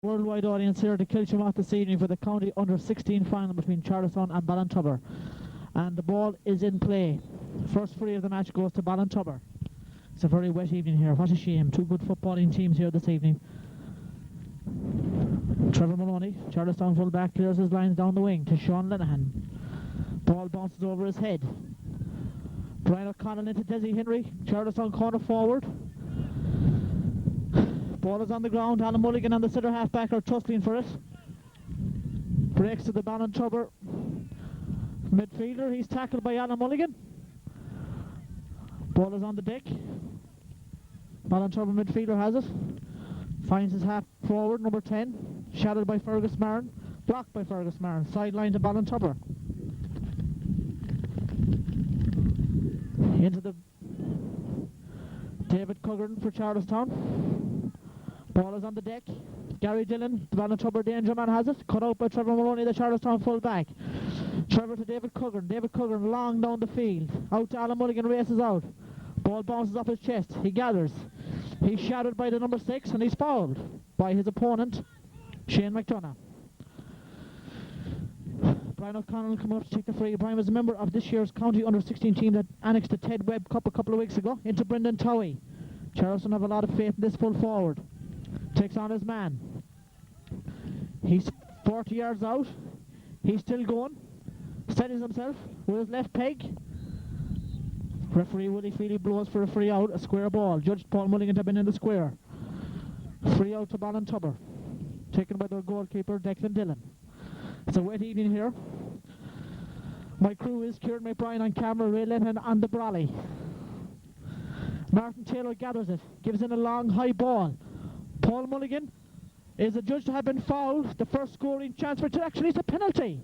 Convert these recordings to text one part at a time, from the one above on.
Worldwide audience here to Kilchamath this evening for the County Under-16 final between Charlestown and Ballintubber. And the ball is in play. First free of the match goes to Ballintubber. It's a very wet evening here. What a shame. Two good footballing teams here this evening. Trevor Maloney, Charlestown full-back, clears his lines down the wing to Sean Linehan. Ball bounces over his head. Brian O'Connell into Desi Henry. Charlestown corner forward. Ball is on the ground. Alan Mulligan and the centre half-back are tussling for it. Breaks to the Ballintubber midfielder. He's tackled by Alan Mulligan. Ball is on the deck. Ballintubber midfielder has it. Finds his half forward, number 10. Shadowed by Fergus Marrin. Blocked by Fergus Marrin. Sideline to Ballintubber. Into the David Cuggan for Charlestown. Ball is on the deck. Gary Dillon, the Ballintubber danger man, has it. Cut out by Trevor Maloney, the Charlestown full back. Trevor to David Cuggan. David Cuggan long down the field. Out to Alan Mulligan, races out. Ball bounces off his chest. He gathers. He's shadowed by the number 6 and he's fouled by his opponent, Shane McDonough. Brian O'Connell coming up to take the free. Brian was a member of this year's County Under-16 team that annexed the Ted Webb Cup a couple of weeks ago into Brendan Towie. Charlestown have a lot of faith in this full forward. Takes on his man. He's 40 yards out. He's still going. Steadies himself with his left peg. Referee Willie Feely blows for a free out, a square ball. Judge Paul Mulligan to have been in the square. Free out to Ballintubber. Taken by their goalkeeper, Declan Dillon. It's a wet evening here. My crew is Kieran McBrien on camera, Ray Lennon on the brolly. Martin Taylor gathers it, gives in a long high ball. Paul Mulligan is adjudged to have been fouled. The first scoring chance for actually it's a penalty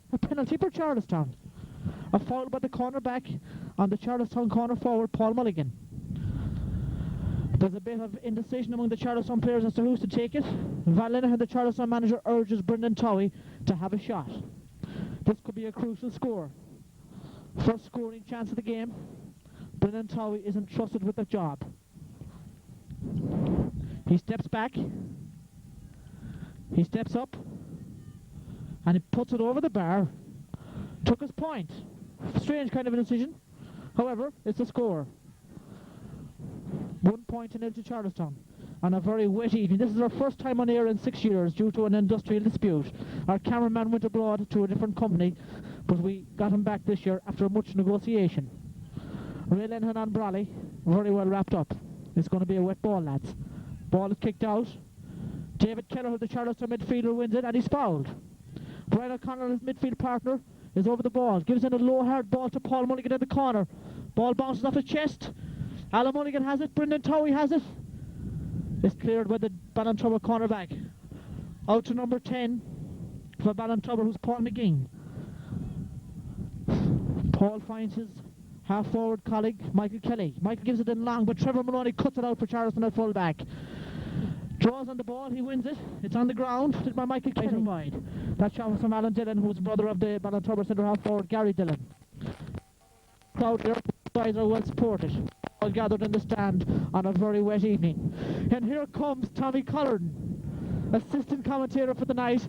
for Charlestown. A foul by the cornerback on the Charlestown corner forward, Paul Mulligan. There's a bit of indecision among the Charlestown players as to who's to take it. Val Linehan, the Charlestown manager, urges Brendan Towie to have a shot. This could be a crucial score. First scoring chance of the game. Brendan Towie is entrusted with the job. He steps back. He steps up. And he puts it over the bar. Took his point. Strange kind of a decision. However, it's a score. 1 point to nil to Charlestown on a very wet evening. This is our first time on air in 6 years due to an industrial dispute. Our cameraman went abroad to a different company, but we got him back this year after much negotiation. Ray Lennon on brolly, very well wrapped up. It's going to be a wet ball, lads. Ball is kicked out. David Kelleher, the Charlestown midfielder, wins it and he's fouled. Brian O'Connell, his midfield partner, is over the ball. Gives in a low hard ball to Paul Mulligan in the corner. Ball bounces off his chest. Alan Mulligan has it. Brendan Towie has it. It's cleared by the Ballintubber cornerback. Out to number 10 for Ballintubber, who's Paul McGinn. Paul finds his half-forward colleague, Michael Kelly. Michael gives it in long, but Trevor Maloney cuts it out for Charlestown at full-back. Draws on the ball, he wins it. It's on the ground, hit by Michael Kelly wide. That shot was from Alan Dillon, who's brother of the Ballintubber centre half-forward, Gary Dillon. Crowd here, guys are well supported. All gathered in the stand on a very wet evening. And here comes Tommy Collin, assistant commentator for the night,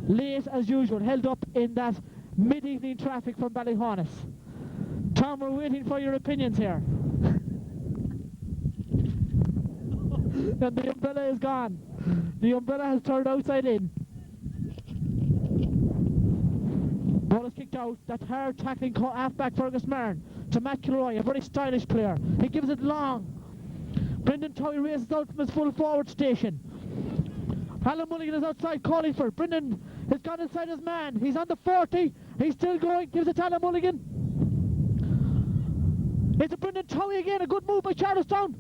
late as usual, held up in that mid-evening traffic from Ballyhonus. Tom, we're waiting for your opinions here. And the umbrella is gone. The umbrella has turned outside in. Ball is kicked out. That hard tackling half-back Fergus Marrin to Matt Kilroy, a very stylish player. He gives it long. Brendan Towie races out from his full forward station. Alan Mulligan is outside calling for it. Brendan has gone inside his man. He's on the 40. He's still going. Gives it to Alan Mulligan. It's a Brendan Towie again. A good move by Charlestown.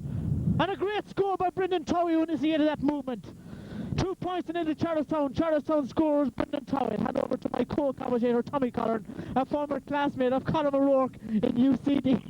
And a great score by Brendan Towie who initiated that movement. 2 points to nil to Charlestown. Charlestown scores. Brendan Towie. Hand over to my co-commentator Tommy Collin, a former classmate of Colin O'Rourke in UCD.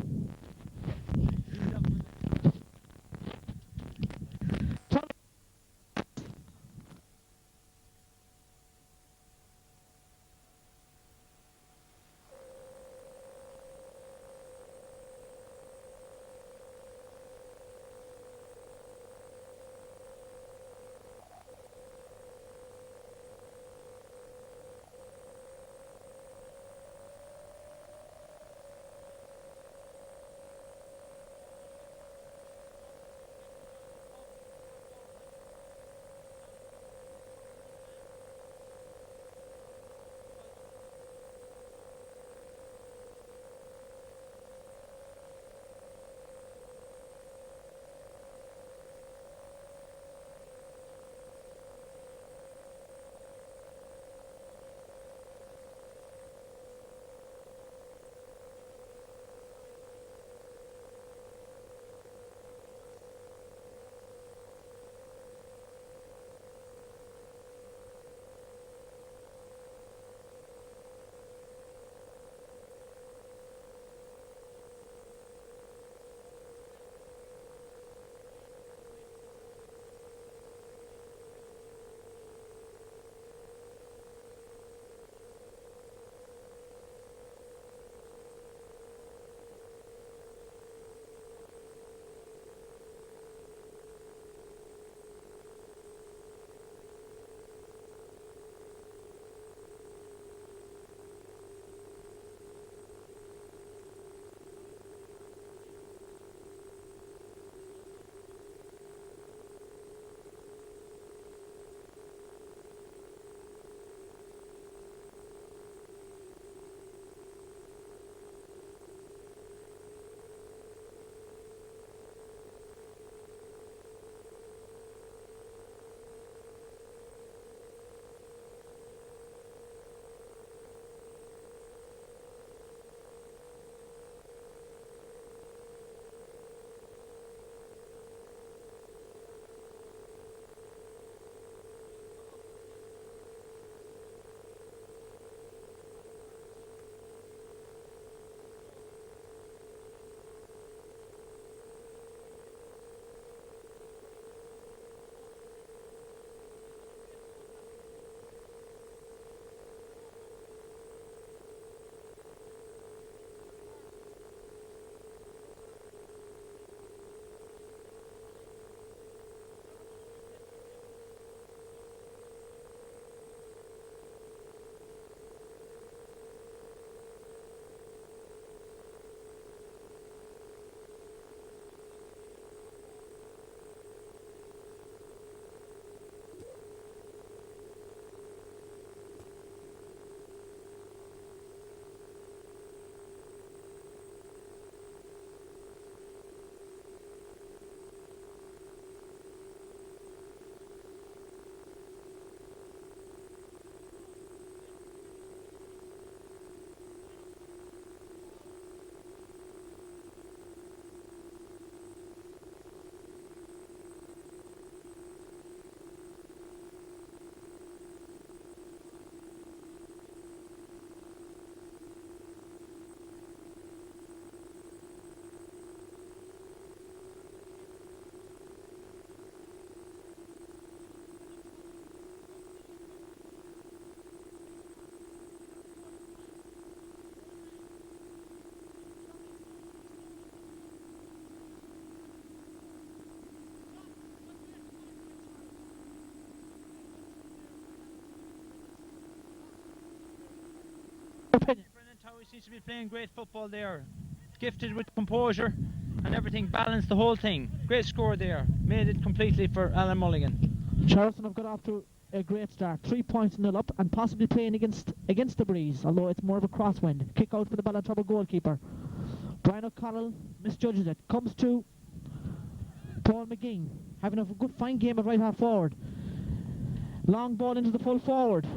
Opinion. Brendan Towie seems to be playing great football there. Gifted with composure and everything, balanced the whole thing. Great score there. Made it completely for Alan Mulligan. Charleston have got off to a great start. 3 points nil up and possibly playing against the breeze, although it's more of a crosswind. Kick out for the Ballintubber goalkeeper. Brian O'Connell misjudges it. Comes to Paul McGee, having a good fine game at right half forward. Long ball into the full forward.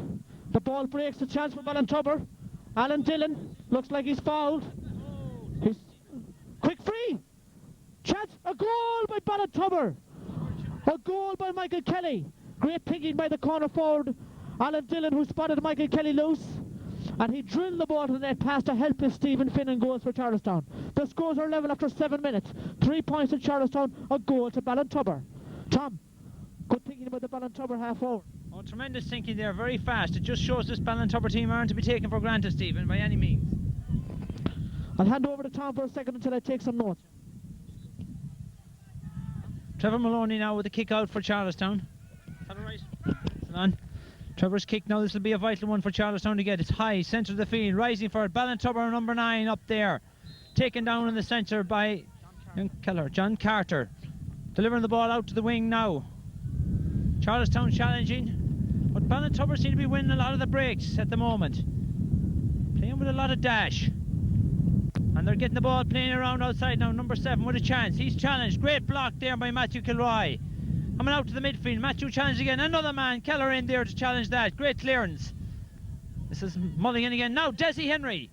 The ball breaks, a chance for Ballintubber. Alan Dillon looks like he's fouled. He's quick free. Chance, a goal by Ballintubber. A goal by Michael Kelly. Great picking by the corner forward Alan Dillon, who spotted Michael Kelly loose. And he drilled the ball to the net past a helpless Stephen Finn, and goals for Charlestown. The scores are level after 7 minutes. 3 points to Charlestown, a goal to Ballintubber. Tom, good thinking about the Ballintubber half forward. Oh, tremendous thinking there, very fast. It just shows this Ballintubber team aren't to be taken for granted, Stephen, by any means. I'll hand over to Tom for a second until I take some notes. Trevor Maloney now with the kick out for Charlestown. Have it right. It's on. Trevor's kick now, this will be a vital one for Charlestown to get. It's high, centre of the field, rising for it. Ballintubber number 9 up there. Taken down in the centre by John Carter. Delivering the ball out to the wing now. Charlestown challenging. But Ballintubber seem to be winning a lot of the breaks at the moment. Playing with a lot of dash. And they're getting the ball playing around outside now. Number 7 with a chance. He's challenged. Great block there by Matthew Kilroy. Coming out to the midfield. Matthew challenged again. Another man. Keller in there to challenge that. Great clearance. This is Mulligan again. Now Desi Henry.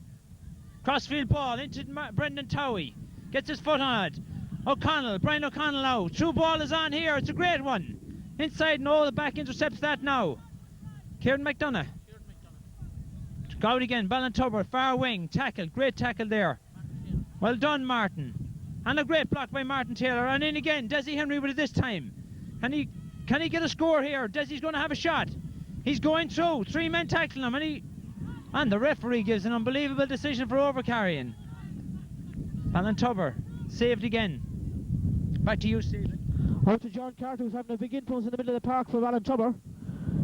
Crossfield ball into Brendan Towie. Gets his foot on it. O'Connell. Brian O'Connell now. Through ball is on here. It's a great one. Inside. No, the back intercepts that now. Kieran McDonough. Go out again. Ballintubber. Far wing. Tackle. Great tackle there. Well done, Martin. And a great block by Martin Taylor. And in again. Desi Henry with it this time. Can he get a score here? Desi's going to have a shot. He's going through. 3 men tackling him. And the referee gives an unbelievable decision for overcarrying. Ballintubber saved again. Back to you, Stephen. Out to John Carter, who's having a big influence in the middle of the park for Ballintubber.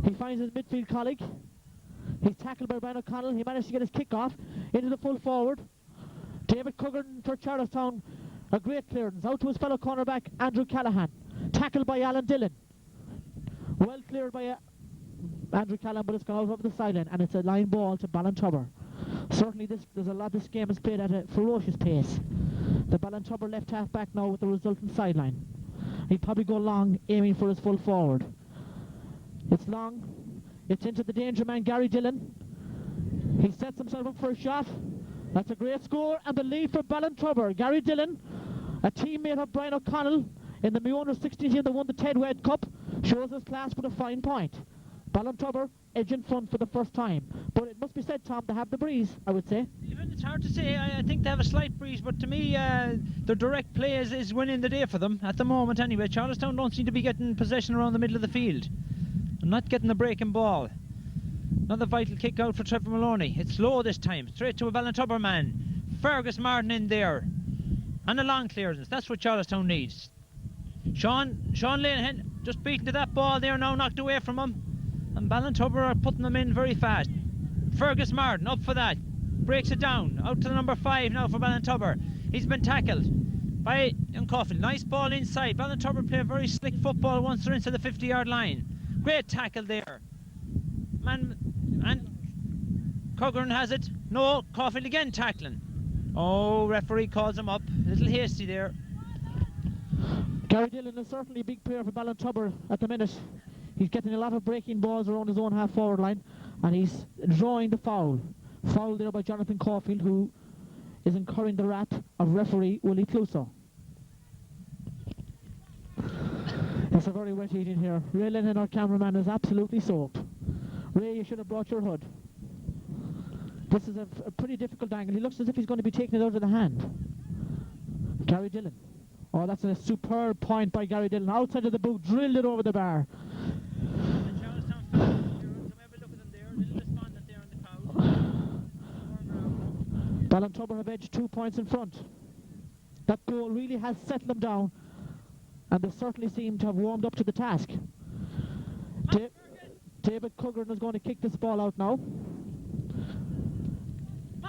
He finds his midfield colleague. He's tackled by Brian O'Connell. He managed to get his kick off into the full forward. David Coogan for Charlestown. A great clearance. Out to his fellow cornerback, Andrew Callahan. Tackled by Alan Dillon. Well cleared by Andrew Callahan, but it's gone out over the sideline, and it's a line ball to Ballintubber. Certainly there's a lot. This game is played at a ferocious pace. The Ballintubber left half back now with the resultant sideline. He'd probably go long, aiming for his full forward. It's long. It's into the danger man, Gary Dillon. He sets himself up for a shot. That's a great score, and the lead for Ballintubber. Gary Dillon, a teammate of Brian O'Connell in the U-16 team that won the Ted Wed Cup, shows his class with a fine point. Ballintubber edge in front for the first time. But it must be said, Tom, they have the breeze, I would say. Even it's hard to say. I think they have a slight breeze, but to me, their direct play is winning the day for them at the moment anyway. Charlestown don't seem to be getting possession around the middle of the field. They're not getting the breaking ball. Another vital kick out for Trevor Maloney. It's low this time, straight to a Ballintubber man. Fergus Martin in there. And a long clearance. That's what Charlestown needs. Sean Lenihan just beaten to that ball there now, knocked away from him. And Ballintubber are putting them in very fast. Fergus Martin up for that. Breaks it down. Out to the number 5 now for Ballintubber. He's been tackled by Young Coffin. Nice ball inside. Ballintubber play a very slick football once they're into the 50-yard line. Great tackle there. And Coghran has it. No, Coffin again tackling. Oh, referee calls him up. A little hasty there. Gary Dillon is certainly a big player for Ballintubber at the minute. He's getting a lot of breaking balls around his own half-forward line, and he's drawing the foul. Foul there by Jonathan Caulfield, who is incurring the wrath of referee Willie Cluso. It's a very wet evening here. Ray Lennon, our cameraman, is absolutely soaked. Ray, you should have brought your hood. This is a pretty difficult angle. He looks as if he's going to be taking it out of the hand. Gary Dillon. Oh, that's a superb point by Gary Dillon. Outside of the boot, drilled it over the bar. Ballintubber have edged 2 points in front. That goal really has settled them down, and they certainly seem to have warmed up to the task. David Coghran is going to kick this ball out now.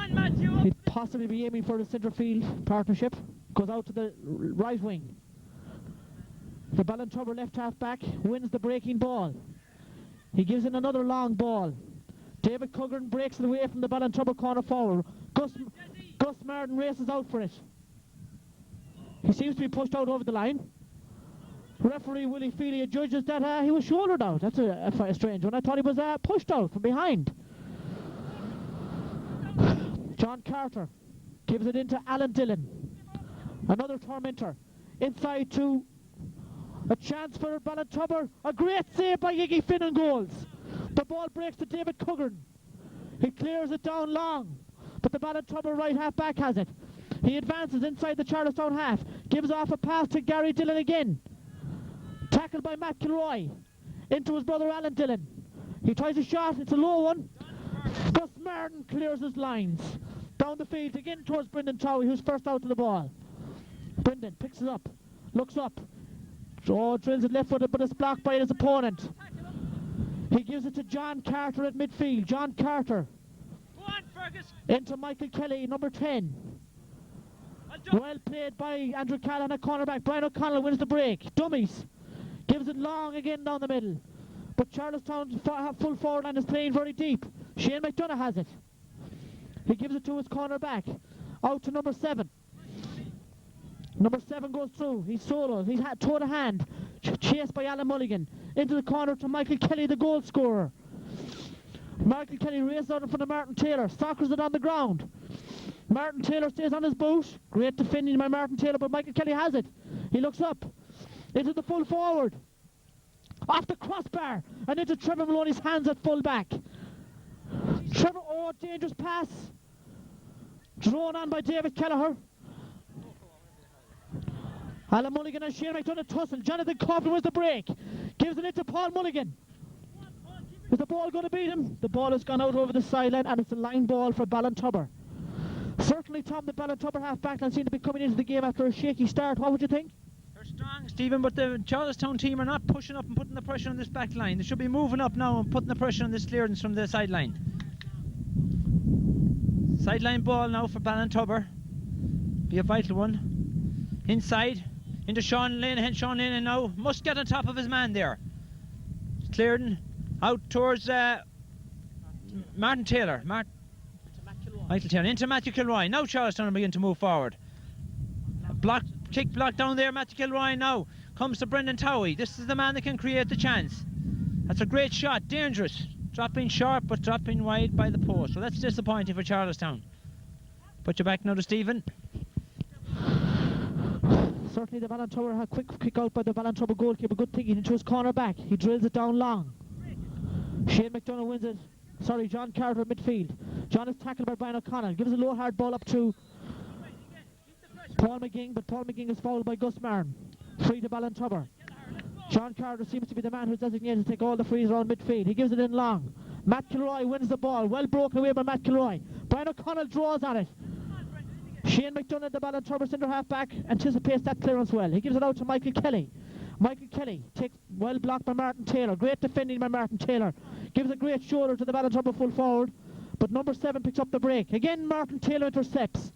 on, Matthew! Up. He'd possibly be aiming for the centre field partnership. Goes out to the right wing. The Ballintubber left half back wins the breaking ball. He gives in another long ball. David Cuggan breaks it away from the Ballintubber corner forward. Gus Martin races out for it. He seems to be pushed out over the line. Referee Willie Feely judges that he was shouldered out. That's a strange one. I thought he was pushed out from behind. John Carter gives it into Alan Dillon. Another tormentor. Inside to a chance for Ballintubber. A great save by Iggy Finn and goals. The ball breaks to David Cuggan. He clears it down long, but the Ballintubber right half back has it. He advances inside the Charlestown half. Gives off a pass to Gary Dillon again. Tackled by Matt Kilroy. Into his brother Alan Dillon. He tries a shot. It's a low one. Gus Martin clears his lines. Down the field again towards Brendan Towie, who's first out to the ball. Brendan picks it up. Looks up. Drills it left footed, but it's blocked by his opponent. He gives it to John Carter at midfield. John Carter. Go on, Fergus. Into Michael Kelly, number 10. Well played by Andrew Callan at cornerback. Brian O'Connell wins the break. Dummies. Gives it long again down the middle. But Charlestown's full forward line is playing very deep. Shane McDonough has it. He gives it to his cornerback. Out to number 7. Number 7 goes through. He's solo. He's toe to hand. Chased by Alan Mulligan. Into the corner to Michael Kelly, the goal scorer. Michael Kelly races out in front of Martin Taylor. Soccers it on the ground. Martin Taylor stays on his boot. Great defending by Martin Taylor, but Michael Kelly has it. He looks up. Into the full forward. Off the crossbar. And into Trevor Maloney's hands at full back. Trevor, dangerous pass. Drawn on by David Kelleher. Alan Mulligan and Shane McDonough tussle. Jonathan Coughlin wins the break. Gives it into Paul Mulligan. Is the ball going to beat him? The ball has gone out over the sideline and it's a line ball for Ballintubber. Certainly, Tom, the Ballintubber half-back line seem to be coming into the game after a shaky start. What would you think? They're strong, Stephen, but the Charlestown team are not pushing up and putting the pressure on this back line. They should be moving up now and putting the pressure on this clearance from the sideline. Sideline ball now for Ballintubber. Be a vital one. Inside, into Sean Lane. Sean Lane now must get on top of his man there. Cleared out towards Martin Taylor. Michael Taylor into Matthew Kilroy. Now Charlestown begin to move forward. Kick block down there. Matthew Kilroy now comes to Brendan Towie. This is the man that can create the chance. That's a great shot. Dangerous. Dropping sharp but dropping wide by the post. So that's disappointing for Charlestown. Put you back now to Stephen. Certainly the Ballintubber had quick kick out by the Ballintubber goalkeeper. Good thinking into his corner back. He drills it down long. Shane McDonough wins it. Sorry, John Carter at midfield. John is tackled by Brian O'Connell. Gives a low hard ball up to Paul McGing, but Paul McGing is fouled by Gus Martin. Free to Ballintubber. John Carter seems to be the man who's designated to take all the frees around midfield. He gives it in long. Matt Kilroy wins the ball. Well broken away by Matt Kilroy. Brian O'Connell draws on it. Shane McDonough, the Ballintubber centre half back, anticipates that clearance well. He gives it out to Michael Kelly. Michael Kelly takes well blocked by Martin Taylor. Great defending by Martin Taylor. Gives a great shoulder to the Ballintubber full forward. But number 7 picks up the break. Again, Martin Taylor intercepts.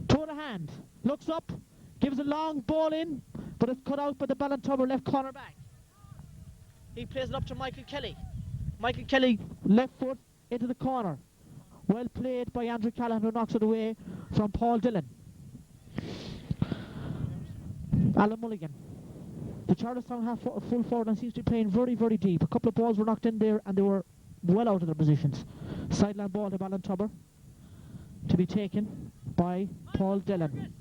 Toe to hand. Looks up. Gives a long ball in. But it's cut out by the Ballintubber left corner back. He plays it up to Michael Kelly. Michael Kelly, left foot into the corner. Well played by Andrew Callahan, who knocks it away from Paul Dillon. Alan Mulligan. The Charlestown half full forward and seems to be playing very, very deep. A couple of balls were knocked in there and they were well out of their positions. Sideline ball to Ballintubber to be taken by Paul Dillon.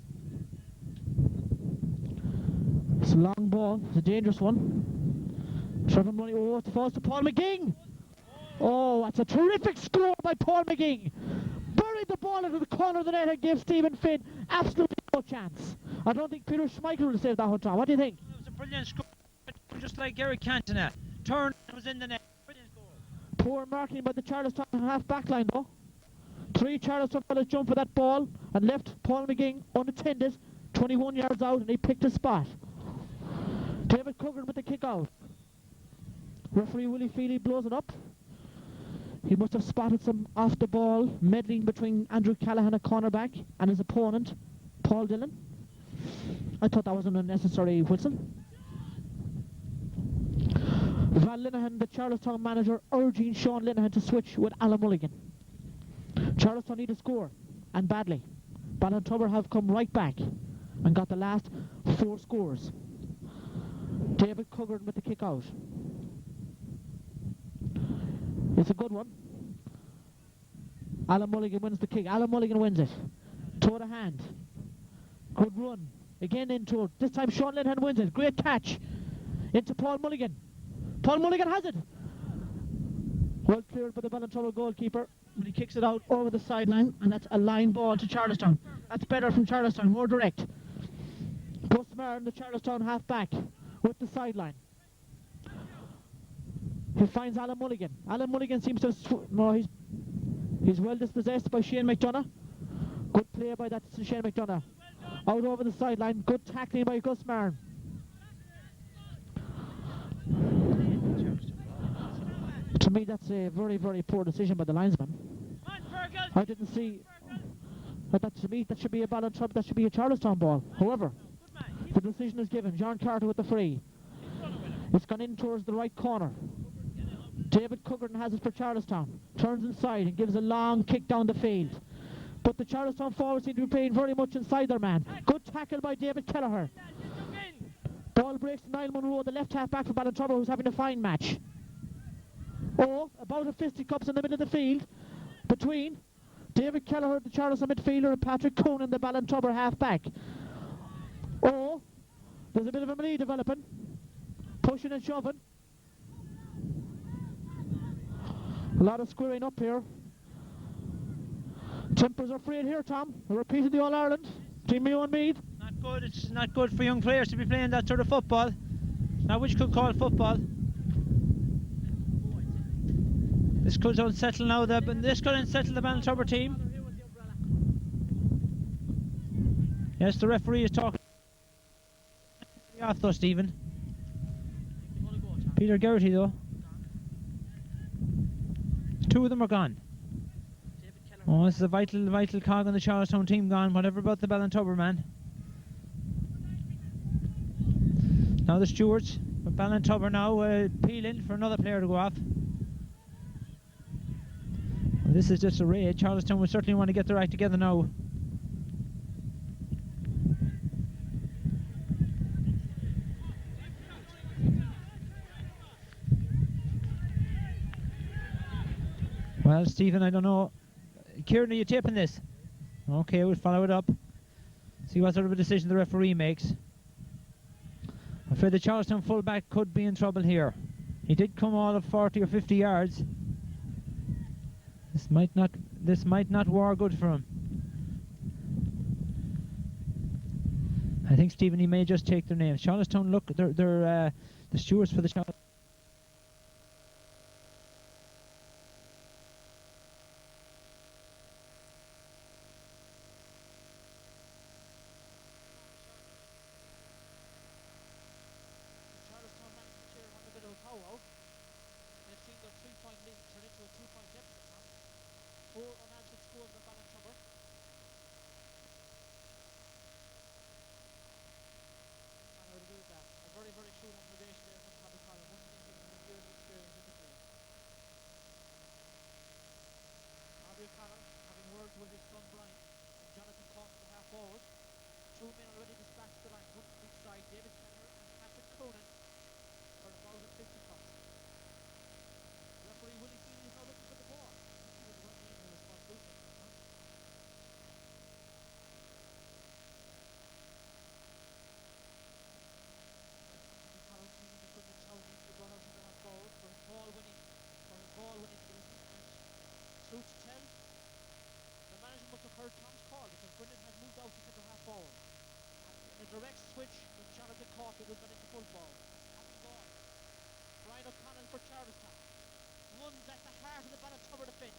It's a long ball. It's a dangerous one. Trevor Money, it falls to Paul McGing. Oh, that's a terrific score by Paul McGing. Buried the ball into the corner of the net and gave Stephen Finn absolutely no chance. I don't think Peter Schmeichel would have saved that one, Tom. What do you think? It was a brilliant score, just like Eric Cantona. Turn was in the net. Brilliant goal. Poor marking by the Charlestown half back line though. 3 Charlestown fellas jumped for that ball and left Paul McGing unattended, 21 yards out, and he picked a spot. David Cuggan with the kick out. Referee Willie Feely blows it up. He must have spotted some off the ball meddling between Andrew Callaghan, a cornerback, and his opponent, Paul Dillon. I thought that was an unnecessary whistle. Val Linehan, the Charlestown manager, urging Sean Linehan to switch with Alan Mulligan. Charlestown need a score, and badly. Ballintubber have come right back and got the last 4 scores. David Cuggan with the kick out. It's a good one. Alan Mulligan wins the kick. Alan Mulligan wins it. Toe to hand. Good run. Again into it. This time Sean Linehan wins it. Great catch. Into Paul Mulligan. Paul Mulligan has it. Well cleared by the Ballintubber goalkeeper. But he kicks it out over the sideline, and that's a line ball to Charlestown. That's better from Charlestown, more direct. Gus Martin, the Charlestown half-back, with the sideline. He finds Alan Mulligan. Alan Mulligan seems to have... No, he's well dispossessed by Shane McDonough. Good play by that Shane McDonough. Out over the sideline. Good tackling by Gus Martin. To me, that's a very, very poor decision by the linesman. I didn't see... But that, to me, that should be a Ballintubber, that should be a Charlestown ball. However, the decision is given. John Carter with the free. It's gone in towards the right corner. David Cuggan has it for Charlestown. Turns inside and gives a long kick down the field. But the Charlestown forwards seem to be playing very much inside their man. Good tackle by David Kelleher. Ball breaks to Niall Munro, the left half back for Ballintubber, who's having a fine match. Oh, about a fisticuffs in the middle of the field between David Kelleher, the Charlestown midfielder, and Patrick Coonan, the Ballintubber half back. Oh, there's a bit of a melee developing. Pushing and shoving. A lot of squaring up here. Tempers are frayed here, Tom. A repeat of the All-Ireland. Team Mayo and Meath. Not good. It's not good for young players to be playing that sort of football. Not what you could call football. This could unsettle now. This could unsettle the Ballintubber team. Yes, the referee is talking. Off though, Stephen. Peter Geraghty though. 2 of them are gone. Oh, this is a vital cog on the Charlestown team gone. Whatever about the Ballintubber man. Now the stewards, but Ballintubber now peeling for another player to go off. Well, this is just a raid. Charlestown will certainly want to get their act together now. Well, Stephen, I don't know. Kieran, are you taping this? Okay, we'll follow it up. See what sort of a decision the referee makes. I'm afraid the Charlestown fullback could be in trouble here. He did come all of 40 or 50 yards. This might not war good for him. I think, Stephen, he may just take their names. Charlestown, look, they're the stewards for the Charlestown. Direct switch with Jonathan Coffey was going into full ball. Happy ball. Brian O'Connell for Charlestown. Runs at the heart of the Ballintubber defence.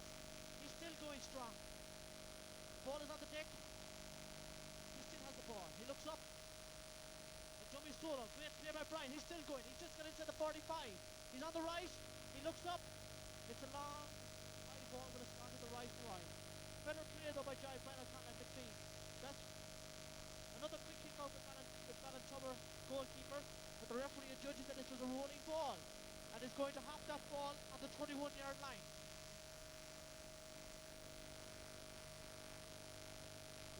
He's still going strong. Ball is on the deck. He still has the ball. He looks up. A dummy solo. Great play by Brian. He's still going. He's just got into the 45. He's on the right. He looks up. It's a long better play though by Brian O'Connell at midfield. That's another quick kick out with Ballintubber goalkeeper, but the referee judges that this was a rolling ball and is going to hop that ball on the 21-yard line.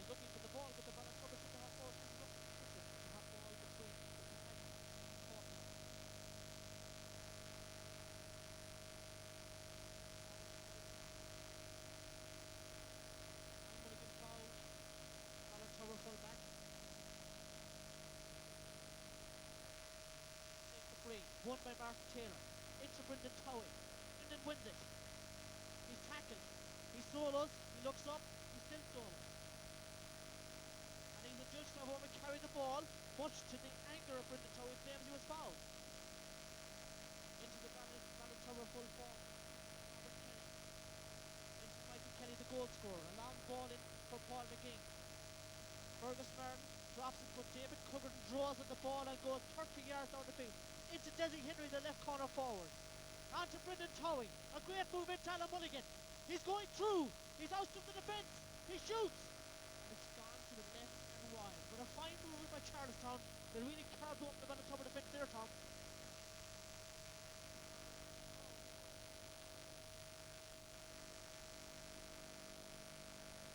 He's looking for the ball, but the Ballintubber should have forced him to look to have ball between Ballintubber full back. Won by Martin Taylor. Into Brendan Towie. Brendan wins it. He's tackled. He's solos. He looks up. He's still solos. And he's adjudged to go home and carry the ball, much to the anger of Brendan Towie, claims he was fouled. Into the Ballintubber full forward. Into Michael Kelly, the goal scorer. A long ball in for Paul McGee. Fergus Martin drops it, but David Coogan draws on the ball and goes 30 yards down the field. Into Desi Henry, the left corner forward. On to Brendan Towie. A great move into Alan Mulligan. He's going through. He's out of the defence. He shoots. It's gone to the left and wide. But a fine move by Charlestown. They really carved open the Ballintubber defence there, Tom.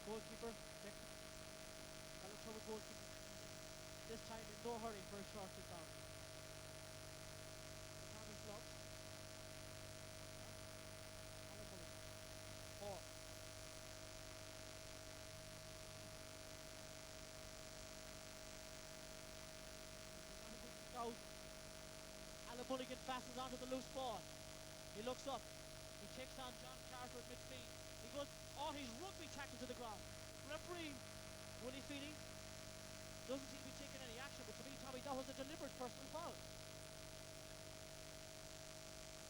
Goalkeeper. Ballintubber goalkeeper. This time in no hurry for a short kick down. Alan Mulligan passes onto the loose ball. He looks up. He takes on John Carter at midfield. He goes, he's rugby tackled to the ground. Referee Willie Feely doesn't seem to be taking any action, but to me, Tommy, that was a deliberate personal foul.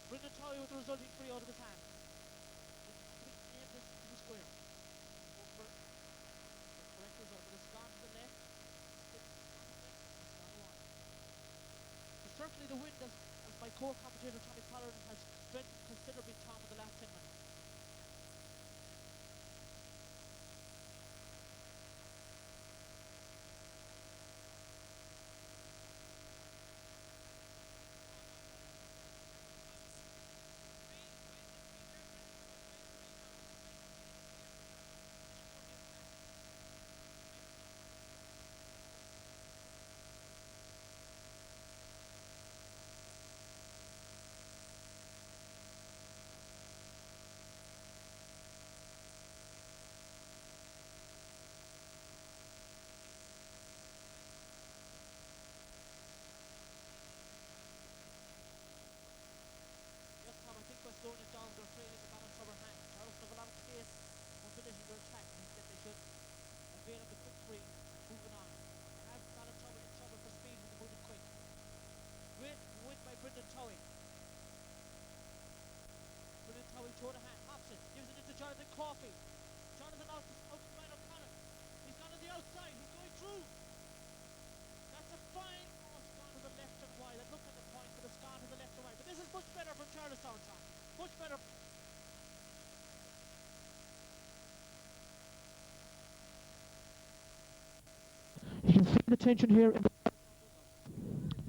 Brendan Towie with the resulting free out of his hand. Aimed this to the square. The correct result, but it's gone to the left. Certainly the wind, as my core commentator Tommy Pollard has strengthened considerably, Tom, in the last 10 minutes. Slowing it down, they're trailing the Ballintubber hand. Charlestown have a lot of space and finishing their attack. Instead they should avail of the quick free and moving on. They have Ballintubber in trouble for speed and moving quick. Great win by Brendan Towie. Brendan Towie toward the hand, hops it, gives it into Jonathan Coffey. Jonathan out to Brian O'Connell. He's gone to the outside, he's going through. That's a fine cross, gone to the left and wide. I looked at the point, but it's gone to the left and wide. But this is much better for Charlestown, Tom. Much better. You can feel the tension here.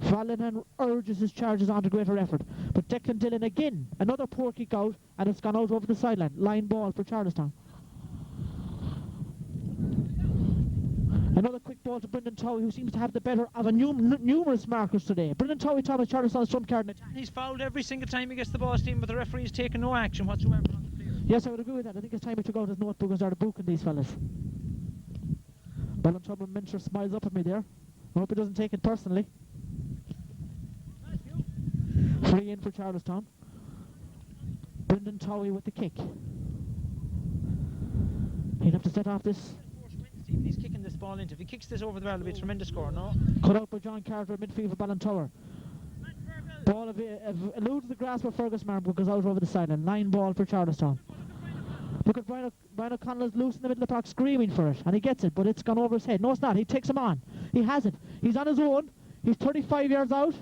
Fallon urges his charges on to greater effort. But Declan Dillon again, another poor kick out, and it's gone out over the sideline. Line ball for Charlestown. Another quick ball to Brendan Towie, who seems to have the better of a numerous markers today. Brendan Towie, Thomas, Charlestown's trump card in attack. He's fouled every single time he gets the ball, Stephen, but the referee's taken no action whatsoever on the player. Yes, I would agree with that. I think it's time he took out his notebook and started booking these fellas. Ballintubber Mincher smiles up at me there. I hope he doesn't take it personally. Free in for Charlestown. Brendan Towie with the kick. He'll have to set off this. He's kicking this ball into. If he kicks this over the bar, it'll be a tremendous score, no? Cut out by John Carter at midfield for Ballintubber. Ball eludes the grasp of Fergus Martin, but goes out over the sideline. Line ball for Charlestown. Look at Brian O'Connell is loose in the middle of the park screaming for it, and he gets it, but it's gone over his head. No, it's not. He takes him on. He has it. He's on his own. He's 35 yards out.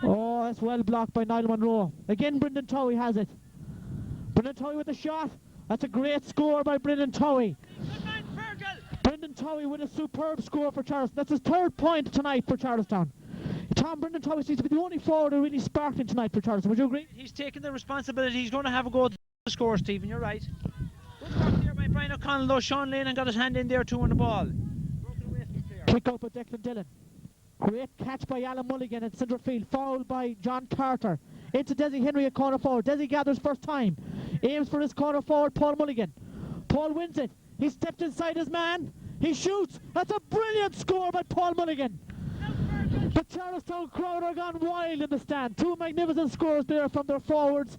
Oh, that's well blocked by Niall Monroe. Again, Brendan Towie has it. Brendan Towie with a shot. That's a great score by Brendan Towie. Good man, Fergal. Brendan Towie with a superb score for Charlestown. That's his 3rd point tonight for Charlestown. Tom, Brendan Towie seems to be the only forward who really sparkling tonight for Charlestown. Would you agree? He's taking the responsibility. He's going to have a go at the score, Stephen. You're right. Good work there by Brian O'Connell, though. Sean Lane got his hand in there too on the ball. Broke it away from the player. Kick out by Declan Dillon. Great catch by Alan Mulligan at centre field. Foul by John Carter. Into Desi Henry at corner forward. Desi gathers first time. Aims for his corner forward, Paul Mulligan. Paul wins it. He stepped inside his man. He shoots. That's a brilliant score by Paul Mulligan. The Charlestown crowd are gone wild in the stand. 2 magnificent scores there from their forwards,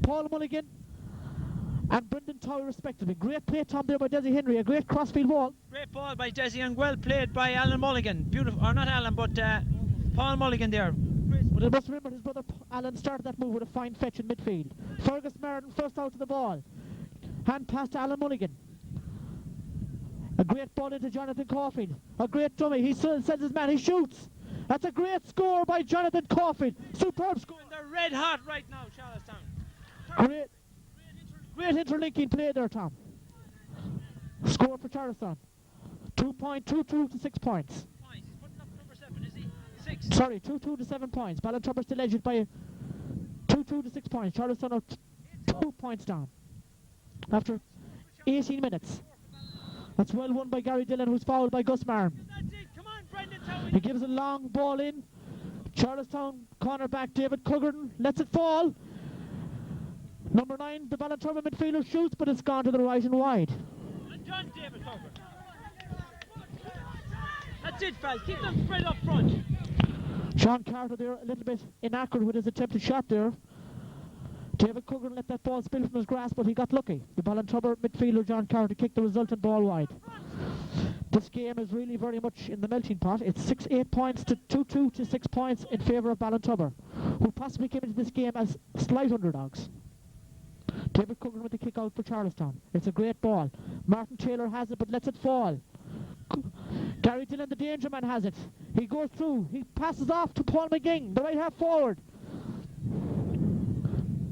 Paul Mulligan and Brendan Towie respectively. Great play, Tom, there by Desi Henry. A great crossfield ball. Great ball by Desi and well played by Alan Mulligan. Beautiful, or not Alan, but Paul Mulligan there. But I must remember his brother Alan started that move with a fine fetch in midfield. Fergus Martin first out to the ball. Hand pass to Alan Mulligan. A great ball into Jonathan Caulfield. A great dummy. He sends his man. He shoots. That's a great score by Jonathan Caulfield. Superb score. And they're red hot right now, Charlestown. Great interlinking play there, Tom. Score for Charlestown. 2.22 to 6 points. He's putting up number 7, is he? 6. Sorry, 2-2 to 7 points. Ballintubber still edged by 2-2 to 6 points. Charlestown are 2 points down after 18 minutes. That's well won by Gary Dillon, who's fouled by Gus Marm. That's it. Come on, Brendan Towie. He gives a long ball in. Charlestown cornerback David Cuggerton lets it fall. Number 9, the Ballintubber midfielder shoots, but it's gone to the right and wide. And John David Cuggerton. That's it, fellas. Keep them spread up front. Sean Carter there a little bit inaccurate with his attempted shot there. David Cuggerton let that ball spill from his grasp, but he got lucky. The Ballintubber midfielder John Carter kicked the resultant ball wide. This game is really very much in the melting pot. It's 8 points to 2-2 to 6 points in favour of Ballintubber, who possibly came into this game as slight underdogs. David Cuggerton with the kick out for Charlestown. It's a great ball. Martin Taylor has it but lets it fall. Gary Dillon, the danger man, has it. He goes through. He passes off to Paul McGing, the right half forward.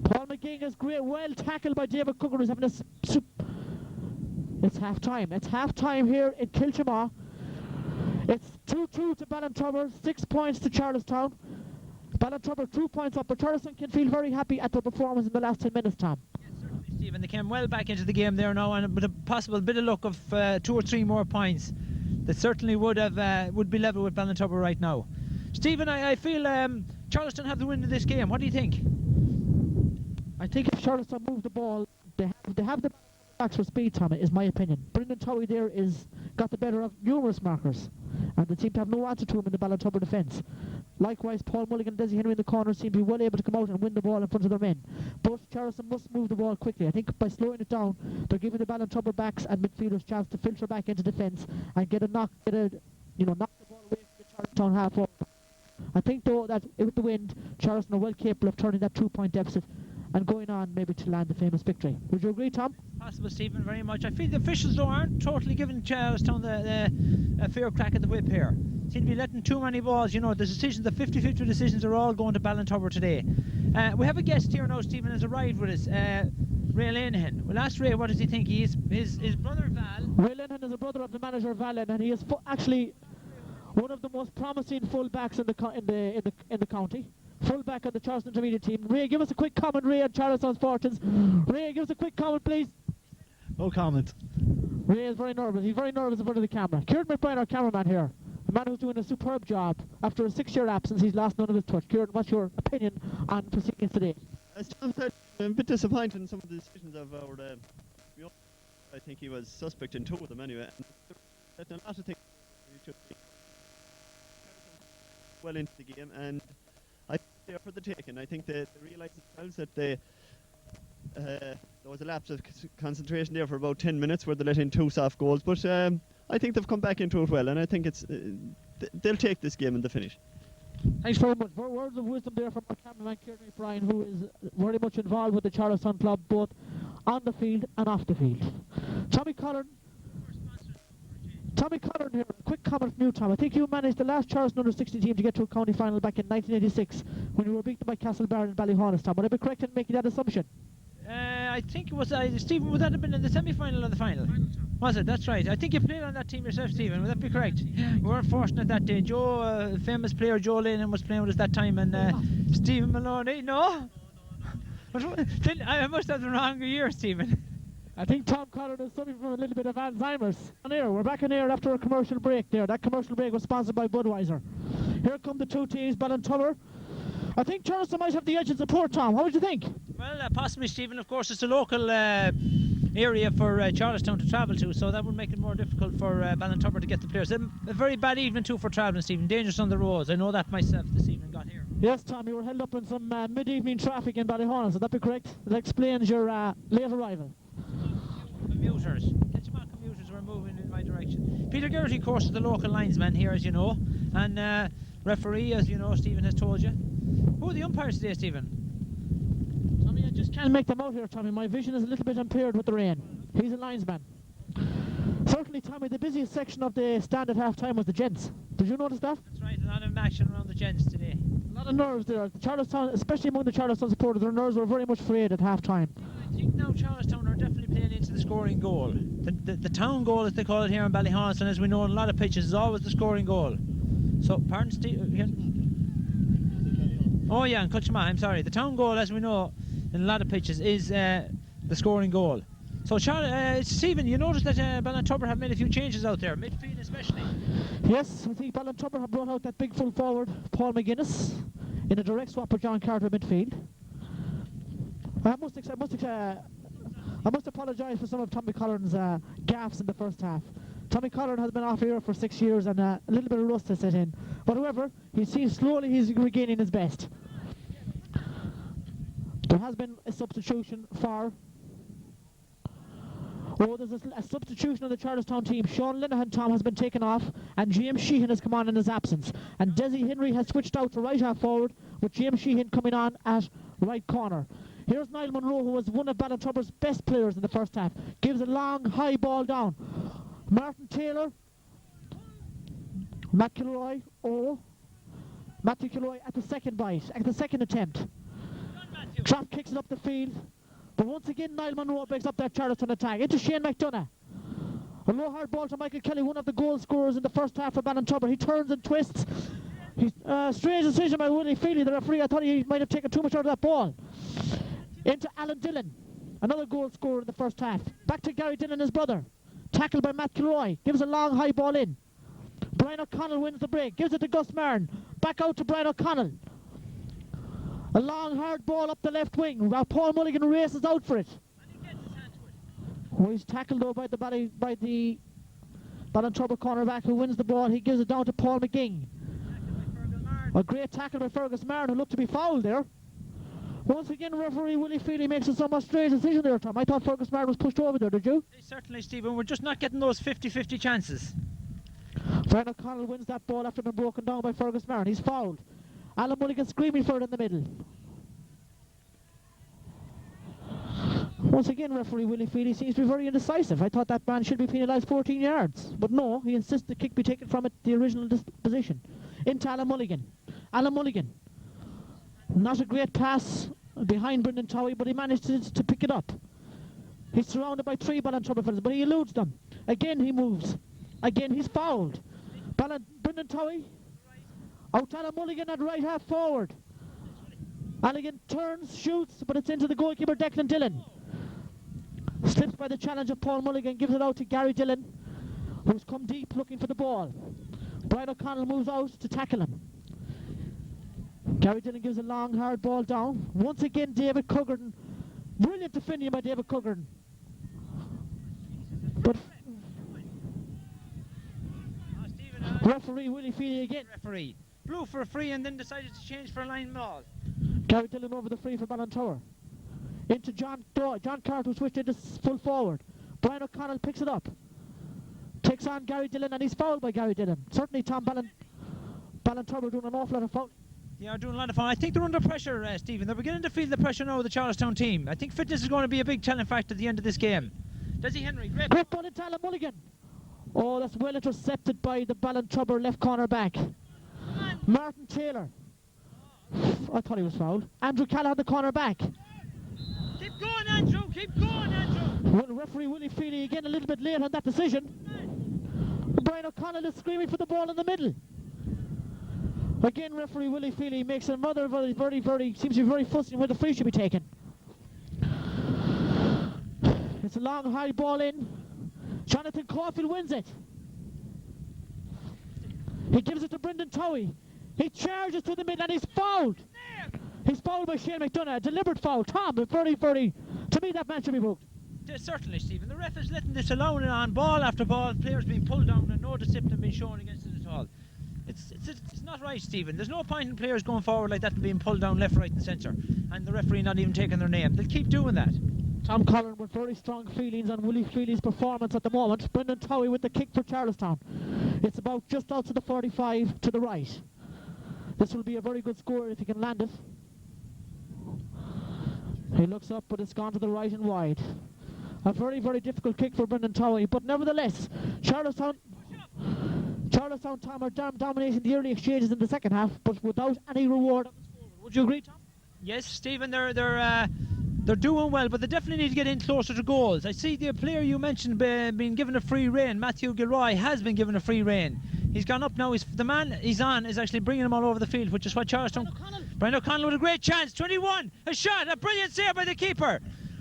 Paul McGing is great, well tackled by David Cuggerton, who's having a It's half time. It's half time here in Kilchamaw. It's 2-2 to Ballintubber, 6 points to Charlestown. Ballintubber 2 points up, but Charlestown can feel very happy at their performance in the last 10 minutes, Tom. Yes, certainly, Stephen. They came well back into the game there now, and with a possible bit of luck of 2 or 3 more points, that certainly would be level with Ballintubber right now. Stephen, I feel Charlestown have the win of this game. What do you think? I think if Charlestown move the ball, they have the backs for speed, Tom, is my opinion. Brendan Towie there got the better of numerous markers, and they seem to have no answer to him in the Ballintubber defence. Likewise, Paul Mulligan and Desi Henry in the corner seem to be well able to come out and win the ball in front of their men. But Charlestown must move the ball quickly. I think by slowing it down, they're giving the Ballintubber backs and midfielders chance to filter back into defence and knock the ball away from the Charlestown half forward. I think though that with the wind, Charlestown are well capable of turning that 2-point deficit and going on maybe to land the famous victory. Would you agree, Tom? Possible, Stephen, very much. I feel the officials though aren't totally giving Charlestown the fair crack at the whip here. Seem to be letting too many balls. You know, the decisions, the 50-50 decisions are all going to Ballintubber today. We have a guest here now, Stephen, has arrived with us, Ray Lenihan. We'll ask Ray what does he think. His brother Val. Ray Lenihan is a brother of the manager Val, and he is actually one of the most promising full-backs in the county. Full-back on the Charlestown Intermediate team. Ray, give us a quick comment, Ray, on Charlestown's fortunes. Ray, give us a quick comment, please. No comment. Ray is very nervous. He's very nervous in front of the camera. Kieran McBride, our cameraman here, a man who's doing a superb job. After a 6-year absence, he's lost none of his touch. Kieran, what's your opinion on proceedings today? As John said, I'm a bit disappointed in some of the decisions of our... I think he was suspect in 2 of them anyway. And a lot of things well into the game, and I think they're for the taking. I think they realised themselves that there was a lapse of concentration there for about 10 minutes where they let in 2 soft goals, but I think they've come back into it well, and I think they'll take this game in the finish. Thanks very much. Words of wisdom there from our cameraman Kieran McBride, who is very much involved with the Charlestown club both on the field and off the field. Tommy Collin here, a quick comment from you, Tom. I think you managed the last Charlestown under-16 team to get to a county final back in 1986 when you were beaten by Castlebar and Ballyhonus, Tom. Would I be correct in making that assumption? I think it was, Stephen, would that have been in the semi-final or the final? Was it? That's right. I think you played on that team yourself, Stephen. Would that be correct? We weren't fortunate that day. Joe, famous player Joe Lennon was playing with us that time, and Stephen Maloney, no? I must have the wrong year, Stephen. I think Tom Collard is suffering from a little bit of Alzheimer's. On air, we're back on air after a commercial break there. That commercial break was sponsored by Budweiser. Here come the two teams, Ballintubber. I think Charlestown might have the edge in support, Tom. What would you think? Well, possibly, Stephen. Of course, it's a local area for Charlestown to travel to, so that would make it more difficult for Ballintubber to get the players. A very bad evening too for travelling, Stephen. Dangerous on the roads. I know that myself this evening got here. Yes, Tom, you were held up in some mid-evening traffic in Ballyhonus. Would that be correct? That explains your late arrival. Commuters. Ketchmark commuters were moving in my direction. Peter Gertie, of course, is the local linesman here, as you know, and referee, as you know, Stephen has told you. Who are the umpires today, Stephen? Tommy, I just can't make them out here, Tommy. My vision is a little bit impaired with the rain. He's a linesman. Certainly, Tommy, the busiest section of the stand at half-time was the gents. Did you notice that? That's right, a lot of action around the gents today. A lot of nerves there. The Charlestown, especially among the Charlestown supporters, their nerves were very much frayed at half-time. I think now Charlestown are definitely playing into the scoring goal. The town goal, as they call it here in Ballyhonus, and as we know on a lot of pitches, is always the scoring goal. So, pardon, Steve. Oh yeah, and Cutchma, I'm sorry. The town goal, as we know, in a lot of pitches, is the scoring goal. So, Stephen, you noticed that Ballintubber have made a few changes out there, midfield especially. Yes, I think Ballintubber have brought out that big full forward, Paul McGuinness, in a direct swap with John Carter midfield. I must apologise for some of Tommy Collins' gaffes in the first half. Tommy Collins has been off here for 6 years and a little bit of rust has set in. But however, he's regaining his best. There has been a substitution for... Oh, there's a substitution on the Charlestown team. Sean Linehan, Tom, has been taken off, and James Sheehan has come on in his absence. And Desi Henry has switched out to right half forward, with James Sheehan coming on at right corner. Here's Niall Monroe, who was one of Ballintubber's best players in the first half. Gives a long, high ball down. Martin Taylor, Matthew Kilroy at the second bite, at the second attempt. Trap kicks it up the field. But once again, Niall Monroe breaks up that Charlestown attack. Into Shane McDonough. A low hard ball to Michael Kelly, one of the goal scorers in the first half for Ballintubber. He turns and twists. Strange decision by Willie Feely, the referee. I thought he might have taken too much out of that ball. Into Alan Dillon, another goal scorer in the first half. Back to Gary Dillon, his brother. Tackled by Matt Kilroy. Gives a long high ball in. Brian O'Connell wins the break. Gives it to Gus Martin. Back out to Brian O'Connell. A long hard ball up the left wing. Paul Mulligan races out for it. Oh, he's tackled though by the Ballintubber cornerback who wins the ball. He gives it down to Paul McGing. A great tackle by Fergus Martin, who looked to be fouled there. Once again, referee Willie Feely makes a somewhat strange decision there, Tom. I thought Fergus Martin was pushed over there, did you? Certainly, Stephen. We're just not getting those 50-50 chances. Brian O'Connell wins that ball after being broken down by Fergus Martin. He's fouled. Alan Mulligan screaming for it in the middle. Once again, referee Willie Feely seems to be very indecisive. I thought that man should be penalised 14 yards. But no, he insists the kick be taken from it, the original position. Into Alan Mulligan. Alan Mulligan. Not a great pass behind Brendan Towie, but he managed to pick it up. He's surrounded by 3 Ballintubber fellas, but he eludes them. Again he moves. Again he's fouled. Brendan Towie. Out to Alan Mulligan at right half forward. Mulligan turns, shoots, but it's into the goalkeeper Declan Dillon. Slips by the challenge of Paul Mulligan, gives it out to Gary Dillon, who's come deep looking for the ball. Brian O'Connell moves out to tackle him. Gary Dillon gives a long hard ball down. Once again David Cuggerton. Brilliant defending by David Cuggerton. But referee Willie Feely again. Referee blew for a free and then decided to change for a line ball. Gary Dillon over the free for Ballintubber. Into John Carter, who switched into full forward. Brian O'Connell picks it up. Takes on Gary Dillon, and he's fouled by Gary Dillon. Certainly Tom Ballintubber doing an awful lot of foul. Yeah, doing a lot of fun. I think they're under pressure, Stephen. They're beginning to feel the pressure now of the Charlestown team. I think fitness is going to be a big telling factor at the end of this game. Desi Henry, great ball into Alan Mulligan. Oh, that's well intercepted by the Ballintubber left corner back. Martin Taylor. I thought he was fouled. Andrew Callaghan, the corner back. Keep going, Andrew. Keep Well, referee Willie Feely again a little bit late on that decision. Brian O'Connell is screaming for the ball in the middle. Again, referee Willie Feely makes another seems to be very fussy where the free should be taken. It's a long high ball in. Jonathan Caulfield wins it. He gives it to Brendan Towie. He charges to the middle and he's fouled. He's fouled by Shane McDonough. A deliberate foul. Tom, very, to me that man should be booked. Certainly, Stephen. The ref is letting this alone on ball after ball. Players being pulled down and no discipline being shown against it at all. It's not right, Stephen. There's no point in players going forward like that and being pulled down left, right and centre. And the referee not even taking their name. They'll keep doing that. Tom Collin with very strong feelings on Willie Feely's performance at the moment. Brendan Towie with the kick for Charlestown. It's about just out to the 45 to the right. This will be a very good score if he can land it. He looks up, but it's gone to the right and wide. A very, very difficult kick for Brendan Towie, but nevertheless, Charlestown, Tom, are dominating the early exchanges in the second half, but without any reward on the scoreboard. Would you agree, Tom? Yes, Stephen, they're doing well, but they definitely need to get in closer to goals. I see the player you mentioned being given a free rein. Matthew Gilroy has been given a free rein. He's gone up now. The man he's on is actually bringing him all over the field, which is what Charlestown... Brian O'Connell with a great chance. 21, a shot, a brilliant save by the keeper.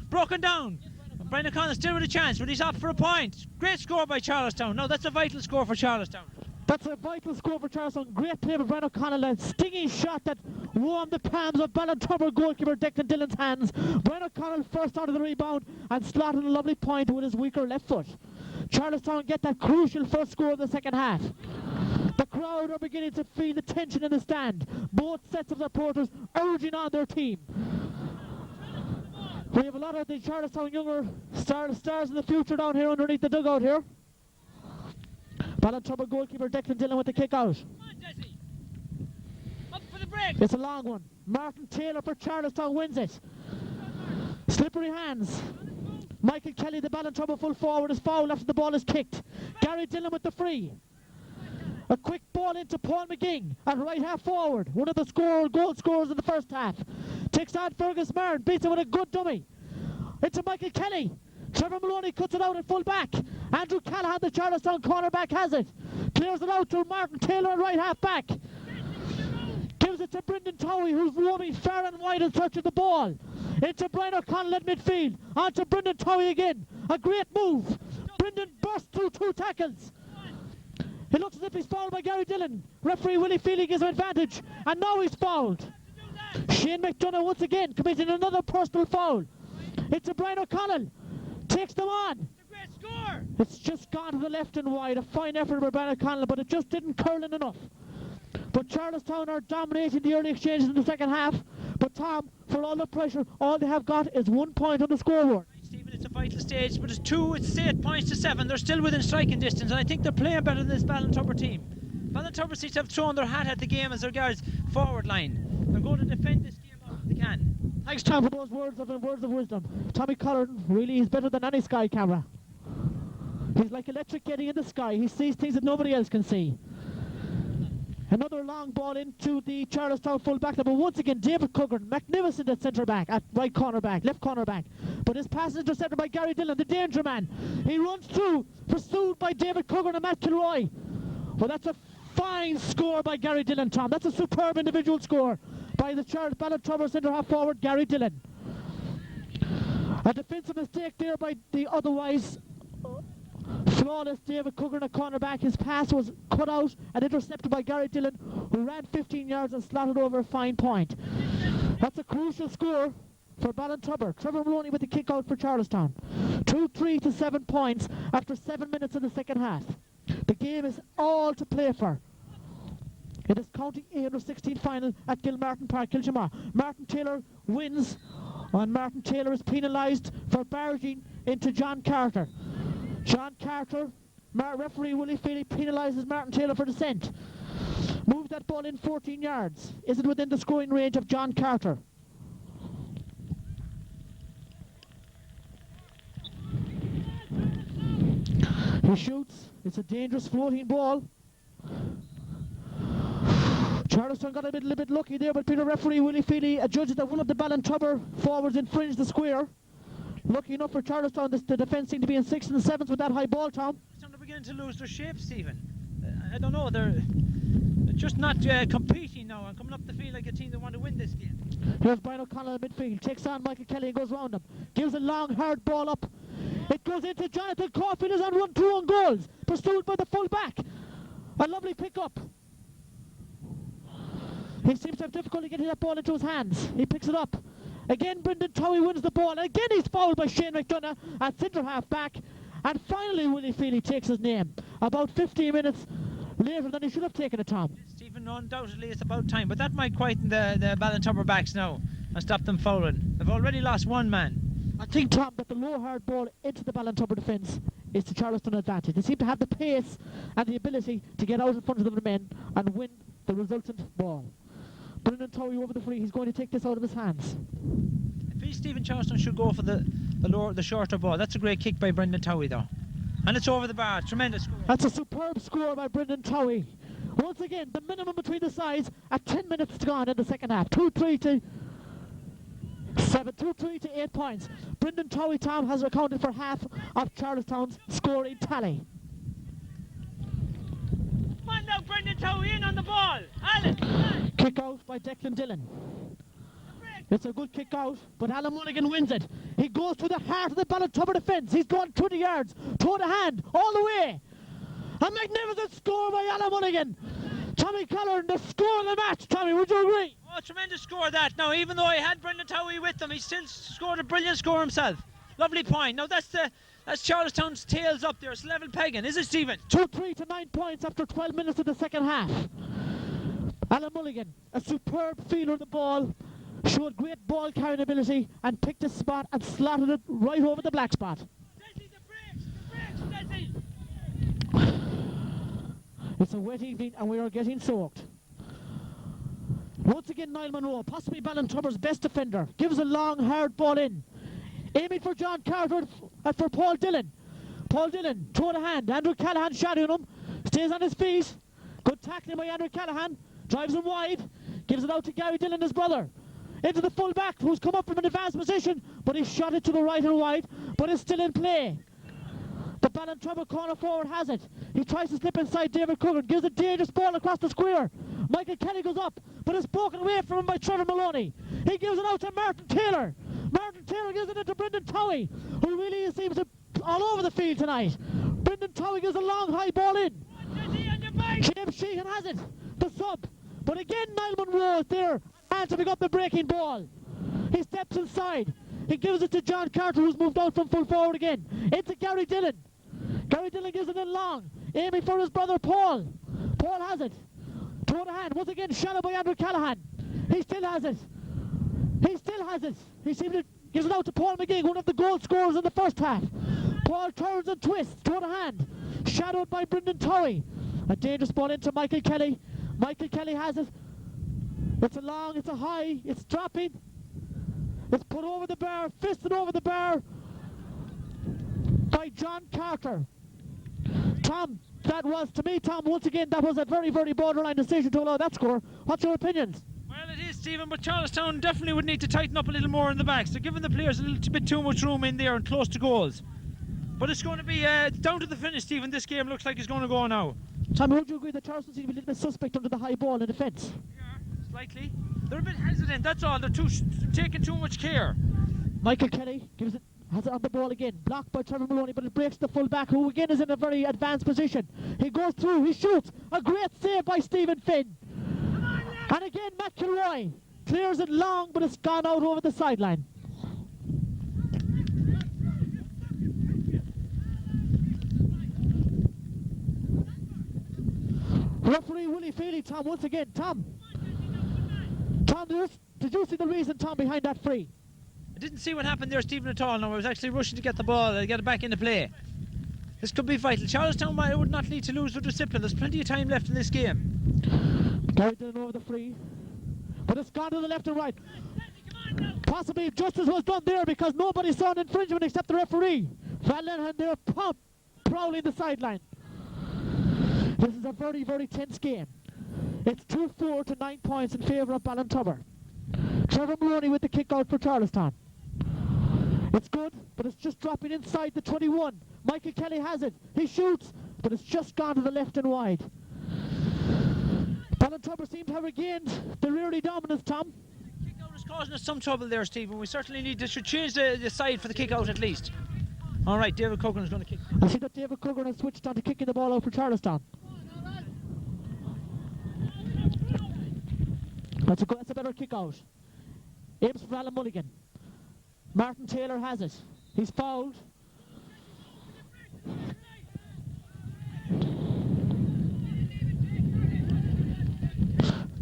Broken down. Brian O'Connell still with a chance, but he's off for a point. Great score by Charlestown. No, that's a vital score for Charlestown. That's a vital score for Charlestown. Great play by Brian O'Connell. A stinging shot that warmed the palms of Ballintubber goalkeeper Declan Dillon's hands. Brian O'Connell first onto the rebound and slotted a lovely point with his weaker left foot. Charlestown get that crucial first score of the second half. The crowd are beginning to feel the tension in the stand. Both sets of supporters urging on their team. We have a lot of the Charlestown younger stars in the future down here underneath the dugout here. Ballintubber goalkeeper Declan Dillon with the kick out. Come on, Desi. Up for the break. It's a long one. Martin Taylor for Charlestown wins it. Slippery hands. Michael Kelly, the Ballintubber full forward, is fouled after the ball is kicked. Gary Dillon with the free. A quick ball into Paul McGing at right half forward. One of the goal scorers in the first half. Takes on Fergus Martin, beats it with a good dummy. Into Michael Kelly. Trevor Maloney cuts it out at full back. Andrew Callahan, the Charlestown cornerback, has it. Clears it out to Martin Taylor at right half back. Gives it to Brendan Towie, who's roaming far and wide in search of the ball. Into Brian O'Connell at midfield. On to Brendan Towie again. A great move. Brendan bursts through two tackles. It looks as if he's fouled by Gary Dillon. Referee Willie Feely gives him advantage. And now he's fouled. Shane McDonough once again committing another personal foul. It's a Brian O'Connell. Takes them on. It's a great score. It's just gone to the left and wide. A fine effort by Brian O'Connell, but it just didn't curl in enough. But Charlestown are dominating the early exchanges in the second half. But Tom, for all the pressure, all they have got is 1 point on the scoreboard. Stephen, it's a vital stage, but it's 8 points to 7. They're still within striking distance, and I think they're playing better than this Ballintubber team. Ballintubber seems to have thrown their hat at the game as regards forward line. They're going to defend this game out if they can. Thanks, Tom, for those words of wisdom. Tommy Collin really is better than any sky camera. He's like electric getting in the sky. He sees things that nobody else can see. Another long ball into the Charlestown full back, but once again David Coogan, magnificent at centre back, at right corner back, left corner back. But his pass is intercepted by Gary Dillon, the danger man. He runs through, pursued by David Coogan and Matt Kilroy. Well, that's a fine score by Gary Dillon, Tom. That's a superb individual score by the Ballintubber centre half forward Gary Dillon. A defensive mistake there by the otherwise flawless David Coogan at cornerback. His pass was cut out and intercepted by Gary Dillon, who ran 15 yards and slotted over a fine point. That's a crucial score for Ballintubber. Trevor Maloney with the kick out for Charlestown. 2-3 to 7 points after 7 minutes of the second half. The game is all to play for. It is County A under-16 final at Gilmartin Park, Kilshamar. Martin Taylor wins, and Martin Taylor is penalised for barging into John Carter. John Carter, referee Willie Feely, penalises Martin Taylor for dissent. Moves that ball in 14 yards. Is it within the scoring range of John Carter? He shoots. It's a dangerous floating ball. Charlestown got a little bit lucky there, but Peter referee Willie Feely judges that one of the Ballintubber forwards infringed the square. Lucky enough for Charlestown, the defence seemed to be in 6th and 7th with that high ball, Tom. They're beginning to lose their shape, Stephen. I don't know, they're just not competing now and coming up the field like a team that want to win this game. Here's Brian O'Connell in midfield, takes on Michael Kelly and goes round him. Gives a long, hard ball up. It goes into Jonathan Caulfield, is on run 2 on goals, pursued by the full back. A lovely pick up. He seems to have difficulty getting that ball into his hands. He picks it up. Again, Brendan Towie wins the ball. Again, he's fouled by Shane McDonough at centre half back. And finally, Willie Feely takes his name. About 15 minutes later than he should have taken it, Tom. Stephen, undoubtedly it's about time, but that might quieten the Ballintubber backs now and stop them fouling. They've already lost one man. I think, Tom, that the low hard ball into the Ballintubber defence is to Charlestown advantage. They seem to have the pace and the ability to get out in front of the men and win the resultant ball. Brendan Towie over the free, he's going to take this out of his hands. If he's Stephen, Charlestown should go for the shorter ball. That's a great kick by Brendan Towie though. And it's over the bar, tremendous score. That's a superb score by Brendan Towie. Once again, the minimum between the sides at 10 minutes gone in the second half. 2-3 to 7, 2-3 to 8 points. Brendan Towie, Tom, has accounted for half of Charlestown's scoring tally. Come on now, Brendan Towie in on the ball. Alan, come on. Kick out by Declan Dillon. It's a good kick out, but Alan Mulligan wins it. He goes to the heart of the Ballintubber defence. He's gone 20 yards, toe to hand, all the way. A magnificent score by Alan Mulligan. Tommy Collard, the score of the match. Tommy, would you agree? Oh, tremendous score that. Now, even though he had Brendan Towie with him, he still scored a brilliant score himself. Lovely point. Now, that's Charlestown's tails up there. It's level pegging, is it, Stephen? 2-3 to 9 points after 12 minutes of the second half. Alan Mulligan, a superb feeler of the ball, showed great ball carrying ability and picked a spot and slotted it right over the black spot. Desi, the brakes, Desi. It's a wet evening and we are getting soaked. Once again, Niall Monroe, possibly Ballintubber's best defender, gives a long, hard ball in. Aiming for John Carter for Paul Dillon. Paul Dillon, toe to hand. Andrew Callahan shadowing him. Stays on his feet. Good tackling by Andrew Callahan. Drives him wide. Gives it out to Gary Dillon, his brother. Into the full back, who's come up from an advanced position, but he shot it to the right and wide, but it's still in play. The Ballintubber corner forward has it. He tries to slip inside David Coogan, gives a dangerous ball across the square. Michael Kelly goes up, but it's broken away from him by Trevor Maloney. He gives it out to Martin Taylor. Martin Taylor gives it into Brendan Towie, who really seems to all over the field tonight. Brendan Towie gives a long high ball in. James Sheehan has it, the sub. But again, Niall Monroe is there, and to pick up the breaking ball. He steps inside. He gives it to John Carter, who's moved out from full forward again. Into Gary Dillon. Gary Dillon gives it in long, aiming for his brother Paul. Paul has it. Toe to hand, once again shadowed by Andrew Callahan. He still has it. He still has it. He seems to gives it out to Paul McGee, one of the goal scorers in the first half. Paul turns and twists, toe to hand, shadowed by Brendan Towie. A dangerous ball into Michael Kelly. Michael Kelly has it. It's a long, it's a high, it's dropping. It's put over the bar, fisted over the bar by John Carter. Tom, that was, to me, Tom, once again, that was a very, very borderline decision to allow that score. What's your opinions? Well, it is, Stephen, but Charlestown definitely would need to tighten up a little more in the backs. They're giving the players a little bit too much room in there and close to goals. But it's going to be down to the finish, Stephen. This game looks like it's going to go now. Tommy, would you agree that Charlestown seems to be a little bit suspect under the high ball in defence? Yeah, slightly. They're a bit hesitant, that's all. They're taking too much care. Michael Kelly has it on the ball again. Blocked by Trevor Maloney, but it breaks the full back, who again is in a very advanced position. He goes through, he shoots. A great save by Stephen Finn. And again, Matt Kilroy clears it long, but it's gone out over the sideline. Referee Willie Feely, Tom, once again. Tom, did you see the reason, Tom, behind that free? I didn't see what happened there, Stephen, at all. No, I was actually rushing to get the ball and get it back into play. This could be vital. Charlestown would not need to lose their discipline. There's plenty of time left in this game. Gary Dillon over the free, but it's gone to the left and right. Possibly justice was done there because nobody saw an infringement except the referee. Van Lenhan there prowling the sideline. This is a very, very tense game. It's 2-4 to 9 points in favour of Ballintubber. Trevor Maloney with the kick out for Charlestown. It's good, but it's just dropping inside the 21. Michael Kelly has it. He shoots, but it's just gone to the left and wide. Ballintubber seem to have regained the rearly dominance, Tom. Kick out is causing us some trouble there, Stephen. We certainly need to change the side for the kick out at least. All right, David Cogan is going to kick. I see that David Cogan has switched on to kicking the ball out for Charlestown. That's a better kick out. Aims for Alan Mulligan. Martin Taylor has it. He's fouled.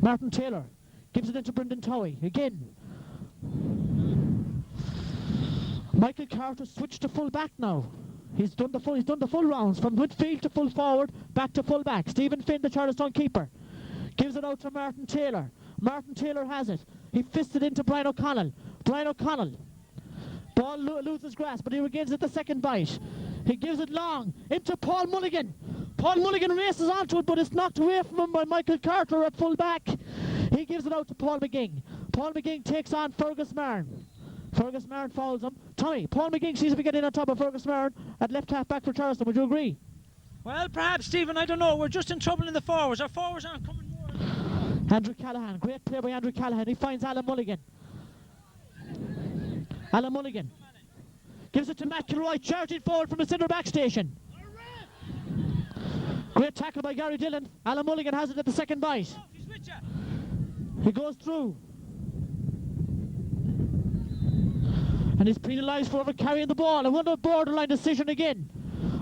Martin Taylor gives it into Brendan Towie again. Michael Carter switched to full back now. He's done the full rounds from midfield to full forward, back to full back. Stephen Finn, the Charlestown keeper, gives it out to Martin Taylor. Martin Taylor has it. He fists it into Brian O'Connell. Brian O'Connell. Ball loses grasp, but he regains it the second bite. He gives it long into Paul Mulligan. Paul Mulligan races onto it, but it's knocked away from him by Michael Carter at full back. He gives it out to Paul McGing. Paul McGing takes on Fergus Marn. Fergus Marn fouls him. Tommy, Paul McGing seems to be getting on top of Fergus Marn at left half back for Charlestown. Would you agree? Well, perhaps, Stephen. I don't know. We're just in trouble in the forwards. Our forwards aren't coming more. Andrew Callahan. Great play by Andrew Callahan. He finds Alan Mulligan. Alan Mulligan gives it to Matt Kilroy, charging forward from the centre back station. Great tackle by Gary Dillon. Alan Mulligan has it at the second bite. He goes through. And he's penalised for carrying the ball. I wonder, a borderline decision again.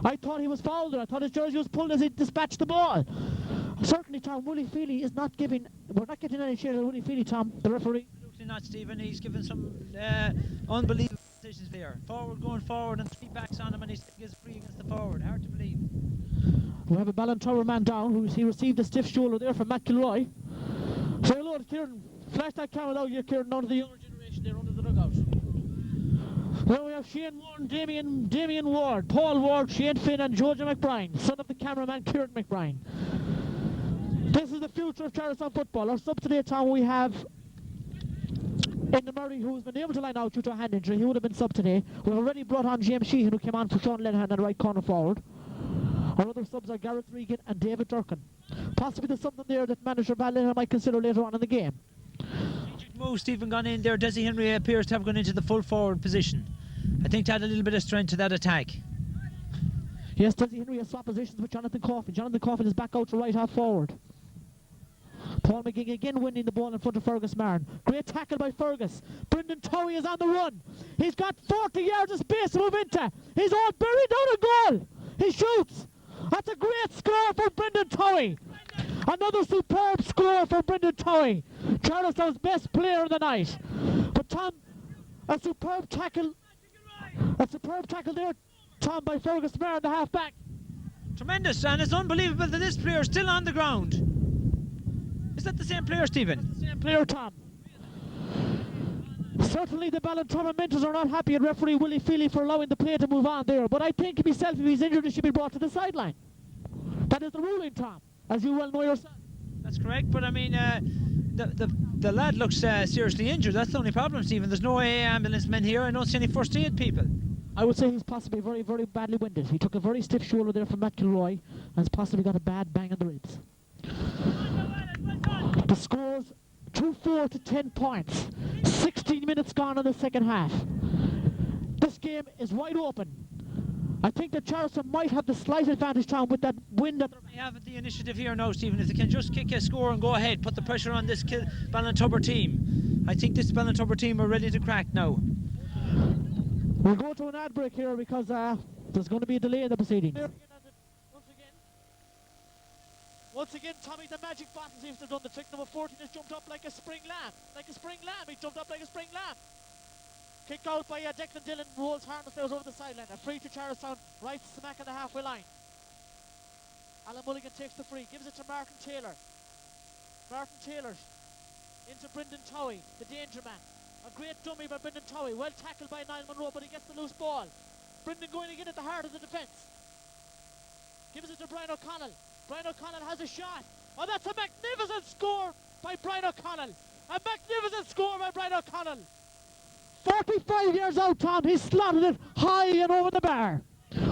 I thought he was fouled there. I thought his jersey was pulled as he dispatched the ball. Certainly, Tom, Willie Feely is not giving... We're not getting any share of Willie Feely, Tom, the referee. Absolutely not, Stephen. He's given some unbelievable decisions there. Going forward and 3 backs on him, and he gets free against the forward. Hard to believe. We have a Ballintubber man down. He received a stiff shoulder there from Matt Kilroy. Say hello to Kieran. Flash that camera out here, Kieran, down to the younger generation there under the dugout. Well, we have Shane Warren, Damien Ward, Paul Ward, Shane Finn and Georgia McBride, son of the cameraman Kieran McBride. This is the future of Charlestown football. Our sub today, Tom, we have Enda Murray, who's been able to line out due to a hand injury. He would have been sub today. We've already brought on James Sheehan, who came on for Sean Lenihan at right corner forward. Our other subs are Gareth Regan and David Durkin. Possibly there's something there that manager Ballintubber might consider later on in the game. Move, Stephen, gone in there. Desi Henry appears to have gone into the full forward position. I think to add a little bit of strength to that attack. Yes, Desi Henry has swapped positions with Jonathan Coffin. Jonathan Coffin is back out to right half forward. Paul McGing again winning the ball in front of Fergus Marn. Great tackle by Fergus. Brendan Towie is on the run. He's got 40 yards of space to move into. He's all buried down a goal. He shoots. That's a great score for Brendan Towie. Another superb score for Brendan Towie. Charlestown's best player of the night. But Tom, a superb tackle there, Tom, by Fergus Marn, the half back. Tremendous, and it's unbelievable that this player is still on the ground. Is that the same player, Stephen? That's the same player, Tom. Certainly the Ballintubber mentors are not happy at referee Willie Feely for allowing the play to move on there, but I think himself, if he's injured, he should be brought to the sideline. That is the ruling, Tom, as you well know yourself. That's correct, but I mean, the lad looks seriously injured. That's the only problem, Stephen. There's no ambulance men here. I don't see any first aid people. I would say he's possibly very, very badly winded. He took a very stiff shoulder there from Matt Kilroy and has possibly got a bad bang in the ribs. The score's 2-4 to 10 points. 16 minutes gone in the second half. This game is wide open. I think that Charlestown might have the slight advantage, Tom, with that win that they have the initiative here now, Stephen. If they can just kick a score and go ahead, put the pressure on this Ballintubber team. I think this Ballintubber team are ready to crack now. We'll go to an ad break here because there's going to be a delay in the proceedings. Once again, Tommy, the magic button seems to have done the trick. Number 14 has jumped up like a spring lamb. Like a spring lamb. He jumped up like a spring lamb. Kicked out by Declan Dillon. Rolls harmless out over the sideline. A free to Charlestown. Right smack on the halfway line. Alan Mulligan takes the free. Gives it to Martin Taylor. Martin Taylor into Brendan Towie, the danger man. A great dummy by Brendan Towie. Well tackled by Niall Monroe, but he gets the loose ball. Brendan going again at the heart of the defence. Gives it to Brian O'Connell. Brian O'Connell has a shot. Oh, that's a magnificent score by Brian O'Connell. A magnificent score by Brian O'Connell. 45 years out, Tom. He slotted it high and over the bar.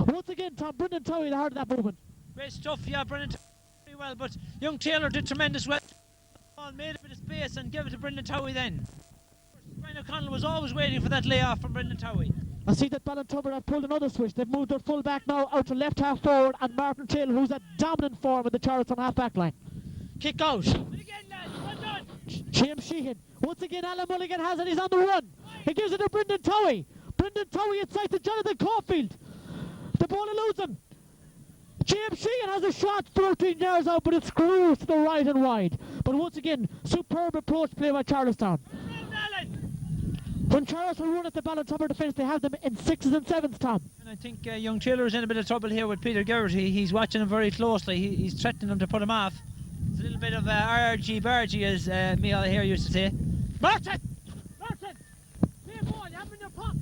Once again, Tom, Brendan Towie, the heart of that movement. Great stuff, yeah, Brendan very well, but young Taylor did tremendous well. Made a bit of space and gave it to Brendan Towie then. Brian O'Connell was always waiting for that layoff from Brendan Towie. I see that Ballintubber have pulled another switch. They've moved their full back now out to left half forward, and Martin Taylor, who's at dominant form in the Charlestown half back line. Kick out. And again, lads, well done. James Sheehan. Once again, Alan Mulligan has it. He's on the run. He gives it to Brendan Towie. Brendan Towie inside to Jonathan Caulfield. The ball eludes him. James Sheehan has a shot 13 yards out, but it screws to the right and wide. But once again, superb approach play by Charlestown. When Charlestown run at the Ballintubber defence, they have them in 6s and 7s, Tom. And I think young Taylor is in a bit of trouble here with Peter Geraghty. He's watching him very closely. He's threatening him to put him off. It's a little bit of argy-bargy, as Mial here used to say. Martin! Martin! Play a ball, you have him in your pot!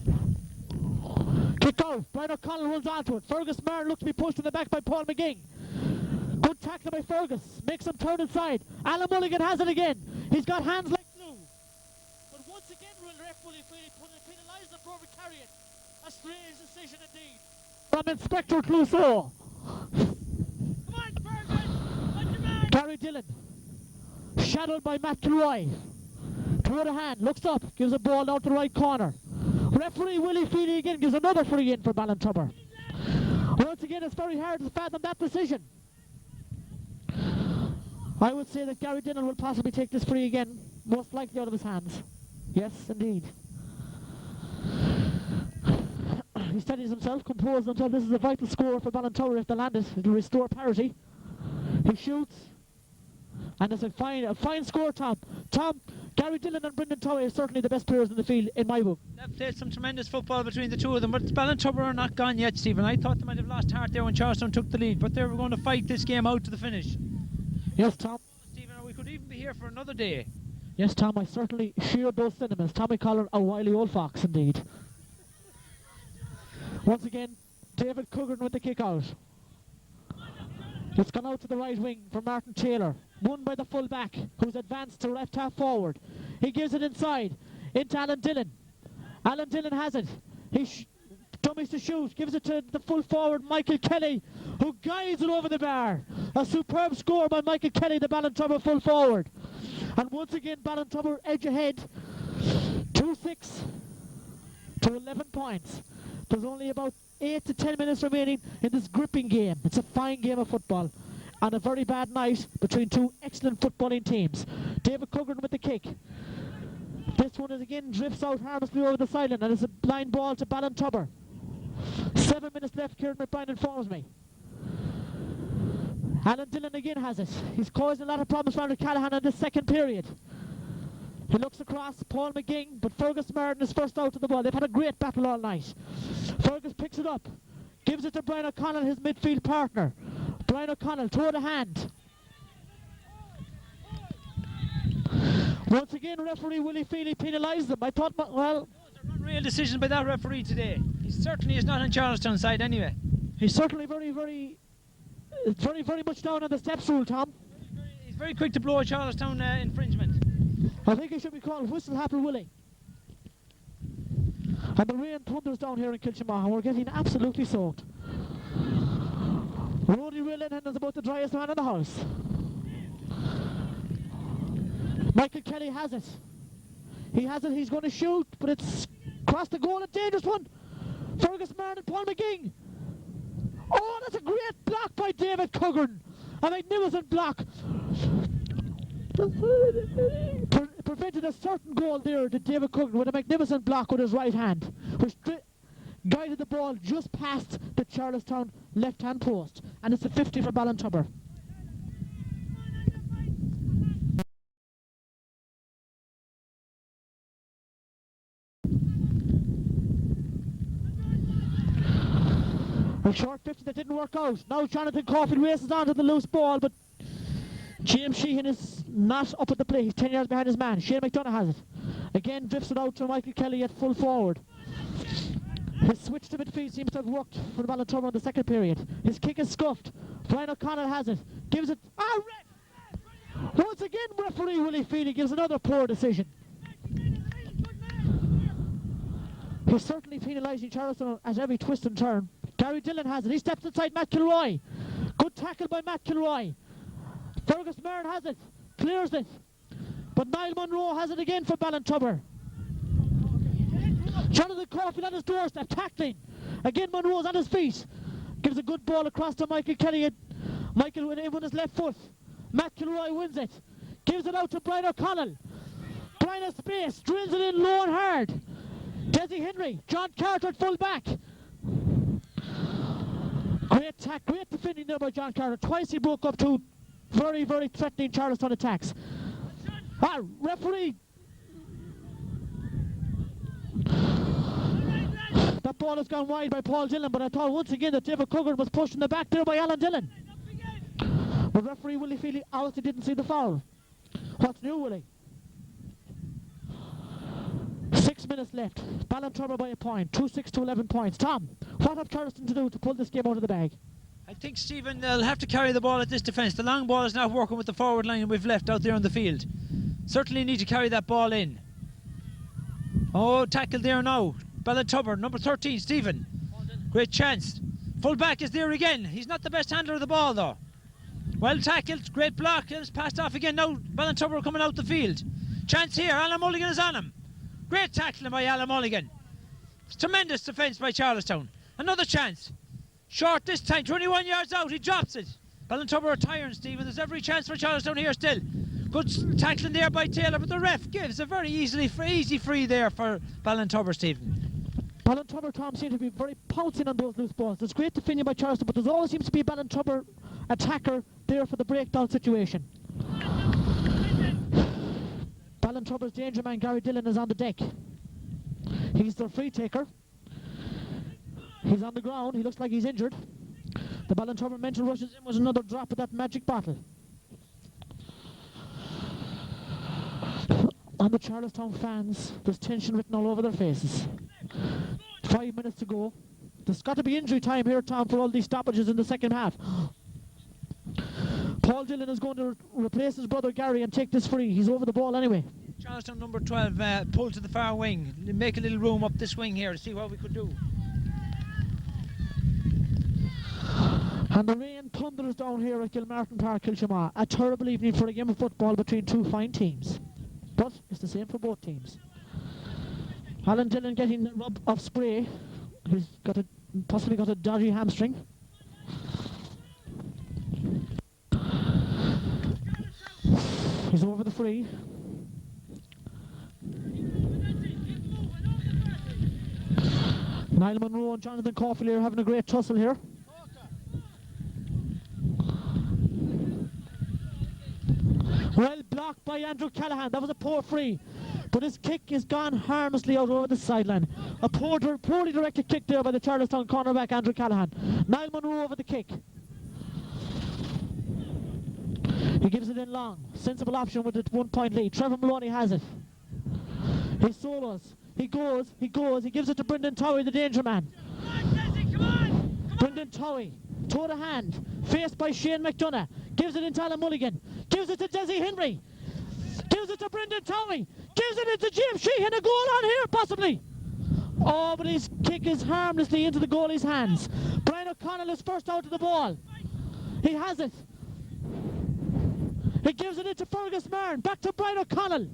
Kick out. Brian O'Connell runs onto it. Fergus Martin looks to be pushed in the back by Paul McGing. Good tackle by Fergus. Makes him turn inside. Alan Mulligan has it again. He's got hands like glue. But once again, will ref Willie Feely penalise the Brover Carrion. A strange decision indeed from Inspector Clouseau. Come on, Fergus! On your mark! Gary Dillon, shadowed by Matt Kilroy. Through the hand, looks up, gives a ball down to the right corner. Referee Willie Feely again gives another free in for Ballintubber. Once again, it's very hard to fathom that decision. I would say that Gary Dillon will possibly take this free again, most likely out of his hands. Yes, indeed. He steadies himself, composes himself. This is a vital score for Ballintubber if they land it. It'll restore parity. He shoots. And it's a fine score, Tom. Tom, Gary Dillon and Brendan Towie are certainly the best players in the field in my book. They've played some tremendous football between the two of them, but Ballintubber are not gone yet, Stephen. I thought they might have lost heart there when Charlestown took the lead, but they were going to fight this game out to the finish. Yes, Tom. Stephen, we could even be here for another day. Yes, Tom, I certainly share those sentiments. Tommy Collar, a wily old fox indeed. Once again, David Coogan with the kick out. It's gone out to the right wing for Martin Taylor. Won by the full back, who's advanced to left half forward. He gives it inside, into Alan Dillon. Alan Dillon has it. He dummies to shoot, gives it to the full forward, Michael Kelly, who guides it over the bar. A superb score by Michael Kelly, the Ballintubber full forward. And once again, Ballintubber edge ahead, 2-6 to 11 points. There's only about 8 to 10 minutes remaining in this gripping game. It's a fine game of football and a very bad night between two excellent footballing teams. David Coogan with the kick. This one is again drifts out harmlessly over the sideline, and it's a blind ball to Ballintubber. 7 minutes left, Kieran McBride informs me. Alan Dillon again has it. He's caused a lot of problems for Andrew Callahan in this second period. He looks across, Paul McGing, but Fergus Martin is first out to the ball. They've had a great battle all night. Fergus picks it up, gives it to Brian O'Connell, his midfield partner. Brian O'Connell, throw the hand. Once again, referee Willie Feely penalised them. I thought, well... It was an unreal decision by that referee today. He certainly is not on Charlestown side anyway. He's certainly very much down on the steps rule, Tom. He's very quick to blow a Charlestown infringement. I think he should be called Whistle Happy Willie. And the rain thunders down here in Kilchamaugh, and we're getting absolutely soaked. Roddy Rillenhen is about the driest man in the house. Michael Kelly has it. He has it, he's going to shoot, but it's crossed the goal, a dangerous one. Fergus Martin, Paul McGing. Oh, that's a great block by David Coogan. A magnificent block. Prevented a certain goal there to David Coogan with a magnificent block with his right hand, which guided the ball just past the Charlestown left-hand post. And it's a 50 for Ballintubber. A short 50 that didn't work out. Now Jonathan Caulfield races onto the loose ball, but James Sheehan is not up at the play. He's 10 yards behind his man. Shane McDonough has it. Again drifts it out to Michael Kelly at full forward. His switch to midfield seems to have worked for the Ballintubber in the second period. His kick is scuffed. Brian O'Connell has it. Gives it... Ah, red! Once again, referee Willie Feely gives another poor decision. He's certainly penalising Charlestown at every twist and turn. Gary Dillon has it. He steps inside Matt Kilroy. Good tackle by Matt Kilroy. Fergus Byrne has it. Clears it. But Niall Munro has it again for Ballintubber. Jonathan Caulfield on his doorstep, tackling. Again Munro's on his feet. Gives a good ball across to Michael Kelly. Michael with him on his left foot. Matt Kilroy wins it. Gives it out to Brian O'Connell. Brian has space. Drills it in low and hard. Desi Henry. John Carter at full back. Great attack. Great defending there by John Carter. Twice he broke up two very, very threatening Charlestown attacks. Referee. That ball has gone wide by Paul Dillon, but I thought once again that David Coogan was pushed in the back there by Alan Dillon. But referee Willie Feely obviously didn't see the foul. What's new, Willie? 6 minutes left. Ballintubber by a point. 2-6 to 11 points. Tom, what have Charleston to do to pull this game out of the bag? I think, Stephen, they'll have to carry the ball at this defence. The long ball is now working with the forward line we've left out there on the field. Certainly need to carry that ball in. Oh, tackle there now. Ballintubber, number 13, Stephen. Great chance. Full back is there again. He's not the best handler of the ball, though. Well tackled, great block. It's passed off again now. Ballintubber coming out the field. Chance here. Alan Mulligan is on him. Great tackling by Alan Mulligan. It's tremendous defence by Charlestown. Another chance. Short this time, 21 yards out. He drops it. Ballintubber are tiring, Stephen. There's every chance for Charlestown here still. Good tackling there by Taylor, but the ref gives a very easy free there for Ballintubber, Stephen. Ballintubber, Tom, seem to be very pouncing on those loose balls. There's great defending by Charlestown, but there always seems to be a Ballintubber attacker there for the breakdown situation. Ballintubber's danger man, Gary Dillon, is on the deck. He's their free taker. He's on the ground. He looks like he's injured. The Ballintubber mental rushes in with another drop of that magic bottle. On the Charlestown fans, there's tension written all over their faces. 5 minutes to go. There's got to be injury time here, Tom, for all these stoppages in the second half. Paul Dillon is going to replace his brother Gary and take this free. He's over the ball anyway. Charlestown number 12 pull to the far wing. Make a little room up this wing here to see what we could do. And the rain thunders down here at Gilmartin Park, Kilshaw. A terrible evening for a game of football between two fine teams. But it's the same for both teams. Alan Dillon getting the rub of spray. He's possibly got a dodgy hamstring. He's over the free. Niall Munro and Jonathan Caulfield are having a great tussle here. Well blocked by Andrew Callaghan. That was a poor free. But his kick is gone harmlessly out over the sideline. A poorly directed kick there by the Charlestown cornerback, Andrew Callaghan. Niall Munro over the kick. He gives it in long. Sensible option with a 1 point lead. Trevor Maloney has it. He solos. He goes. He gives it to Brendan Towie, the danger man. Brendan Towie. Toe to hand. Faced by Shane McDonough. Gives it into Alan Mulligan. Gives it to Desi Henry. Gives it to Brendan Towie. Gives it into James Sheehan. A goal on here, possibly. Oh, but his kick is harmlessly into the goalie's hands. Brian O'Connell is first out of the ball. He has it. He gives it into Fergus Byrne. Back to Brian O'Connell.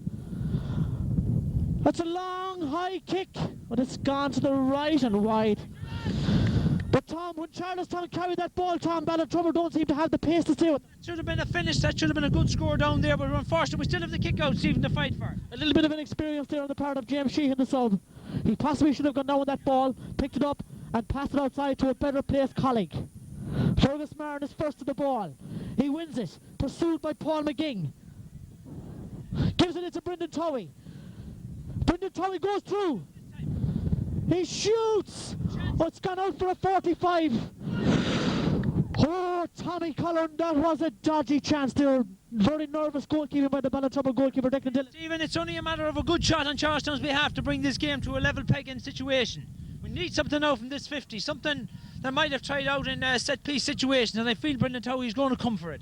That's a long, high kick. But it's gone to the right and wide. But Tom, when Charlestown carried that ball, Tom, Ballintubber don't seem to have the pace to do it. Should have been a finish. That should have been a good score down there, but unfortunately we still have the kick out, Stephen, to fight for. A little bit of an experience there on the part of James Sheehan, the sub. He possibly should have gone down with that ball, picked it up and passed it outside to a better placed colleague. Fergus Martin is first to the ball. He wins it, pursued by Paul McGing. Gives it into Brendan Towie. Brendan Towie goes through. He shoots. Oh, it's gone out for a 45. Oh, Tommy Cullen, that was a dodgy chance there. Very nervous goalkeeping by the Ballintubber goalkeeper, Declan Dillon. Stephen, it's only a matter of a good shot on Charlestown's behalf to bring this game to a level pegging situation. We need something now from this 50, something that might have tried out in set-piece situations, and I feel Brendan Towie is going to come for it.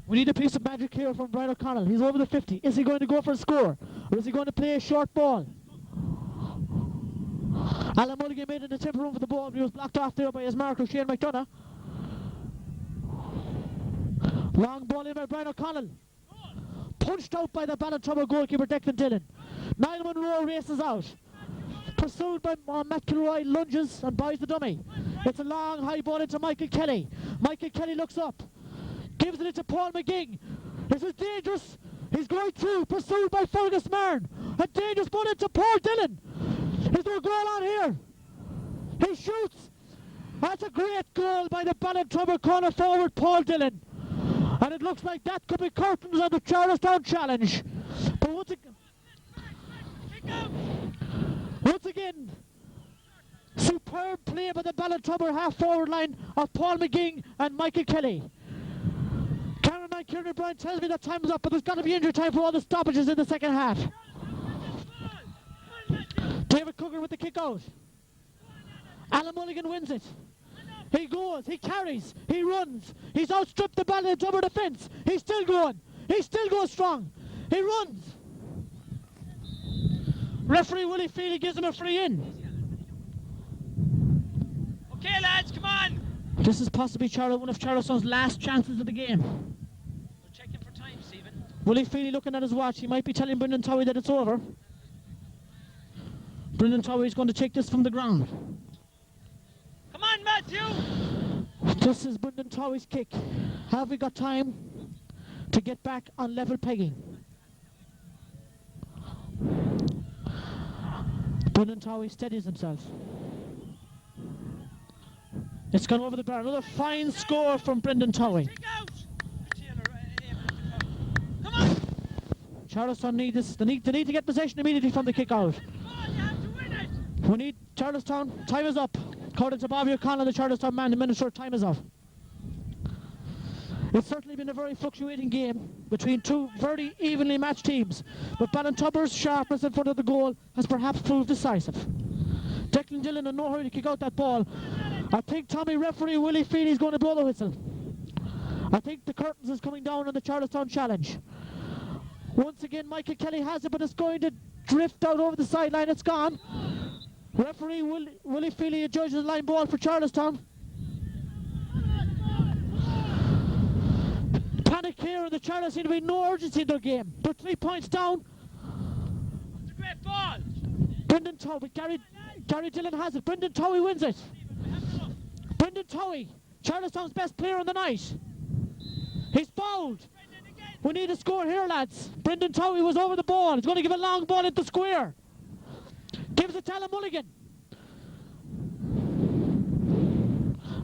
We need a piece of magic here from Brian O'Connell. He's over the 50. Is he going to go for a score? Or is he going to play a short ball? Alan Mulligan made an attempt to run for the ball, but he was blocked off there by his marker, Shane McDonough. Long ball in by Brian O'Connell. Punched out by the Ballintubber goalkeeper Declan Dillon. Niall Monroe races out. Pursued by Matt Kilroy, lunges and buys the dummy. It's a long high ball into Michael Kelly. Michael Kelly looks up. Gives it into Paul McGing. This is dangerous. He's going through. Pursued by Fergus Marn. A dangerous ball into Paul Dillon. Is there a goal on here? He shoots. That's a great goal by the Ballintubber corner forward Paul Dillon. And it looks like that could be curtains on the Charlestown challenge. But once again, superb play by the Ballintubber half-forward line of Paul McGing and Michael Kelly. Cameraman Kieran O'Brien tells me that time is up, but there's got to be injury time for all the stoppages in the second half. David Cooker with the kick out. Alan Mulligan wins it. He goes, he carries, he runs. He's outstripped the Ballintubber defence. He's still going. He still goes strong. He runs. Referee Willie Feely gives him a free in. Okay, lads, come on. This is possibly one of Charlestown's last chances of the game. We're checking for time, Stephen. Willie Feely looking at his watch. He might be telling Brendan Towie that it's over. Brendan Towie is going to take this from the ground. Come on, Matthew. This is Brendan Towie's kick. Have we got time to get back on level pegging? Brendan Towie steadies himself. It's gone over the bar. Another fine score from Brendan Towie. Come on. Charlestown need this. They need to get possession immediately from the kick out. We need Charlestown. Time is up. According to Bobby O'Connell, the Charlestown man, the minister, time is up. It's certainly been a very fluctuating game between two very evenly matched teams, but Ballintubber's sharpness in front of the goal has perhaps proved decisive. Declan Dillon in no hurry to kick out that ball. I think Tommy referee Willie Feely is going to blow the whistle. I think the curtains is coming down on the Charlestown challenge. Once again, Michael Kelly has it, but it's going to drift out over the sideline. It's gone. Referee Willie Feely judges the line ball for Charlestown. Panic here, and the Charlotte seem to be no urgency in their game. They're 3 points down. It's a great ball. Brendan Towie, Gary Dillon has it. Brendan Towie wins it. Brendan Towie, Charlestown's best player in the night. He's fouled. We need a score here, lads. Brendan Towie was over the ball. He's going to give a long ball into square. Gives it to Alan Mulligan.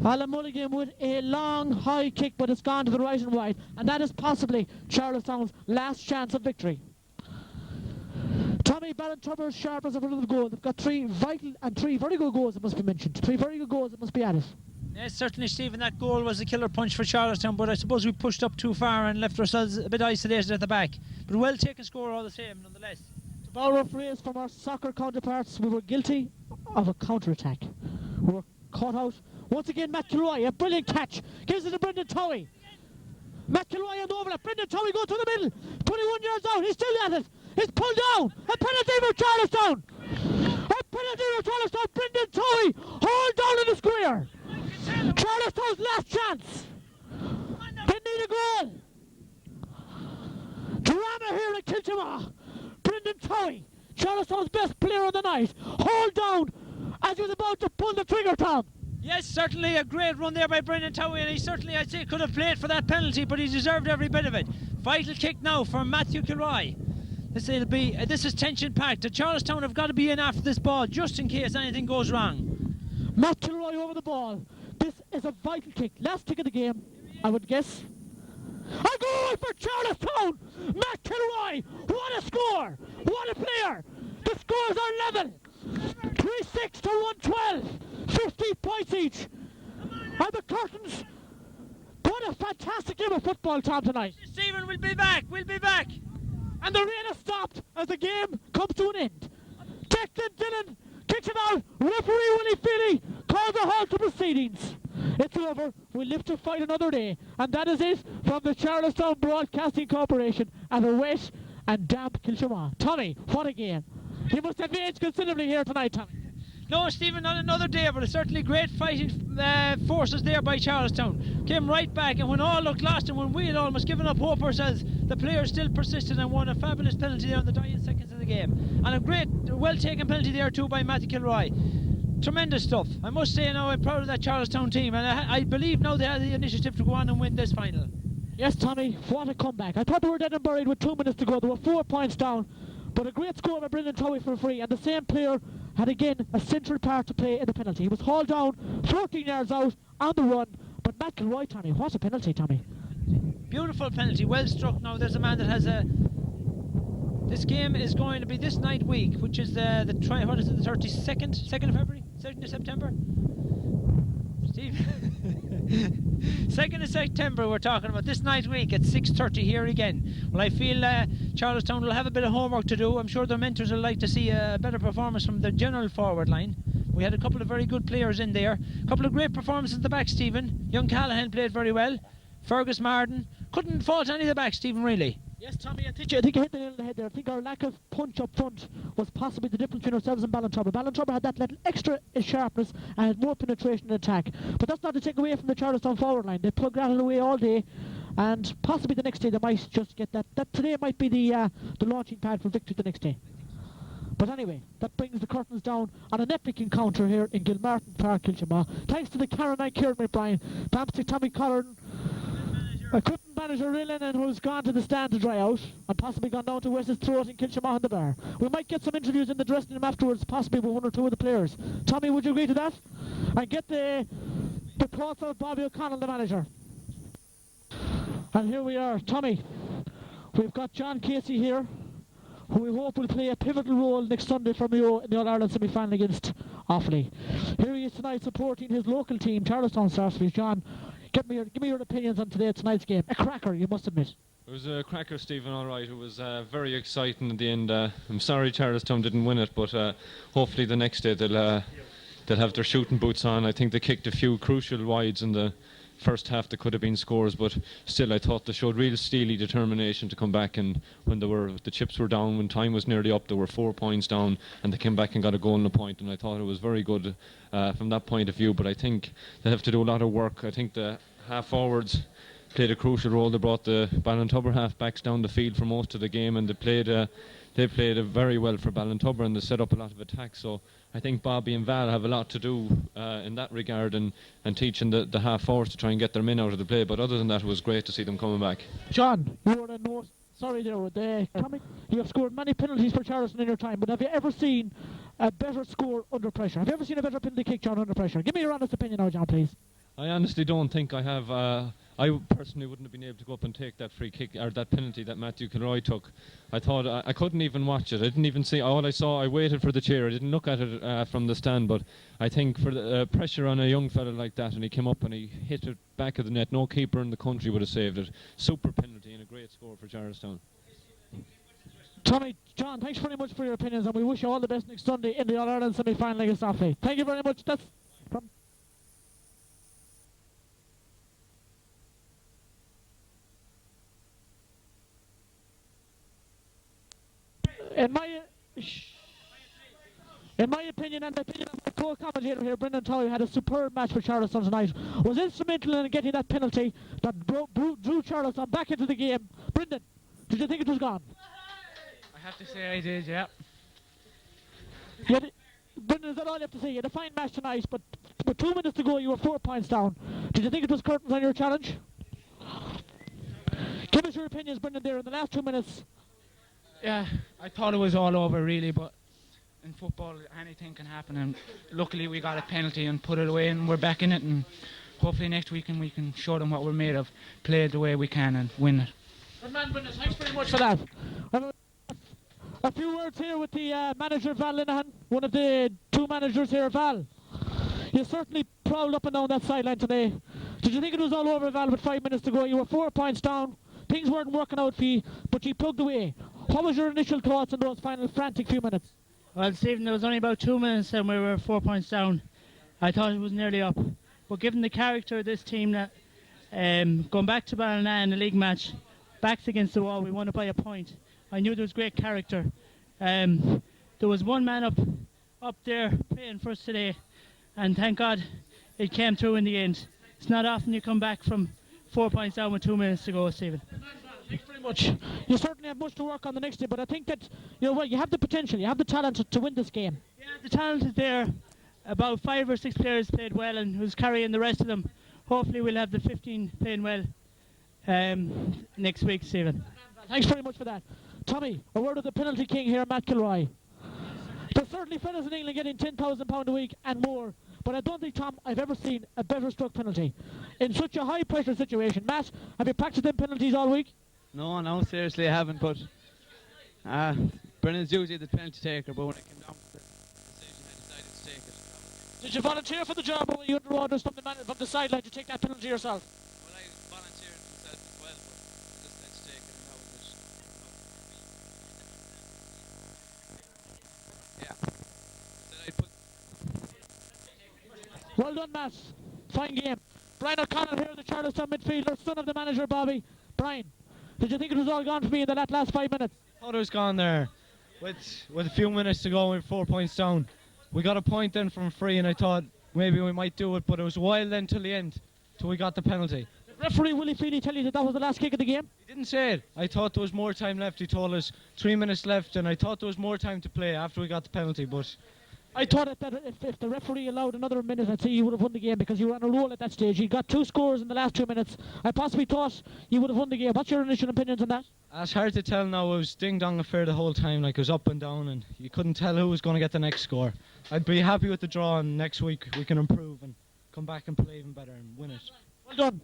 Alan Mulligan with a long high kick, but it's gone to the right and wide, and that is possibly Charlestown's last chance of victory. Tommy Ballintubber sharp as a front of the goal. They've got three vital and three very good goals, it must be mentioned. Three very good goals that must be added. Yes, certainly, Stephen, that goal was a killer punch for Charlestown, but I suppose we pushed up too far and left ourselves a bit isolated at the back. But well taken score all the same, nonetheless. To borrow a phrase from our soccer counterparts, we were guilty of a counter-attack. We were caught out. Once again, Matt Kilroy, a brilliant catch. Gives it to Brendan Towie. Matt Kilroy on the overlap. Brendan Towie goes to the middle. 21 yards out. He's still at it. He's pulled down. A penalty for Charlestown. A penalty for Charlestown. Brendan Towie hauled down in the square. Charlestown's last chance. They need a goal. Drama here in Kiltimagh. Brendan Towie, Charlestown's best player of the night, hauled down as he was about to pull the trigger, Tom. Yes, certainly a great run there by Brendan Towie, and he certainly, I'd say, could have played for that penalty, but he deserved every bit of it. Vital kick now for Matthew Kilroy. This is tension-packed. The Charlestown have got to be in after this ball, just in case anything goes wrong. Matt Kilroy over the ball. This is a vital kick. Last kick of the game, I would guess. A goal for Charlestown! Matt Kilroy! What a score! What a player! The scores are level! 3-6 to 112. 50 points each. And the curtains. What a fantastic game of football, Tom, tonight. Stephen, we'll be back. We'll be back. And the rain has stopped as the game comes to an end. Declan Dillon kicks it out. Referee Willie Feely calls a halt to proceedings. It's over. We live to fight another day. And that is it from the Charlestown Broadcasting Corporation at a wet and damp Kiltimagh. Tommy, what a game. You must have aged considerably here tonight, Tommy. No, Stephen, not another day, but it's certainly great fighting forces there by Charlestown. Came right back, and when all looked lost and when we had almost given up hope ourselves, the players still persisted and won a fabulous penalty there in the dying seconds of the game. And a great, well-taken penalty there too by Matthew Kilroy. Tremendous stuff. I must say now I'm proud of that Charlestown team, and I believe now they have the initiative to go on and win this final. Yes, Tommy, what a comeback. I thought they were dead and buried with 2 minutes to go. They were 4 points down. But a great score by Brendan Towie for free, and the same player had again a central part to play in the penalty. He was hauled down 14 yards out on the run, but Matt Kilroy, Tommy, what a penalty, Tommy. Beautiful penalty, well struck. Now there's a man that has a... This game is going to be this night week, which is the 32nd? 2nd of February? 2nd of September? Steve? 2nd of September we're talking about, this night week at 6:30 here again. Well, I feel Charlestown will have a bit of homework to do. I'm sure their mentors will like to see a better performance from the general forward line. We had a couple of very good players in there. A couple of great performances at the back, Stephen. Young Callahan played very well. Fergus Marden. Couldn't fault any of the back, Stephen, really. Yes, Tommy, I think you hit the nail on the head there. I think our lack of punch up front was possibly the difference between ourselves and Ballintubber. Ballintubber had that little extra sharpness and had more penetration in attack. But that's not to take away from the Charlestown forward line. They plugged that away all day, and possibly the next day they might just get that. That today might be the launching pad for victory the next day. But anyway, that brings the curtains down on an epic encounter here in Gilmartin Park, Kilchama. Thanks to the Caroline Kieran McBrien, thanks to Tommy Collin, equipment manager Ray Lennon, who's gone to the stand to dry out and possibly gone down to West's throat in Kilchama on the bar. We might get some interviews in the dressing room afterwards, possibly with one or two of the players. Tommy, would you agree to that? And get the thoughts of Bobby O'Connell, the manager. And here we are, Tommy. We've got John Casey here, who we hope will play a pivotal role next Sunday for Mayo in the All-Ireland semi-final against Offaly. Here he is tonight supporting his local team, Charlestown Starsfish. John, give me your opinions on tonight's game. A cracker, you must admit. It was a cracker, Stephen, all right. It was very exciting at the end. I'm sorry Charlestown didn't win it, but hopefully the next day they'll have their shooting boots on. I think they kicked a few crucial wides in the first half that could have been scores, but still I thought they showed real steely determination to come back, and when the chips were down, when time was nearly up, they were 4 points down and they came back and got a goal and a point, and I thought it was very good from that point of view. But I think they have to do a lot of work. I think the half forwards played a crucial role. They brought the Ballintubber half backs down the field for most of the game, and they played very well for Ballintubber, and they set up a lot of attacks. So I think Bobby and Val have a lot to do in that regard, and teaching the half forwards to try and get their men out of the play. But other than that, it was great to see them coming back. John, you were a note. Sorry there with Tommy. You have scored many penalties for Charleston in your time, but have you ever seen a better score under pressure? Have you ever seen a better penalty kick, John, under pressure? Give me your honest opinion now, John, please. I honestly don't think I have. I personally wouldn't have been able to go up and take that free kick or that penalty that Matthew Kilroy took. I thought I couldn't even watch it. I didn't even see. All I saw, I waited for the chair. I didn't look at it from the stand. But I think for the pressure on a young fella like that, and he came up and he hit it back of the net. No keeper in the country would have saved it. Super penalty and a great score for Charlestown. Tommy, John, thanks very much for your opinions, and we wish you all the best next Sunday in the All-Ireland semi-final against Offaly. Thank you very much. That's from in my opinion, and the opinion of my co-commentator here, Brendan Towie, had a superb match for Charlestown tonight. Was instrumental in getting that penalty that drew Charlestown back into the game. Brendan, did you think it was gone? I have to say I did, yeah. Brendan, is that all you have to say? You had a fine match tonight, but with 2 minutes to go, you were 4 points down. Did you think it was curtains on your challenge? Give us your opinions, Brendan, there in the last 2 minutes. Yeah, I thought it was all over really, but in football anything can happen, and luckily we got a penalty and put it away, and we're back in it, and hopefully next week we can show them what we're made of, play it the way we can and win it. Good man, Brendan, thanks very much for that. A few words here with the manager, Val Linehan, one of the two managers here. Val, you certainly prowled up and down that sideline today. Did you think it was all over, Val, with 5 minutes to go? You were 4 points down, things weren't working out for you, but you plugged away. What was your initial thoughts in those final frantic few minutes? Well, Stephen, there was only about 2 minutes and we were 4 points down. I thought it was nearly up. But given the character of this team, that going back to Ballina in the league match, backs against the wall, we won it by a point. I knew there was great character. There was one man up up there playing for us today, and thank God it came through in the end. It's not often you come back from 4 points down with 2 minutes to go, Stephen. Thanks very much. You certainly have much to work on the next day, but I think that you have the potential, you have the talent to win this game. Yeah, the talent is there. About 5 or 6 players played well, and who's carrying the rest of them. Hopefully we'll have the 15 playing well next week, Stephen. Thanks very much for that. Tommy, a word of the penalty king here, Matt Kilroy. There's certainly fellas in England getting £10,000 a week and more, but I don't think, Tom, I've ever seen a better struck penalty in such a high pressure situation. Matt, have you practiced them penalties all week? No, seriously I haven't, but Brennan's usually the penalty taker, but when it came down to the decision I decided to take it. Did you volunteer for the job, or were you under orders from the sideline to take that penalty yourself? Well, I volunteered myself as well, but I just had to take it and how it was. Yeah. Said I'd put. Well done, Matt. Fine game. Brian O'Connell here, the Charlestown midfielder, son of the manager, Bobby. Brian, did you think it was all gone for me in the last 5 minutes? Thought it was gone there. With a few minutes to go, we're 4 points down. We got a point then from free, and I thought maybe we might do it, but it was a while then till the end, till we got the penalty. Did referee Willie Feely tell you that was the last kick of the game? He didn't say it. I thought there was more time left. He told us 3 minutes left, and I thought there was more time to play after we got the penalty, but I thought that if the referee allowed another minute, I'd say you would have won the game, because you were on a roll at that stage. You got 2 scores in the last 2 minutes. I possibly thought you would have won the game. What's your initial opinions on that? it's hard to tell now. It was ding-dong affair the whole time, like it was up and down, and you couldn't tell who was going to get the next score. I'd be happy with the draw, and next week we can improve and come back and play even better and win it. Well done.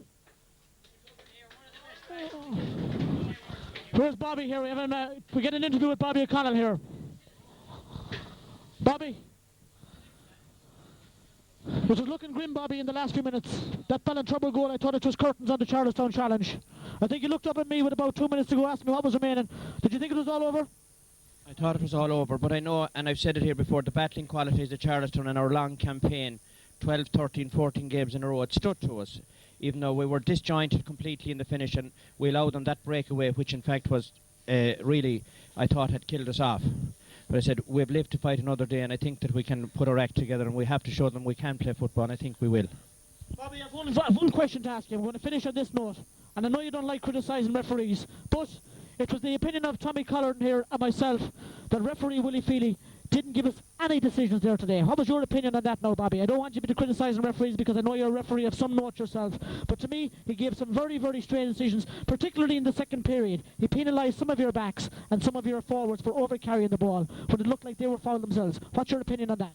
Where's Bobby here? We're getting an interview with Bobby O'Connell here. Bobby. It was looking grim, Bobby, in the last few minutes. That Ballintubber goal, I thought it was curtains on the Charlestown challenge. I think you looked up at me with about 2 minutes to go, asked me what was remaining. Did you think it was all over? I thought it was all over, but I know, and I've said it here before, the battling qualities of Charlestown and our long campaign, 12, 13, 14 games in a row, it stood to us. Even though we were disjointed completely in the finish, and we allowed them that breakaway, which in fact was really, I thought, had killed us off. But I said, we've lived to fight another day, and I think that we can put our act together, and we have to show them we can play football, and I think we will. Bobby, I have one question to ask you. We're going to finish on this note, and I know you don't like criticising referees, but it was the opinion of Tommy Collarton here and myself that referee Willie Feely didn't give us any decisions there today. What was your opinion on that now, Bobby? I don't want you to criticise referees, because I know you're a referee of some note yourself, but to me he gave some very, very strange decisions, particularly in the second period. He penalised some of your backs and some of your forwards for over-carrying the ball when it looked like they were fouling themselves. What's your opinion on that?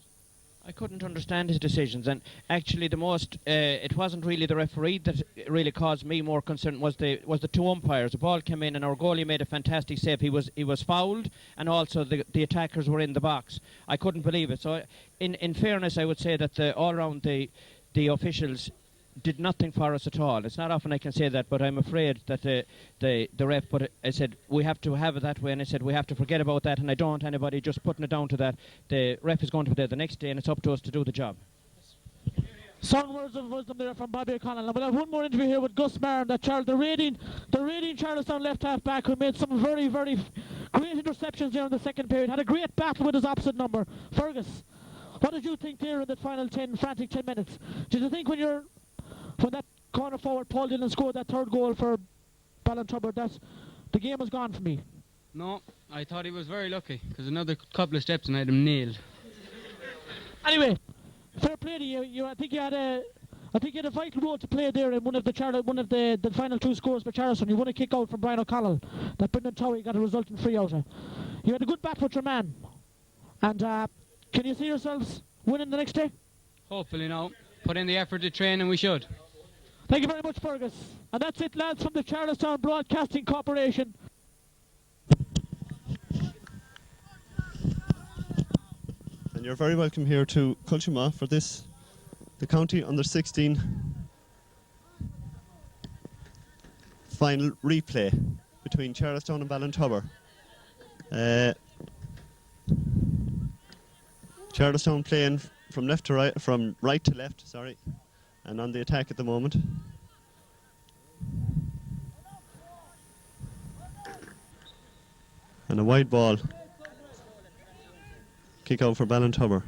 I couldn't understand his decisions, and actually the most, it wasn't really the referee that really caused me more concern, was the 2 umpires. The ball came in and our goalie made a fantastic save. He was fouled, and also the attackers were in the box. I couldn't believe it. So in fairness, I would say that all around the officials did nothing for us at all. It's not often I can say that, but I'm afraid that the ref, but I said we have to have it that way, and I said we have to forget about that, and I don't want anybody just putting it down to that. The ref is going to be there the next day, and it's up to us to do the job. Some words of wisdom there from Bobby O'Connell. And we'll have one more interview here with Gus Marn, the reigning Charlestown left half back, who made some very, very great interceptions there in the second period. Had a great battle with his opposite number, Fergus. What did you think there in the final frantic 10 minutes? Did you think when that corner forward Paul Dillon scored that third goal for Ballintubber, that the game was gone for me? No, I thought he was very lucky, because another couple of steps and I had him nailed. Anyway, fair play to you. I think you had a vital role to play there in one of the final 2 scores for Charlestown. You won a kick out from Brian O'Connell that Brendan Towie got a resulting free out of. You had a good battle with your man, and can you see yourselves winning the next day? Hopefully now. Put in the effort to train and we should. Thank you very much, Fergus. And that's it, lads, from the Charlestown Broadcasting Corporation. And you're very welcome here to Culchima for this, the County Under-16 final replay between Charlestown and Ballintubber. Charlestown playing from right to left, sorry, and on the attack at the moment. And a wide ball Kick out for Ballintubber.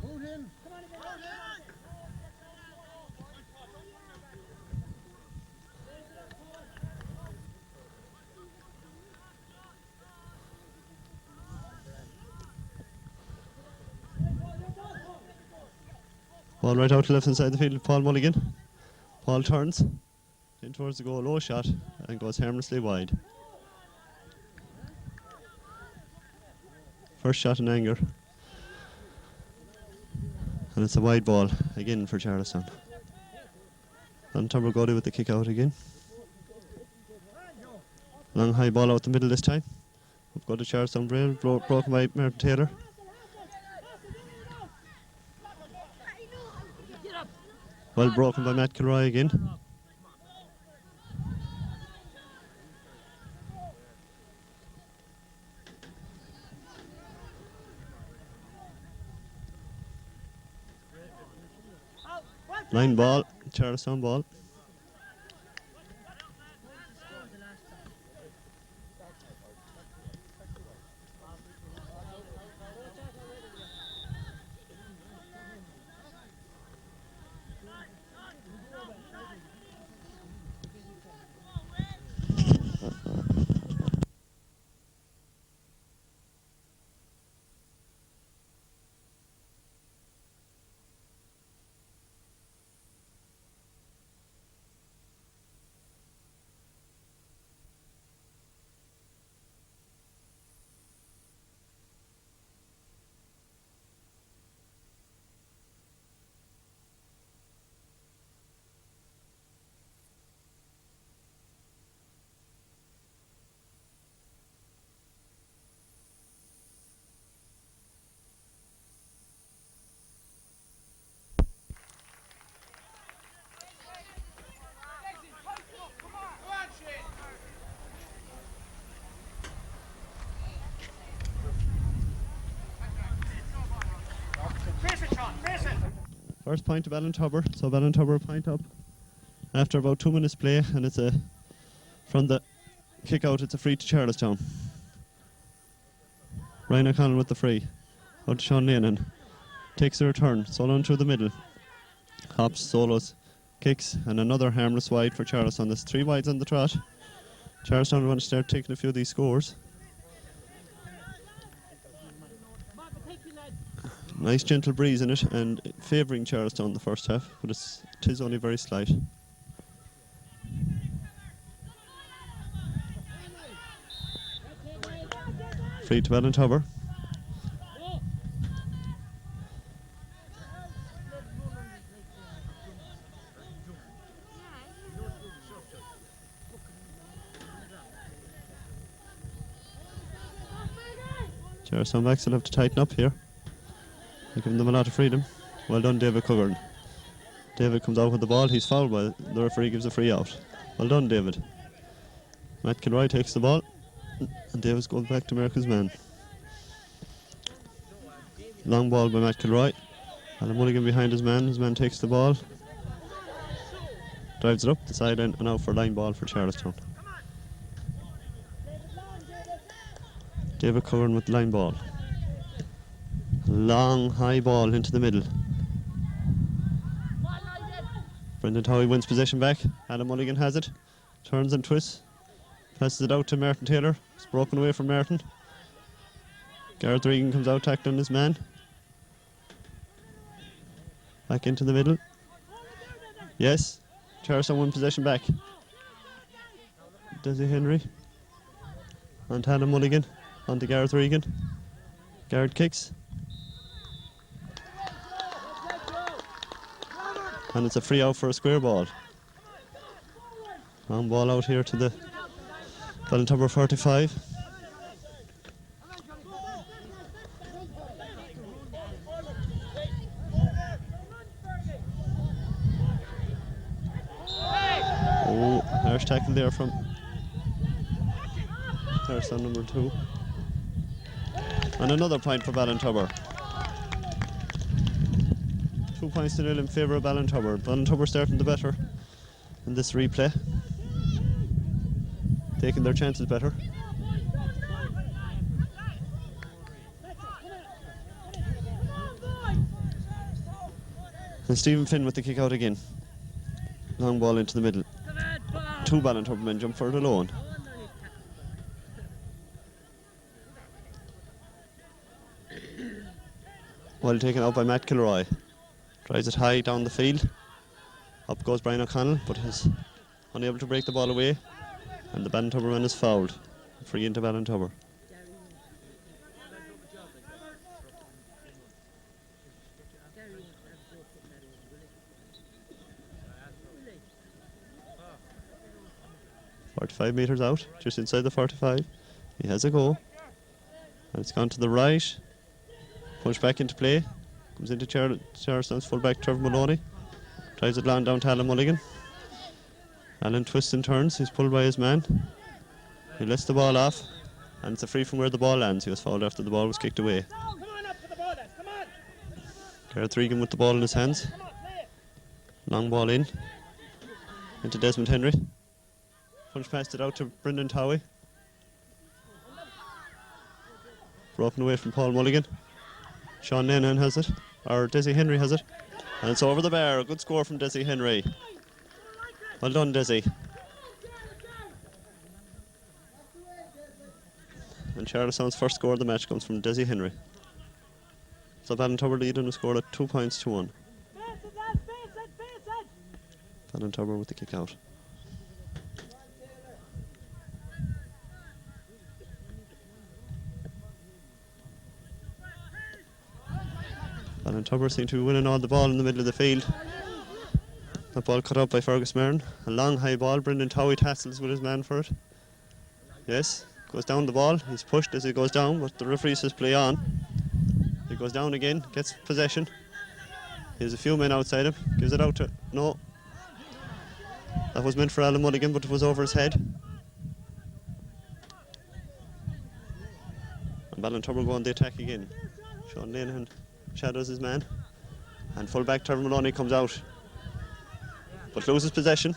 Ball right out to left inside the field, Paul Mulligan. Paul turns in towards the goal, low shot, and goes harmlessly wide. First shot in anger. And it's a wide ball again for Charlestown. Ballintubber Goldie with the kick out again. Long high ball out the middle this time. Up go to Charlestown Braille, broken by Martin Taylor. Well broken by Matt Kilroy again. Line ball, Charlestown ball. First point to Ballintubber, so Ballintubber a point up after about 2 minutes play, and it's a from the kick out, it's a free to Charlestown. Ryan O'Connell with the free. Out to Sean Lennon. Takes the return, solo on through the middle. Hops, solos, kicks, and another harmless wide for Charlestown. There's 3 wides on the trot. Charlestown want to start taking a few of these scores. Nice gentle breeze in it and favouring Charlestown the first half, but it is only very slight. Free to Ballintubber. Charlestown backs will have to tighten up here. They're giving them a lot of freedom. Well done, David Cougharn. David comes out with the ball. He's fouled by the referee, gives a free out. Well done, David. Matt Kilroy takes the ball, and Davis goes back to America's man. Long ball by Matt Kilroy. Alan Mulligan behind his man. His man takes the ball, drives it up the sideline, and out for line ball for Charlestown. David Cougharn with the line ball. Long high ball into the middle. Brendan Towie wins possession back. Adam Mulligan has it. Turns and twists. Passes it out to Martin Taylor. It's broken away from Martin. Gareth Regan comes out tackling his man. Back into the middle. Yes. Charlestown win possession back. Desi Henry. On to Adam Mulligan. On to Gareth Regan. Gareth kicks. And it's a free out for a square ball. Long ball out here to the Ballintubber 45. Oh, harsh tackle there from Charlestown number 2. And another point for Ballintubber. 2 points to 0 in favour of Ballintubber. Ballintubber starting the better in this replay. Taking their chances better. And Stephen Finn with the kick out again. Long ball into the middle. Two Ballintubber men jump for it alone. Well taken out by Matt Kilroy. Tries it high down the field. Up goes Brian O'Connell, but is unable to break the ball away. And the Ballintubber man is fouled. Free into Ballintubber. .45 metres out, just inside the 45. He has a go. And it's gone to the right. Push back into play. Comes into Charlestown's fullback Trevor Maloney. Tries it long down to Alan Mulligan. Alan twists and turns. He's pulled by his man. He lets the ball off. And it's a free from where the ball lands. He was fouled after the ball was kicked away. Gareth Regan with the ball in his hands. Long ball in. Into Desmond Henry. Punch passed it out to Brendan Towie. Broken away from Paul Mulligan. Sean Nanan has it, or Desi Henry has it. And it's over the bar. A good score from Desi Henry. Well done, Desi. And Charlestown's first score of the match comes from Desi Henry. So Ballintubber lead and a score at 2 points to 1. Ballintubber with the kick out. Ballintubber seem to be winning all the ball in the middle of the field. That ball cut out by Fergus Marin. A long high ball. Brendan Towie tassels with his man for it. Yes, goes down the ball. He's pushed as he goes down, but the referee says play on. He goes down again, gets possession. There's a few men outside him. Gives it out to... No. That was meant for Alan Mulligan, but it was over his head. And Ballintubber go on the attack again. Sean Linehan shadows his man. And full-back Trevor Maloney comes out. But loses possession.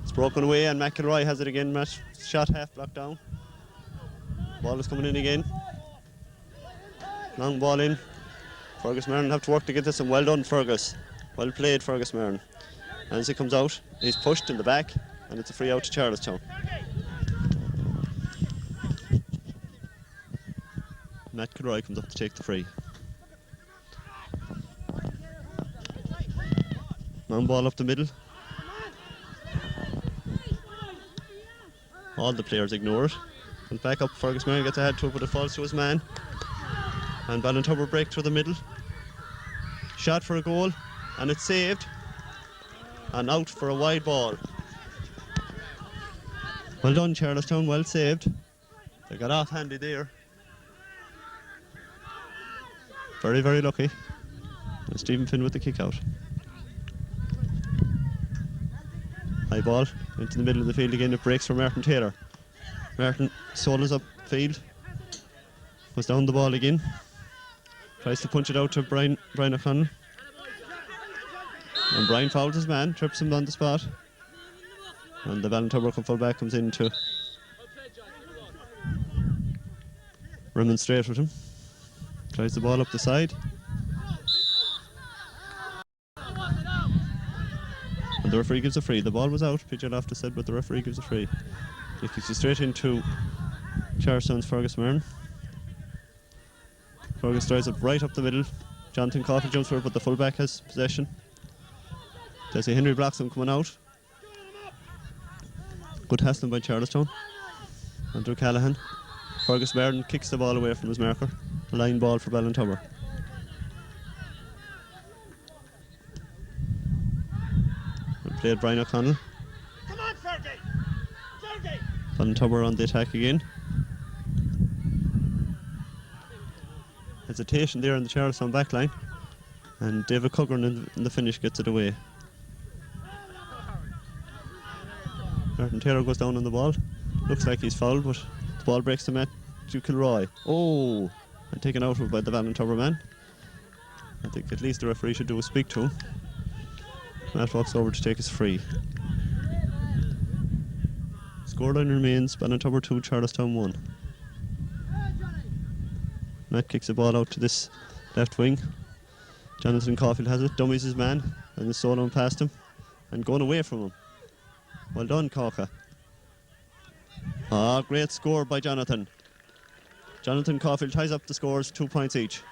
It's broken away and McElroy has it again. Match shot half blocked down. Ball is coming in again. Long ball in. Fergus Marin have to work to get this, and well done, Fergus. Well played, Fergus Marin. And as he comes out, he's pushed in the back, and it's a free out to Charlestown. Matt Kilroy comes up to take the free. Long ball up the middle. All the players ignore it. And back up, Fergus Marin gets ahead to it, but it falls to his man. And Ballintubber break through the middle. Shot for a goal, and it's saved. And out for a wide ball. Well done, Charlestown, well saved. They got off handy there. Very, very lucky. And Stephen Finn with the kick out. High ball into the middle of the field again. It breaks for Martin Taylor. Martin solos up field. Goes down the ball again. Tries to punch it out to Brian O'Connell. And Brian fouls his man, trips him on the spot. And the Ballintubber full-back comes in to remonstrate with him. Tries the ball up the side. And the referee gives a free. The ball was out, PJ Loftus said, but the referee gives a free. He kicks it straight into Charlestown's Fergus Marin. Fergus drives it right up the middle. Jonathan Coffey jumps for it, but the full-back has possession. Jesse Henry blocks him coming out. Good hassling by Charlestown. Andrew Callahan. Fergus Marin kicks the ball away from his marker. A line ball for Ballintubber. And played Brian O'Connell. Come on, Fergie! Ballintubber on the attack again. Hesitation there in the Charlestown back line. And David Coughlin in the finish gets it away. Martin Taylor goes down on the ball. Looks like he's fouled, but the ball breaks to Matthew Kilroy. Oh! And taken out by the Ballintubber man. I think at least the referee should do a speak to him. Matt walks over to take his free. Scoreline remains Ballintubber 2, Charlestown 1. Matt kicks the ball out to this left wing. Jonathan Caulfield has it, dummies his man, and is soloing past him and going away from him. Well done, Corca. Ah, great score by Jonathan. Jonathan Caulfield ties up the scores, 2 points each.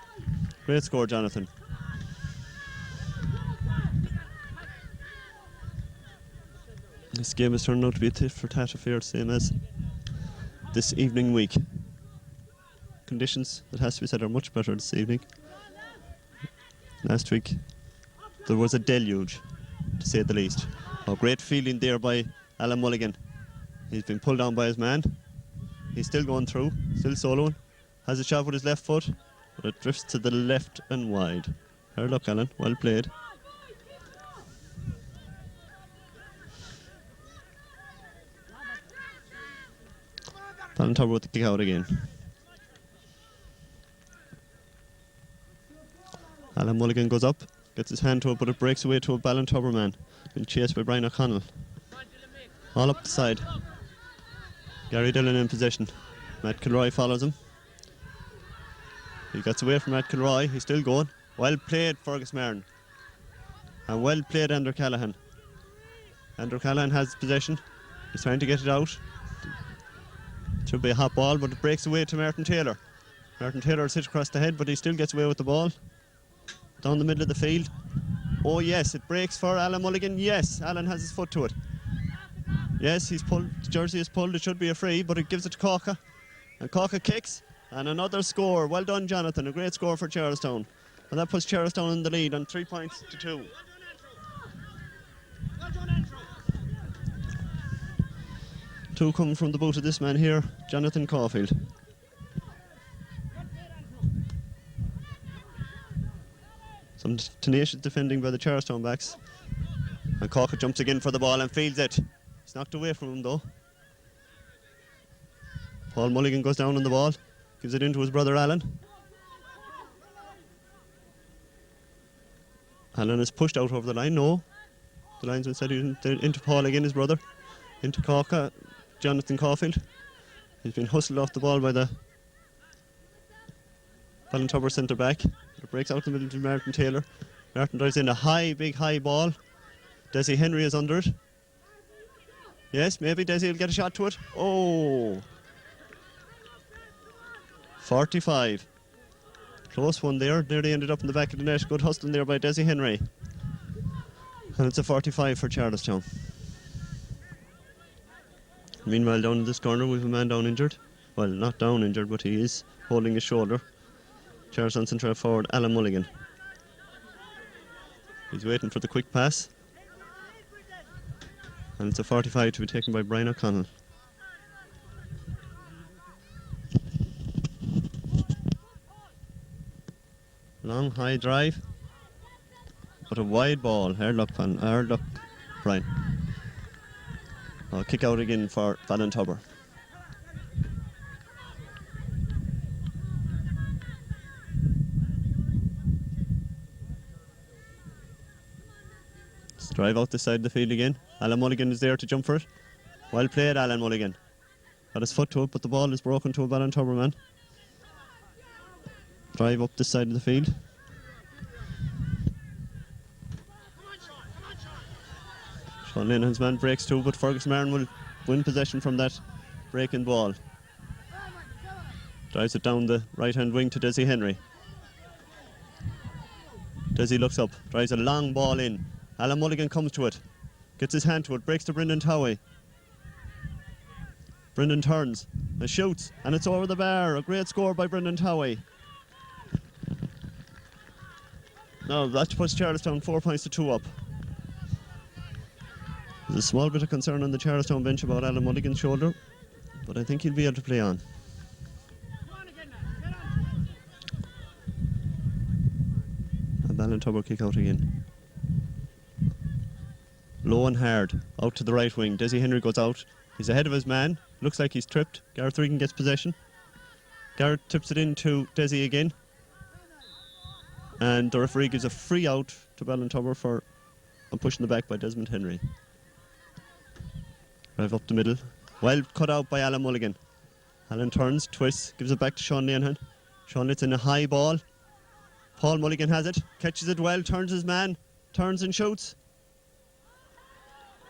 Great score, Jonathan. This game has turned out to be a tit for tat affair, same as this evening week. Conditions, it has to be said, are much better this evening. Last week there was a deluge, to say the least. Oh, great feeling there by Alan Mulligan. He's been pulled down by his man. He's still going through, still soloing. Has a shot with his left foot, but it drifts to the left and wide. Fair luck, Alan. Well played. Ballintubber with the kick out again. Alan Mulligan goes up, gets his hand to it, but it breaks away to a Ballintubber man. Been chased by Brian O'Connell. All up the side. Gary Dillon in possession. Matt Kilroy follows him. He gets away from Matt Kilroy. He's still going. Well played, Fergus Marin. And well played, Andrew Callahan. Andrew Callahan has possession. He's trying to get it out. Should be a hot ball, but it breaks away to Martin Taylor. Martin Taylor is hit across the head, but he still gets away with the ball. Down the middle of the field. Oh yes, it breaks for Alan Mulligan. Yes, Alan has his foot to it. Yes, he's pulled. The jersey is pulled. It should be a free, but it gives it to Corca. And Corca kicks. And another score. Well done, Jonathan. A great score for Charlestown. And that puts Charlestown in the lead on 3 points to 2. Two coming from the boot of this man here, Jonathan Caulfield. Some tenacious defending by the Charlestown backs. And Corca jumps again for the ball and fields it. He's knocked away from him though. Paul Mulligan goes down on the ball, gives it into his brother Alan. Alan is pushed out over the line. No, the linesman said he into Paul again, his brother. Into Corca, Jonathan Caulfield. He's been hustled off the ball by the Ballintubber centre back. It breaks out in the middle to Martin Taylor. Martin drives in a big high ball. Desi Henry is under it. Yes, maybe Desi will get a shot to it. Oh! 45. Close one there. Nearly ended up in the back of the net. Good hustling there by Desi Henry. And it's a 45 for Charlestown. Meanwhile, down in this corner, we've a man down injured. Well, not down injured, but he is holding his shoulder. Charlestown centre forward, Alan Mulligan. He's waiting for the quick pass. And it's a 45 to be taken by Brian O'Connell. Long, high drive. But a wide ball. Hard luck, Brian. Kick out again for Ballintubber. Let's drive out the side of the field again. Alan Mulligan is there to jump for it. Well played, Alan Mulligan. Got his foot to it, but the ball is broken to a Ballintubber man. Drive up this side of the field. Sean Lenihan's man breaks too, but Fergus Marin will win possession from that breaking ball. Drives it down the right-hand wing to Desi Henry. Desi looks up, drives a long ball in. Alan Mulligan comes to it, gets his hand to it, breaks to Brendan Towey. Brendan turns and shoots, and it's over the bar. A great score by Brendan Towey. Now that puts Charlestown 4 points to 2 up. There's a small bit of concern on the Charlestown bench about Alan Mulligan's shoulder, but I think he'll be able to play on. A Ballintubber kick out again. Low and hard, out to the right wing. Desi Henry goes out. He's ahead of his man. Looks like he's tripped. Gareth Regan gets possession. Gareth tips it into Desi again. And the referee gives a free out to Ballintubber for pushing the back by Desmond Henry. Drive up the middle. Well cut out by Alan Mulligan. Alan turns, twists, gives it back to Sean Lenihan. Sean lets in a high ball. Paul Mulligan has it, catches it well, turns his man, turns and shoots.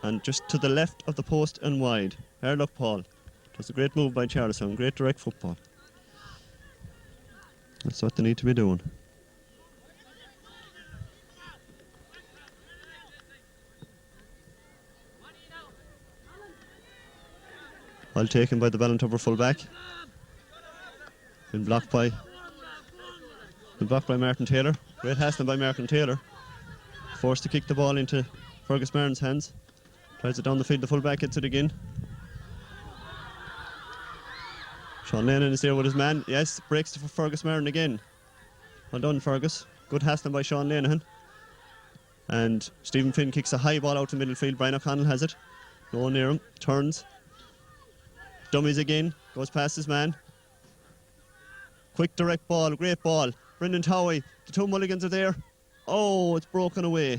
And just to the left of the post and wide. There, look, Paul. It was a great move by Charlestown, great direct football. That's what they need to be doing. Well taken by the Ballintubber full-back. Been blocked by Martin Taylor. Great hassling by Martin Taylor. Forced to kick the ball into Fergus Martin's hands. Tries it down the field, the full-back gets it again. Sean Lennon is there with his man. Yes, breaks to Fergus Martin again. Well done, Fergus. Good hassling by Sean Lenihan. And Stephen Finn kicks a high ball out to middle field. Brian O'Connell has it. No one near him. Turns. Dummies again. Goes past his man. Quick direct ball. Great ball. Brendan Towie. The two Mulligans are there. Oh, it's broken away.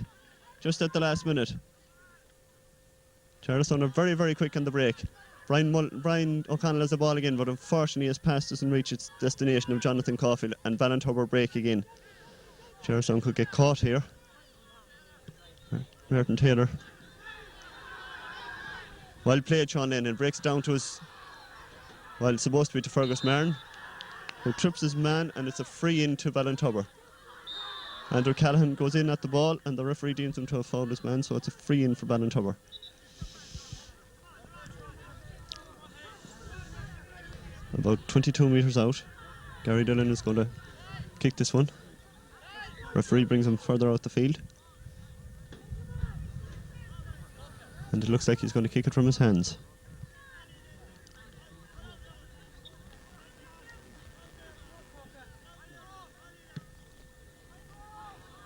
Just at the last minute. Charlestown are very, very quick on the break. Brian O'Connell has the ball again, but unfortunately his pass doesn't reach its destination of Jonathan Caulfield, and Ballintubber break again. Charlestown could get caught here. Martin Taylor. Well played, Sean Lennon. Breaks it down to his... Well, it's supposed to be to Fergus Martin, who trips his man, and it's a free in to Ballintubber. Andrew Callahan goes in at the ball, and the referee deems him to have fouled his man, so it's a free in for Ballintubber. About 22 metres out. Gary Dillon is going to kick this one. Referee brings him further out the field. And it looks like he's going to kick it from his hands.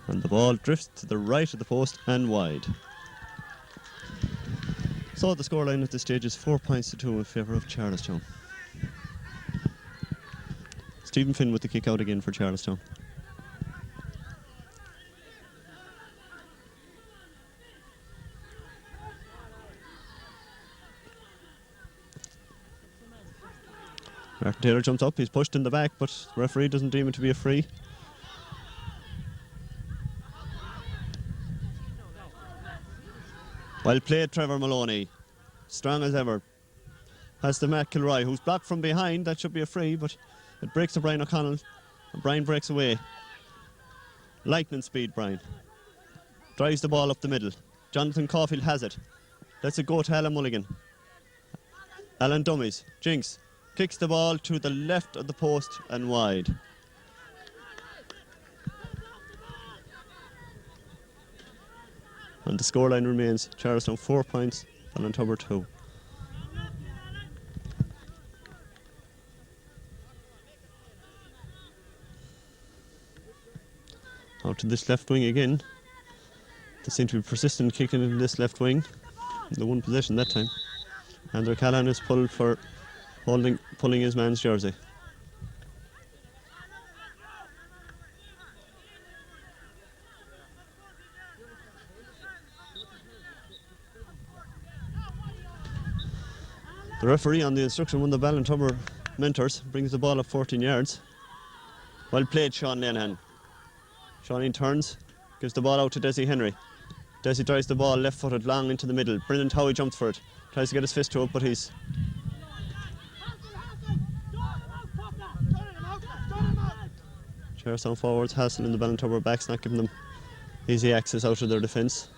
And the ball drifts to the right of the post and wide. So the scoreline at this stage is 4 points to 2 in favour of Charlestown. Stephen Finn with the kick out again for Charlestown. Martin Taylor jumps up, he's pushed in the back, but the referee doesn't deem it to be a free. Well played, Trevor Maloney. Strong as ever. Has the Matt Kilroy, who's blocked from behind. That should be a free, but it breaks to Brian O'Connell, and Brian breaks away. Lightning speed, Brian. Drives the ball up the middle. Jonathan Caulfield has it. Lets it go to Alan Mulligan. Alan dummies. Jinx kicks the ball to the left of the post and wide. And the scoreline remains Charlestown 4 points, Ballintubber 2. Out to this left wing again. They seem to be persistent kicking in this left wing. The one possession that time. Andrew Callan is pulled for pulling his man's jersey. The referee on the instruction, one of the Ballintubber mentors, brings the ball up 14 yards. Well played, Sean Lenihan. Sean turns, gives the ball out to Desi Henry. Desi drives the ball left-footed long into the middle. Brendan Towie jumps for it. Tries to get his fist to it, but he's... Charlestown forwards hassling the Ballintubber backs, not giving them easy access out of their defence.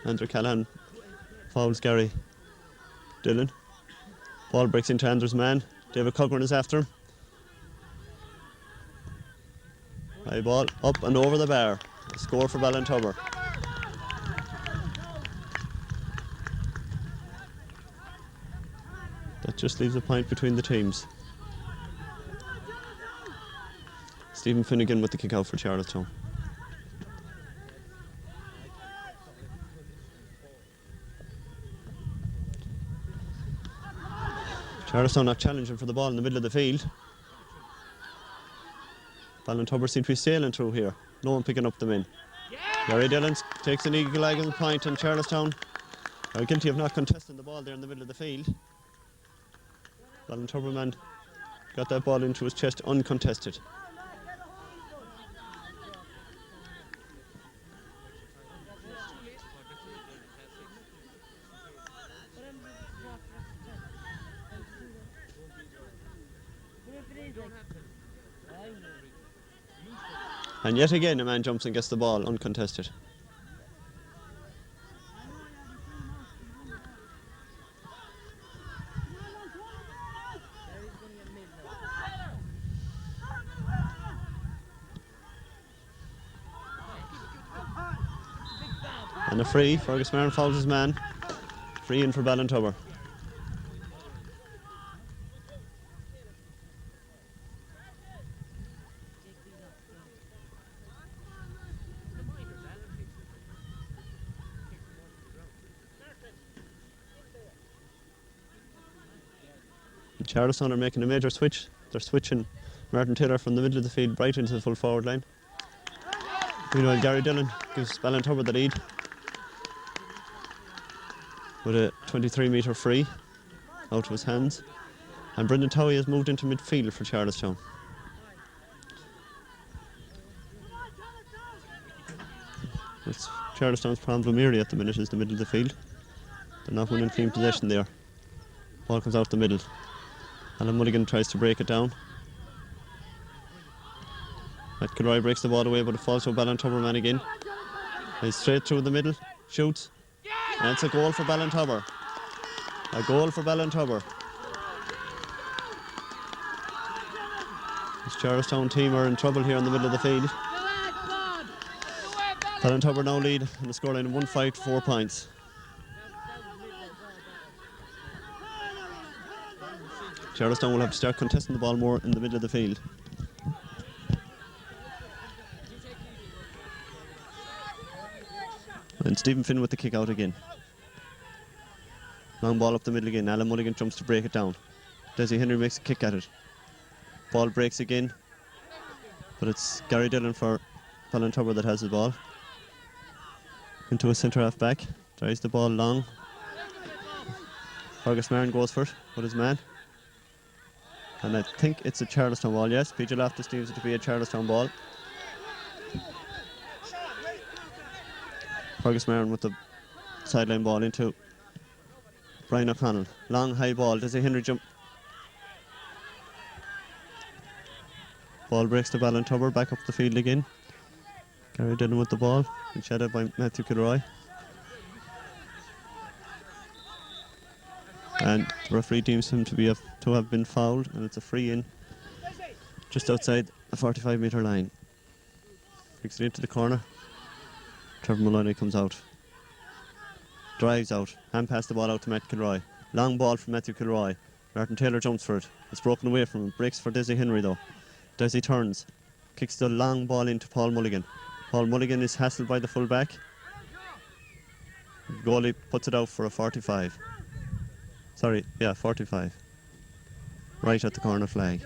Andrew Callahan fouls Gary Dillon. Ball breaks into Andrew's man. David Coghran is after him. High ball up and over the bar. A score for Ballintubber. That just leaves a point between the teams. Stephen Finnegan with the kick out for Charlestown. Charlestown not challenging for the ball in the middle of the field. Ballintubber seem to be sailing through here. No one picking up the men. Gary Dillon takes an eagle point, and Charlestown are guilty of not contesting the ball there in the middle of the field. Ballintubber man got that ball into his chest uncontested. And yet again a man jumps and gets the ball uncontested. And a free. Fergus Marin fouls his man. Free in for Ballintubber. Charlestown are making a major switch. They're switching Martin Taylor from the middle of the field right into the full forward line. Meanwhile, Gary Dillon gives Ballintubber the lead with a 23-metre free out of his hands. And Brendan Towie has moved into midfield for Charlestown. It's Charlestown's problem area at the minute is the middle of the field. They're not winning clean possession there. Ball comes out the middle. Alan Mulligan tries to break it down. Matt Kilroy breaks the ball away, but it falls to a Ballintubber man again. He's straight through the middle, shoots. And it's a goal for Ballintubber. A goal for Ballintubber. This Charlestown team are in trouble here in the middle of the field. Ballintubber now lead in the scoreline of 1-5 to 4 points. Charlestown will have to start contesting the ball more in the middle of the field. And Stephen Finn with the kick out again. Long ball up the middle again. Alan Mulligan jumps to break it down. Desi Henry makes a kick at it. Ball breaks again. But it's Gary Dillon for Ballintubber that has the ball. Into a centre half back. Drives the ball long. Fergus Marin goes for it with his man. And I think it's a Charlestown ball, yes. PJ Loftus deems it to be a Charlestown ball. Fergus Marin with the sideline ball into Brian O'Connell. Long high ball. Does a Henry jump? Ball breaks to Ballintubber. Back up the field again. Gary Dillon with the ball. And shadowed by Matthew Kilroy. And the referee deems him to have been fouled, and it's a free in just outside the 45-metre line. Kicks it into the corner. Trevor Maloney comes out. Drives out. Hand pass the ball out to Matt Kilroy. Long ball from Matthew Kilroy. Martin Taylor jumps for it. It's broken away from him. Breaks for Desi Henry though. Desi turns. Kicks the long ball into Paul Mulligan. Paul Mulligan is hassled by the full back. The goalie puts it out for a 45. 45. Right at the corner flag.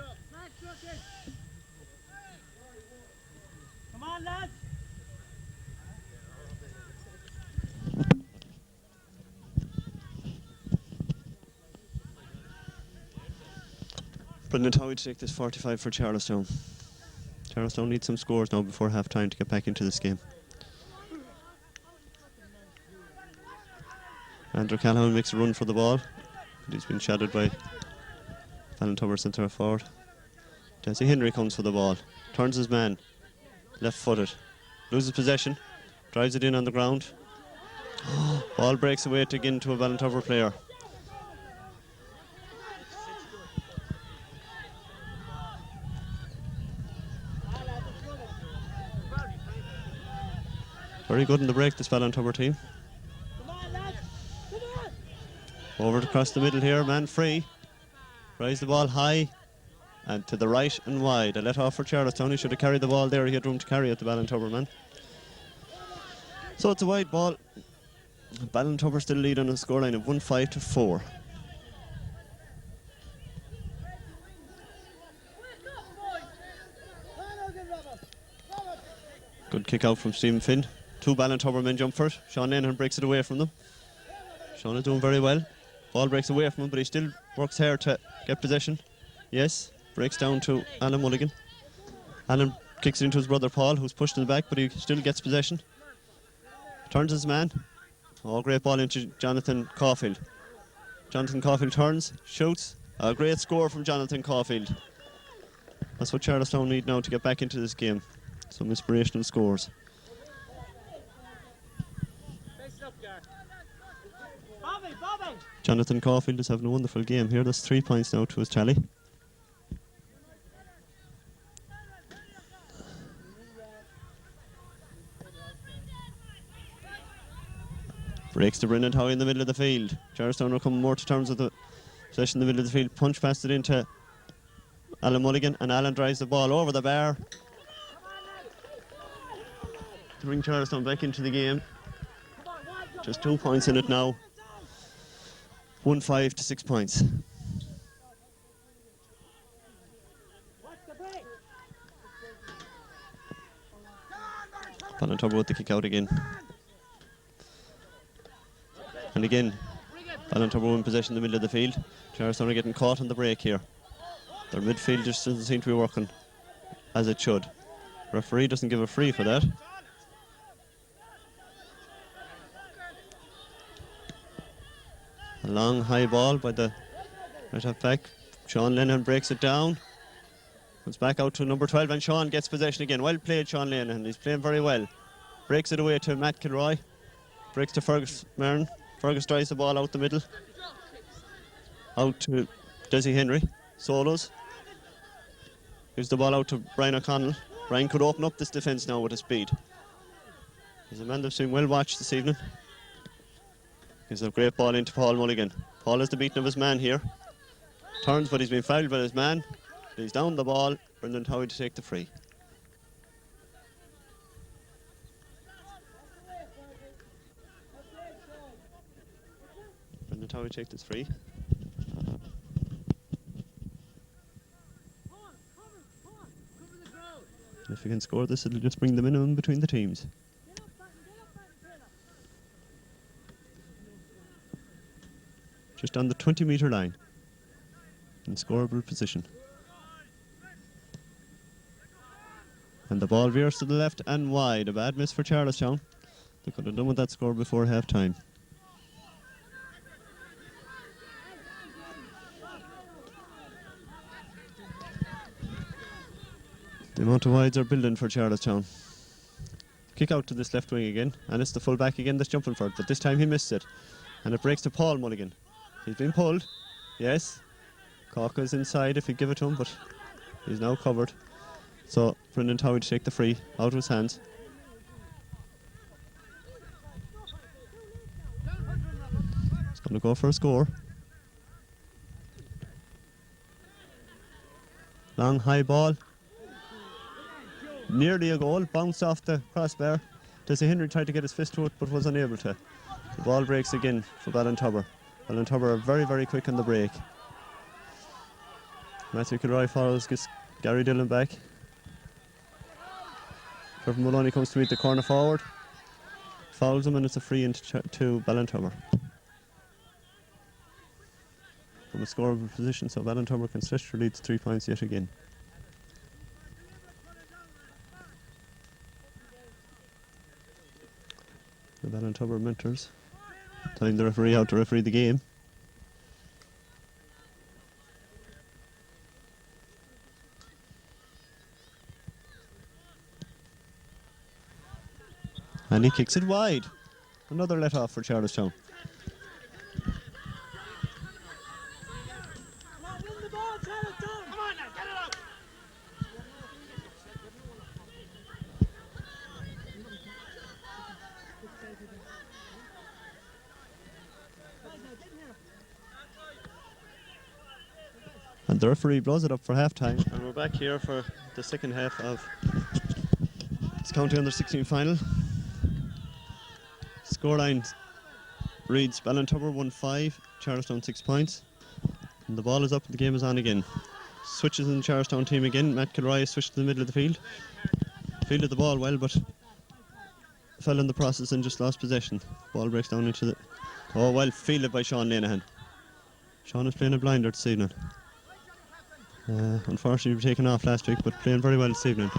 Come on, lads. Brendan Towie to take this 45 for Charlestown. Charlestown needs some scores now before half time to get back into this game. Andrew Callahan makes a run for the ball. He's been shadowed by Ballintubber centre forward. Desi Henry comes for the ball. Turns his man. Left footed. Loses possession. Drives it in on the ground. Ball breaks away again to a Ballintubber player. Very good in the break, this Ballintubber team. Over across the middle here, man free. Drives the ball high and to the right and wide. A let off for Charlestown. He should have carried the ball there. He had room to carry it, the Ballintubber man. So it's a wide ball. Ballintubber still lead on a scoreline of 1-5 to 4. Good kick out from Stephen Finn. Two Ballintubber men jump for it. Sean Nahan breaks it away from them. Sean is doing very well. Ball breaks away from him, but he still works hard to get possession. Yes, breaks down to Alan Mulligan. Alan kicks it into his brother Paul, who's pushed in the back, but he still gets possession. Turns his man. Oh, great ball into Jonathan Caulfield. Jonathan Caulfield turns, shoots. A great score from Jonathan Caulfield. That's what Charlestown need now to get back into this game. some inspirational scores. Jonathan Caulfield is having a wonderful game here. There's 3 points now to his tally. Breaks to Brendan Howe in the middle of the field. Charlestown are coming more to terms with the possession in the middle of the field. Punch past it into Alan Mulligan, and Alan drives the ball over the bar to bring Charlestown back into the game. Just 2 points in it now. 1-5 to 6 points. Ballintubber with the kick out again. And again, Ballintubber in possession in the middle of the field. Charlestown are getting caught on the break here. Their midfield just doesn't seem to be working as it should. Referee doesn't give a free for that. A long high ball by the right half back. Sean Lennon breaks it down. Comes back out to number 12, and Sean gets possession again. Well played, Sean Lennon. He's playing very well. Breaks it away to Matt Kilroy. Breaks to Fergus Marin. Fergus drives the ball out the middle. Out to Desi Henry. Solos. Gives the ball out to Brian O'Connell. Brian could open up this defence now with his speed. He's a man that's been well watched this evening. Gives a great ball into Paul Mulligan. Paul has the beating of his man here. Turns, but he's been fouled by his man. He's down the ball. Brendan Howe to take the free. Brendan Howe takes this free. If we can score this, it'll just bring the minimum between the teams. Just on the 20-metre line in scoreable position. And the ball veers to the left and wide. A bad miss for Charlestown. They could have done with that score before half time. The amount of wides are building for Charlestown. Kick out to this left wing again, and it's the full back again that's jumping for it, but this time he missed it. And it breaks to Paul Mulligan. He's been pulled, yes. Cork is inside if you give it to him, but he's now covered. So Brendan Towie to take the free out of his hands. He's going to go for a score. Long high ball. Nearly a goal, bounced off the crossbar. Desi Henry tried to get his fist to it but was unable to. The ball breaks again for Ballintubber. Ballintubber are very, very quick on the break. Matthew Kilroy follows, gets Gary Dillon back. Trevor Maloney comes to meet the corner forward. Fouls him and it's a free to Ballintubber. From a scoreable position, so Ballintubber can stretch their lead to 3 points yet again. The Ballintubber mentors telling the referee how to referee the game. And he kicks it wide. Another let off for Charlestown. And the referee blows it up for half time, and we're back here for the second half of this county under 16 final. Scoreline reads Ballintubber 1-5, Charlestown 6 points, and the ball is up and the game is on again. Switches in the Charlestown team again. Matt Kilroy has switched to the middle of the field. Fielded the ball well, but fell in the process and just lost possession. Ball breaks down into the... Oh, well fielded by Sean Lenihan. Sean is playing a blinder this evening. Unfortunately, we were taken off last week, but playing very well this evening.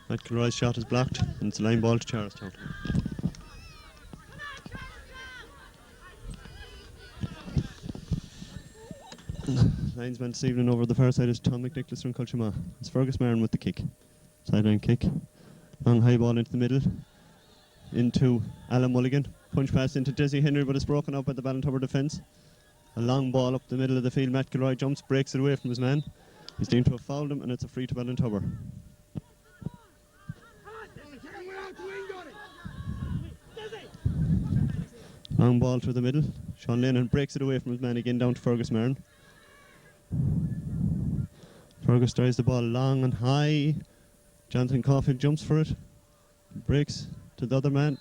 Matt Kilroy's shot is blocked, and it's a line ball to Charlestown. Linesman this evening over the far side is Tom McNicholas from Culturema. It's Fergus Marin with the kick. Sideline kick. Long high ball into the middle. Into Alan Mulligan. Punch pass into Desi Henry, but it's broken up by the Ballintubber defence. A long ball up the middle of the field. Matt Gilroy jumps, breaks it away from his man. He's deemed to have fouled him, and it's a free to Ballintubber. Long ball through the middle. Sean Lennon breaks it away from his man again, down to Fergus Marin. Fergus drives the ball long and high. Jonathan Caulfield jumps for it. Breaks to the other man.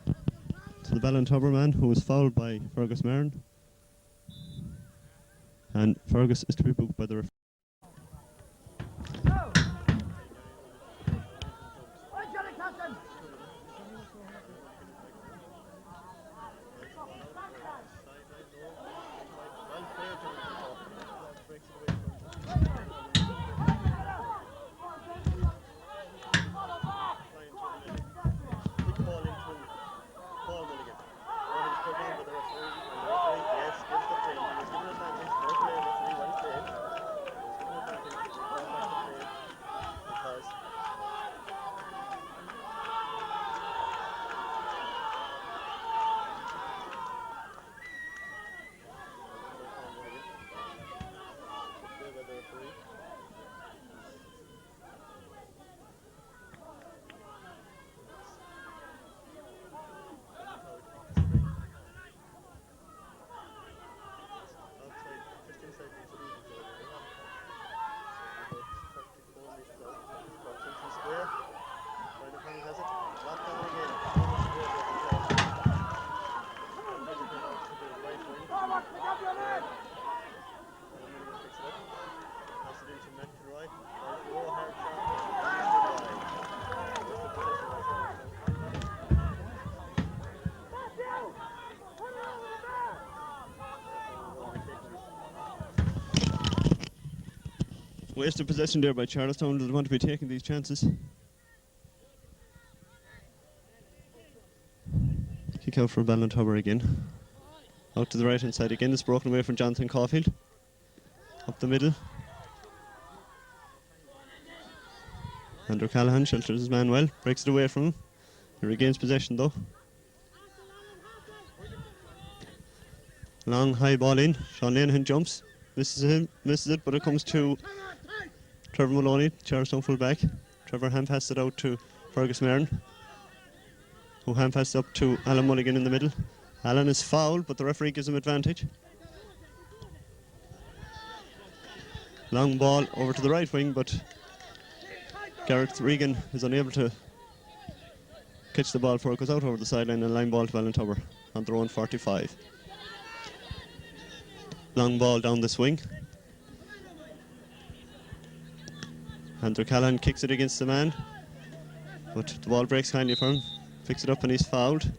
To the Ballintubber man, who was fouled by Fergus Marin. And Fergus is to be booked by the referee. Wasted possession there by Charlestown. Doesn't want to be taking these chances. Kick out for Ballintubber again. Out to the right hand side again. It's broken away from Jonathan Caulfield. Up the middle. Andrew Callahan shelters his man well. Breaks it away from him. He regains possession though. Long high ball in. Sean Lenihan jumps. Misses it, but it comes to Trevor Maloney, Charlestown full back. Trevor hand passes it out to Fergus Marin, who hand passes up to Alan Mulligan in the middle. Alan is fouled, but the referee gives him advantage. Long ball over to the right wing, but Garrett Regan is unable to catch the ball before it goes out over the sideline, and line ball to Ballintubber on their own 45. Long ball down the swing. Andrew Callahan kicks it against the man, but the ball breaks kindly for him. Picks it up and he's fouled.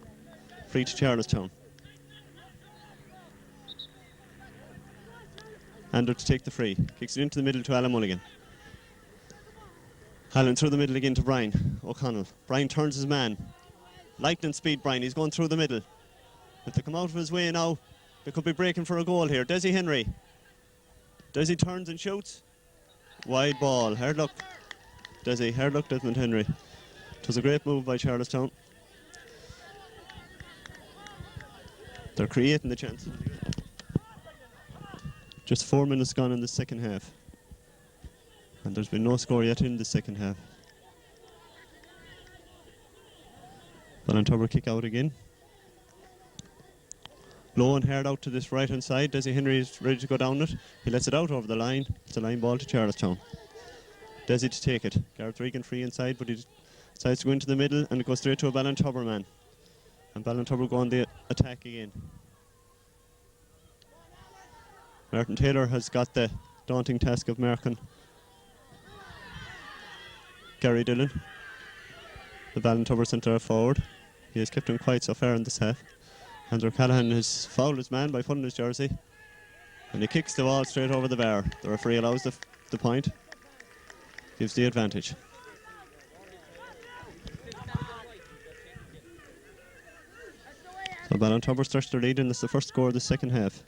Free to Charlestown. Andrew to take the free. Kicks it into the middle to Alan Mulligan. Alan through the middle again to Brian O'Connell. Brian turns his man. Lightning speed Brian, he's going through the middle. If they come out of his way now, they could be breaking for a goal here. Desi Henry. Desi turns and shoots. Wide ball. Hard luck. Desi, hard luck Desmond Henry. It was a great move by Charlestown. They're creating the chance. Just 4 minutes gone in the second half. And there's been no score yet in the second half. Ballintubber kick out again. Low and hard out to this right hand side. Desi Henry is ready to go down it. He lets it out over the line. It's a line ball to Charlestown. Desi to take it. Gareth Regan free inside, but he decides to go into the middle and it goes straight to a Ballintubber man. And Ballintubber go on the attack again. Martin Taylor has got the daunting task of marking Gary Dillon, the Ballintubber centre forward. He has kept him quiet so far in this half. Andrew Callahan has fouled his man by pulling his jersey, and he kicks the ball straight over the bar. The referee allows the point, gives the advantage. So Ballintubber starts their lead, and it's the first score of the second half.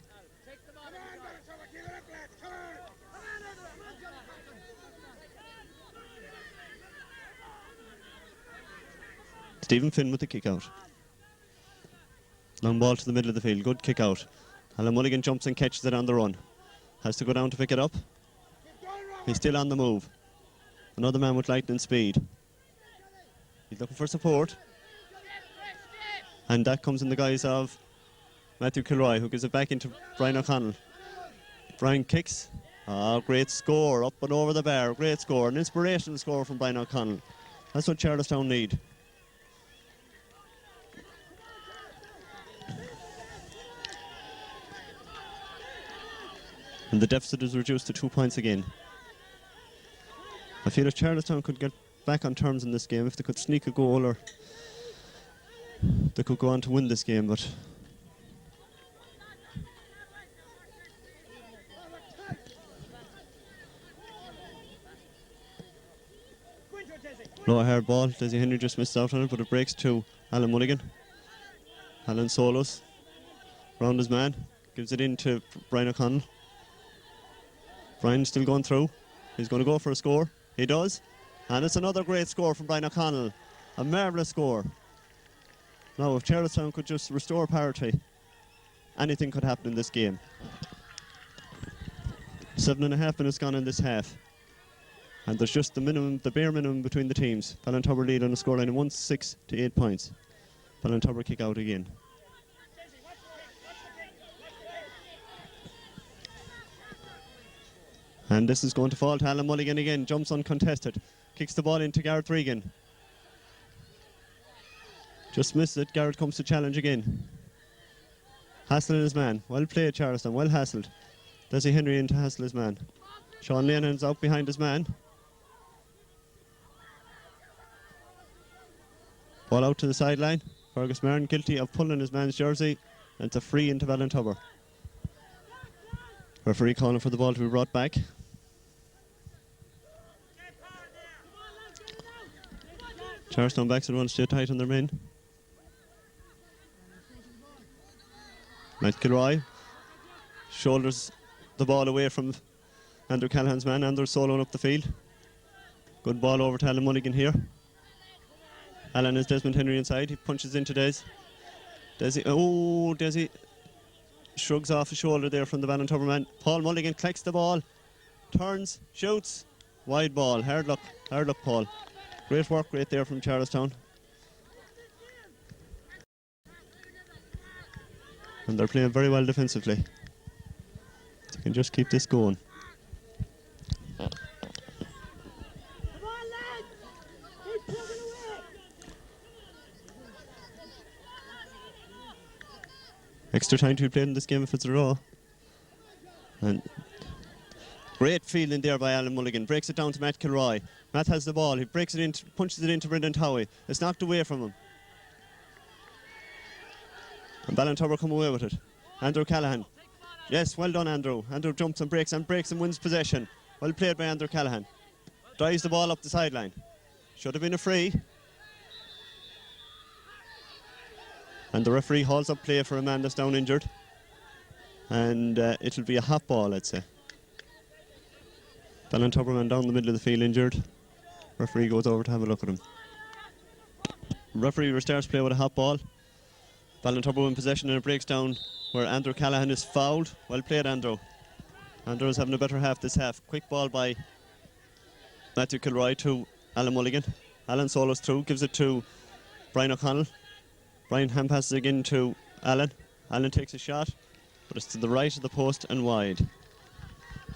Stephen Finn with the kick out. Long ball to the middle of the field. Good kick out. Alan Mulligan jumps and catches it on the run. Has to go down to pick it up. He's still on the move. Another man with lightning speed. He's looking for support. And that comes in the guise of Matthew Kilroy, who gives it back into Brian O'Connell. Brian kicks. Oh, great score. Up and over the bar. Great score. An inspirational score from Brian O'Connell. That's what Charlestown need. And the deficit is reduced to 2 points again. I feel if Charlestown could get back on terms in this game, if they could sneak a goal, or they could go on to win this game, but low hard ball. Desi Henry just missed out on it, but it breaks to Alan Mulligan. Alan solos round his man, gives it in to Brian O'Connell. Brian still going through. He's going to go for a score. He does. And it's another great score from Brian O'Connell. A marvellous score. Now, if Charlestown could just restore parity, anything could happen in this game. 7.5 minutes gone in this half. And there's just the minimum, the bare minimum between the teams. Ballintubber lead on a scoreline of 1-6 to 8 points. Ballintubber kick out again. And this is going to fall to Alan Mulligan again. Jumps uncontested. Kicks the ball into Garrett Regan. Just missed it. Garrett comes to challenge again. Hassling his man. Well played, Charlestown. Well hassled. Desi Henry in to hassle his man. Sean Lennon's out behind his man. Ball out to the sideline. Fergus Martin guilty of pulling his man's jersey. And it's a free into Ballintubber. Referee calling for the ball to be brought back. Charlestown backs and runs stay tight on their men. Matt Kilroy shoulders the ball away from Andrew Callahan's man. Andrew soloing up the field. Good ball over to Alan Mulligan here. Alan is Desmond Henry inside. He punches into Desi. Desi shrugs off his shoulder there from the Ballintubber man. Paul Mulligan collects the ball, turns, shoots, wide ball. Hard luck, Paul. Great work right there from Charlestown. And they're playing very well defensively. They can just keep this going. Extra time to be played in this game if it's a draw. And great fielding there by Alan Mulligan. Breaks it down to Matt Kilroy. Matt has the ball. He breaks it in, punches it into Brendan Towie. It's knocked away from him. And Ballintubber come away with it. Andrew Callahan. Yes, well done, Andrew. Andrew jumps and breaks and wins possession. Well played by Andrew Callahan. Drives the ball up the sideline. Should have been a free. And the referee hauls up play for a man that's down injured. And it'll be a hot ball, I'd say. Ballintubber man down the middle of the field injured. Referee goes over to have a look at him. Referee restarts play with a hot ball. Ballintubber in possession and it breaks down where Andrew Callahan is fouled. Well played, Andrew. Andrew is having a better half this half. Quick ball by Matthew Kilroy to Alan Mulligan. Alan solos through, gives it to Brian O'Connell. Brian hand passes again to Alan. Alan takes a shot, but it's to the right of the post and wide.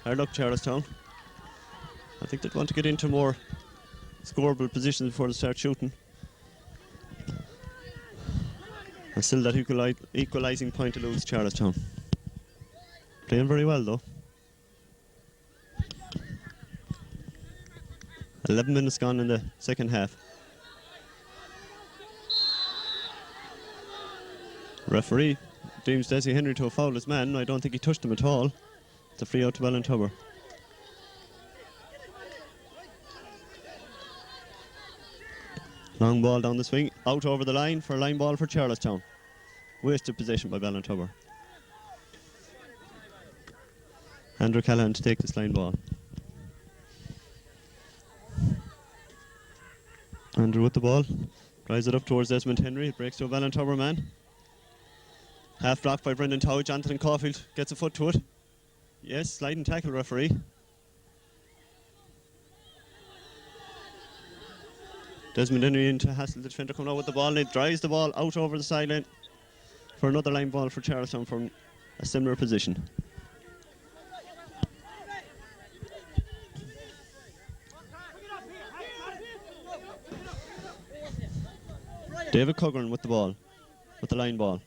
Hard luck, Charlestown. I think they'd want to get into more scoreable positions before they start shooting. And still that equalising point to lose Charlestown. Playing very well though. 11 minutes gone in the second half. Referee deems Desi Henry to have fouled his man. I don't think he touched him at all. It's a free out to Ballintubber. Long ball down the swing, out over the line for a line ball for Charlestown. Wasted possession by Ballintubber. Andrew Callahan to take this line ball. Andrew with the ball, Drives it up towards Desmond Henry. It breaks to a Ballintubber man. Half blocked by Brendan Towie. Jonathan Caulfield gets a foot to it. Yes, sliding tackle, referee. Desmond Henry into hassle the defender coming out with the ball. And it drives the ball out over the sideline for another line ball for Charlestown from a similar position. David Cogran with the ball, with the line ball.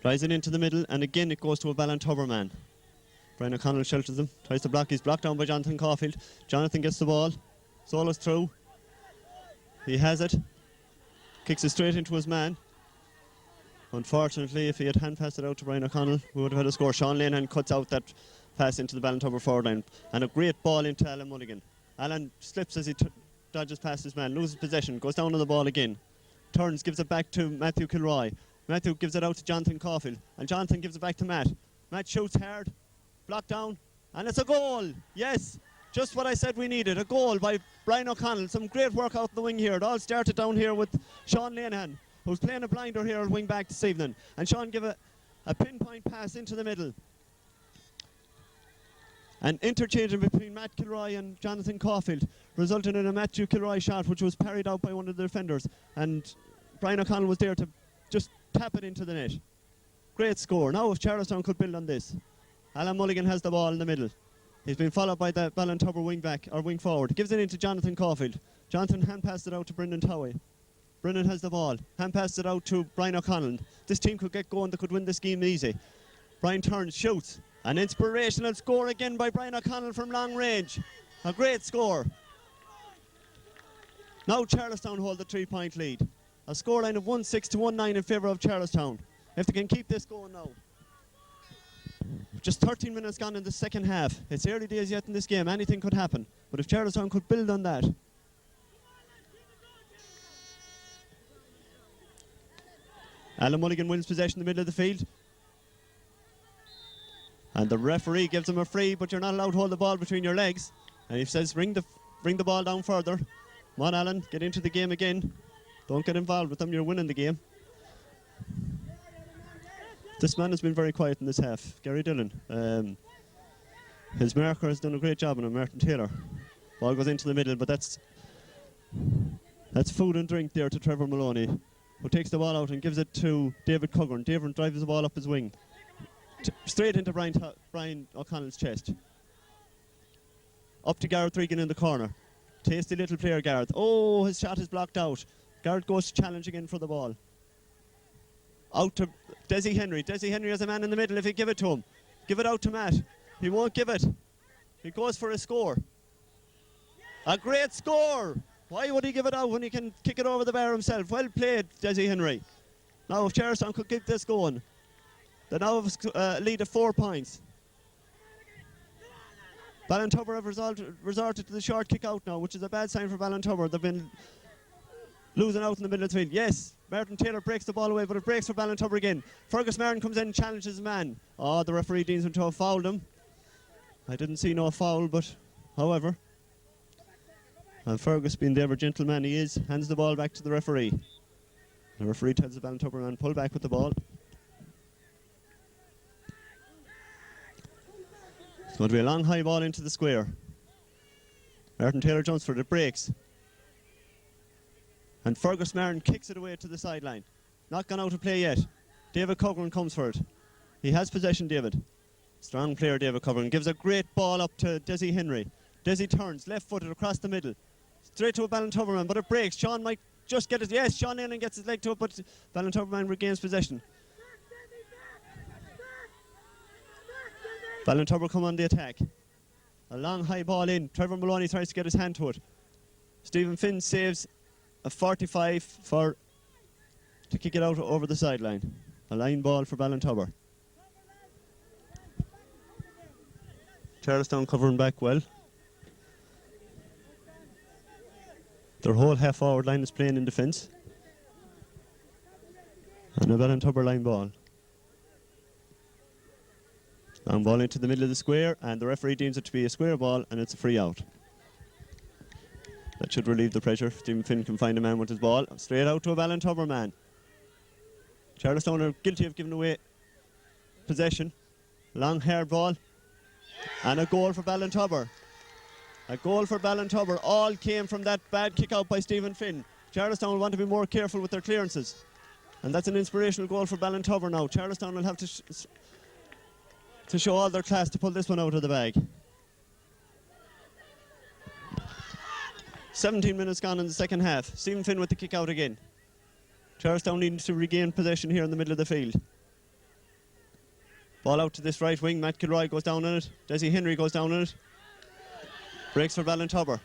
Drives it into the middle, and again it goes to a Ballintubber man. Brian O'Connell shelters him, tries to block. He's blocked down by Jonathan Caulfield. Jonathan gets the ball, solos through. He has it, kicks it straight into his man. Unfortunately, if he had hand passed it out to Brian O'Connell, we would have had a score. Sean Lenehan cuts out that pass into the Ballintubber forward line, and a great ball into Alan Mulligan. Alan slips as he dodges past his man, loses possession, goes down on the ball again. Turns, gives it back to Matthew Kilroy. Matthew gives it out to Jonathan Caulfield, and Jonathan gives it back to Matt. Matt shoots hard, blocked down, and it's a goal. Yes, just what I said we needed. A goal by Brian O'Connell. Some great work out the wing here. It all started down here with Sean Lenehan, who's playing a blinder here at wing back this evening. And Sean give a pinpoint pass into the middle. And interchanging between Matt Kilroy and Jonathan Caulfield resulted in a Matthew Kilroy shot, which was parried out by one of the defenders. And Brian O'Connell was there to just tap it into the net. Great score. Now if Charlestown could build on this. Alan Mulligan has the ball in the middle. He's been followed by the Ballintubber wing back, or wing forward. Gives it into Jonathan Caulfield. Jonathan hand passed it out to Brendan Towie. Brendan has the ball. Hand passed it out to Brian O'Connell. This team could get going. They could win this game easy. Brian turns, shoots. An inspirational score again by Brian O'Connell from long range. A great score. Now Charlestown hold the 3-point lead. A scoreline of 1-6 to 1-9 in favour of Charlestown. If they can keep this going now. Just 13 minutes gone in the second half. It's early days yet in this game. Anything could happen. But if Charlestown could build on that. Alan Mulligan wins possession in the middle of the field. And the referee gives him a free, but you're not allowed to hold the ball between your legs. And he says, bring the ball down further. Come on, Alan, get into the game again. Don't get involved with them, you're winning the game. This man has been very quiet in this half, Gary Dillon. His marker has done a great job on him, Martin Taylor. Ball goes into the middle, but that's food and drink there to Trevor Maloney, who takes the ball out and gives it to David Cogran. David drives the ball up his wing. Straight into Brian O'Connell's chest. Up to Gareth Regan in the corner. Tasty little player, Gareth. Oh, his shot is blocked out. Gareth goes to challenge again for the ball. Out to Desi Henry. Desi Henry has a man in the middle if you give it to him. Give it out to Matt. He won't give it. He goes for a score. A great score. Why would he give it out when he can kick it over the bar himself? Well played, Desi Henry. Now if Charlestown could keep this going, they now have a lead of 4 points. Ballintubber have resorted to the short kick out now, which is a bad sign for Ballintubber. They've been losing out in the middle of the field. Yes, Martin Taylor breaks the ball away, but it breaks for Ballintubber again. Fergus Martin comes in and challenges his man. Oh, the referee deems him to have fouled him. I didn't see no foul, but however. And Fergus, being the ever gentleman he is, hands the ball back to the referee. The referee tells the Ballintubber man, pull back with the ball. It's going to be a long high ball into the square. Martin Taylor jumps for it, it breaks. And Fergus Martin kicks it away to the sideline. Not gone out of play yet. David Cogran comes for it. He has possession, David. Strong player, David Cogran. Gives a great ball up to Desi Henry. Desi turns, left-footed across the middle. Straight to a Ballintubber man, but it breaks. Sean might just get it. Yes, Sean Allen gets his leg to it, but Ballintubber man regains possession. Ballintubber come on the attack. A long high ball in. Trevor Maloney tries to get his hand to it. Stephen Finn saves a 45 to kick it out over the sideline. A line ball for Ballintubber. Charlestown covering back well. Their whole half forward line is playing in defence. And a Ballintubber line ball. Long ball into the middle of the square, and the referee deems it to be a square ball, and it's a free out. That should relieve the pressure. Stephen Finn can find a man with his ball. Straight out to a Ballintubber man. Charlestown are guilty of giving away possession. Long haired ball. And a goal for Ballintubber. A goal for Ballintubber. All came from that bad kick out by Stephen Finn. Charlestown want to be more careful with their clearances. And that's an inspirational goal for Ballintubber now. Charlestown will have to show all their class to pull this one out of the bag. 17 minutes gone in the second half. Stephen Finn with the kick out again. Charlestown needing to regain possession here in the middle of the field. Ball out to this right wing. Matt Kilroy goes down on it. Desi Henry goes down on it. Breaks for Ballintubber.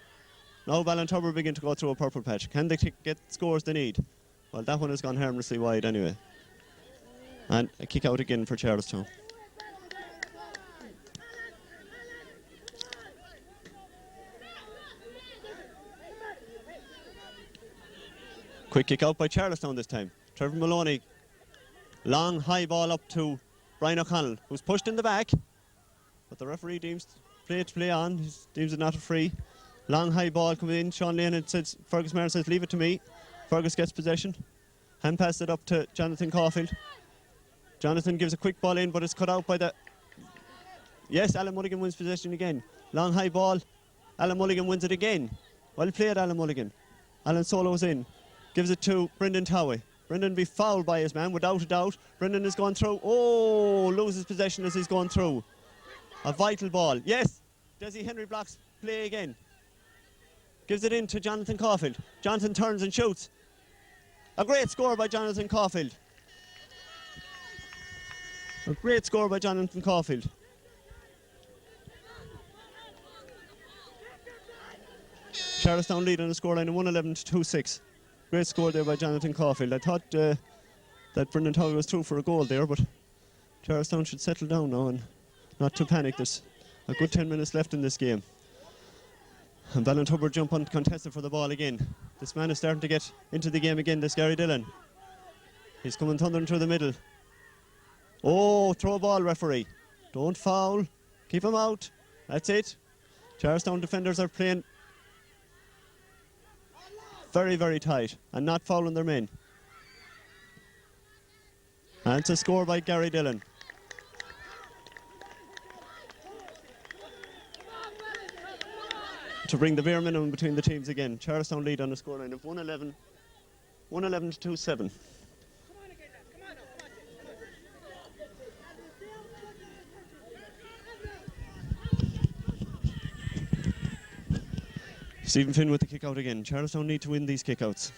Now Ballintubber begin to go through a purple patch. Can they get scores they need? Well, that one has gone harmlessly wide anyway. And a kick out again for Charlestown. Quick kick out by Charlestown this time. Trevor Maloney. Long high ball up to Brian O'Connell, who's pushed in the back. But the referee deems play to play on. He deems it not a free. Long high ball coming in. Sean Lane says, Fergus Martin says, leave it to me. Fergus gets possession. Hand passes it up to Jonathan Caulfield. Jonathan gives a quick ball in, but it's cut out by the... Yes, Alan Mulligan wins possession again. Long high ball. Alan Mulligan wins it again. Well played, Alan Mulligan. Alan Solo's in. Gives it to Brendan Towie. Brendan be fouled by his man, without a doubt. Brendan is going through. Oh, loses possession as he's going through. A vital ball. Yes, Desi Henry blocks play again. Gives it in to Jonathan Caulfield. Jonathan turns and shoots. A great score by Jonathan Caulfield. A great score by Jonathan Caulfield. Charlestown lead on the scoreline of 111 to 2-6. Great score there by Jonathan Caulfield. I thought that Brendan Towie was through for a goal there, but Charlestown should settle down now and not to panic. There's a good 10 minutes left in this game. And Ballintubber jump uncontested for the ball again. This man is starting to get into the game again, this Gary Dillon. He's coming thundering through the middle. Oh, throw ball, referee. Don't foul. Keep him out. That's it. Charlestown defenders are playing very, very tight and not fouling their men. And it's a score by Gary Dillon. To bring the bare minimum between the teams again. Charlestown lead on a scoreline of 111 to 2-7. Stephen Finn with the kick out again. Charlestown need to win these kick-outs.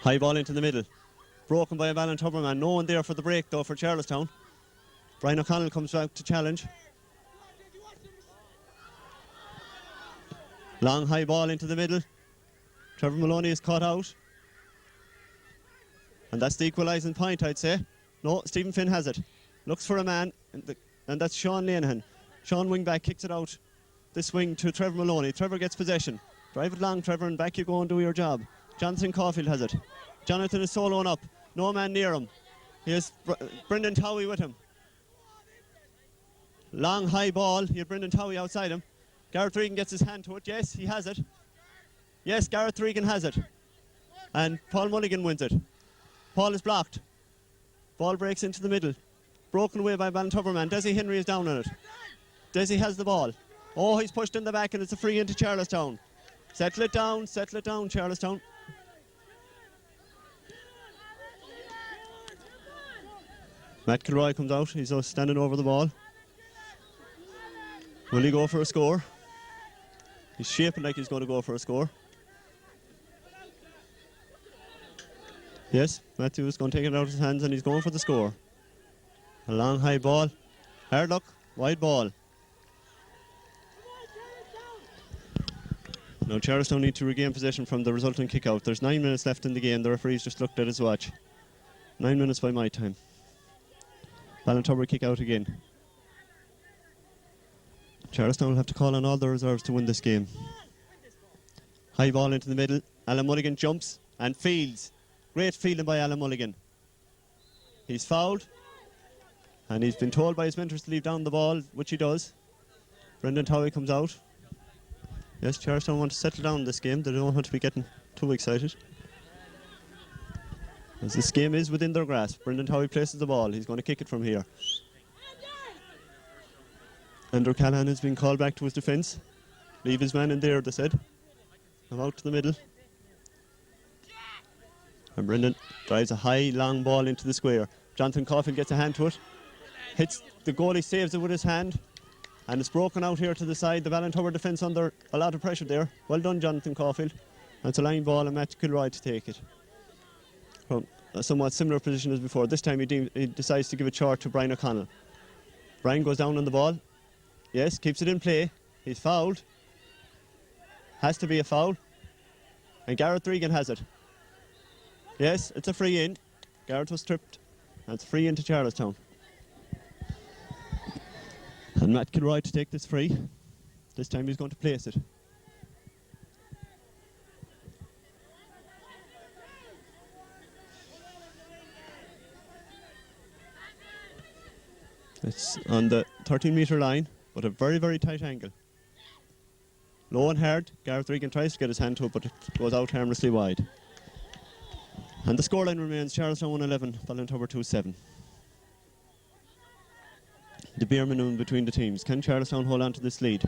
High ball into the middle. Broken by a Ballintubber man. No one there for the break though for Charlestown. Brian O'Connell comes back to challenge. Long high ball into the middle. Trevor Maloney is caught out. And that's the equalising point, I'd say. No, Stephen Finn has it. Looks for a man. And that's Sean Lanahan. Sean wingback kicks it out this wing to Trevor Maloney. Trevor gets possession. Drive it long, Trevor, and back you go and do your job. Jonathan Caulfield has it. Jonathan is soloing up. No man near him. He has Brendan Towie with him. Long high ball. He had Brendan Towie outside him. Gareth Regan gets his hand to it. Yes, he has it. Yes, Gareth Regan has it. And Paul Mulligan wins it. Paul is blocked. Ball breaks into the middle. Broken away by Ballintubber man. Desi Henry is down on it. Desi has the ball. Oh, he's pushed in the back and it's a free into Charlestown. Settle it down, Charlestown. Matt Kilroy comes out. He's standing over the ball. Will he go for a score? He's shaping like he's going to go for a score. Yes, Matthew is going to take it out of his hands and he's going for the score. A long high ball. Hard luck. Wide ball. Now Charlestown need to regain possession from the resulting kick out. There's 9 minutes left in the game. The referee's just looked at his watch. 9 minutes by my time. Ballintubber kick out again. Charlestown will have to call on all their reserves to win this game. High ball into the middle. Alan Mulligan jumps and fields. Great fielding by Alan Mulligan. He's fouled. And he's been told by his mentors to leave down the ball, which he does. Brendan Towie comes out. Yes, Charlestown want to settle down this game. They don't want to be getting too excited. As this game is within their grasp. Brendan Towie places the ball. He's going to kick it from here. Andrew Callahan has been called back to his defence. Leave his man in there, they said. Come out to the middle. And Brendan drives a high, long ball into the square. Jonathan Caulfield gets a hand to it. Hits the goalie, saves it with his hand. And it's broken out here to the side. The Ballintubber defence under a lot of pressure there. Well done, Jonathan Caulfield. It's a line ball and Matt Kilroy to take it. From a somewhat similar position as before. This time he decides to give it short to Brian O'Connell. Brian goes down on the ball. Yes, keeps it in play. He's fouled. Has to be a foul. And Gareth Regan has it. Yes, it's a free in. Gareth was tripped. And it's free into Charlestown. And Matt Kilroy to take this free. This time he's going to place it. It's on the 13-metre line, but a very, very tight angle. Low and hard. Gareth Regan tries to get his hand to it, but it goes out harmlessly wide. And the scoreline remains Charlestown 1-11, Ballintubber 2-7. The bare minimum between the teams. Can Charlestown hold on to this lead?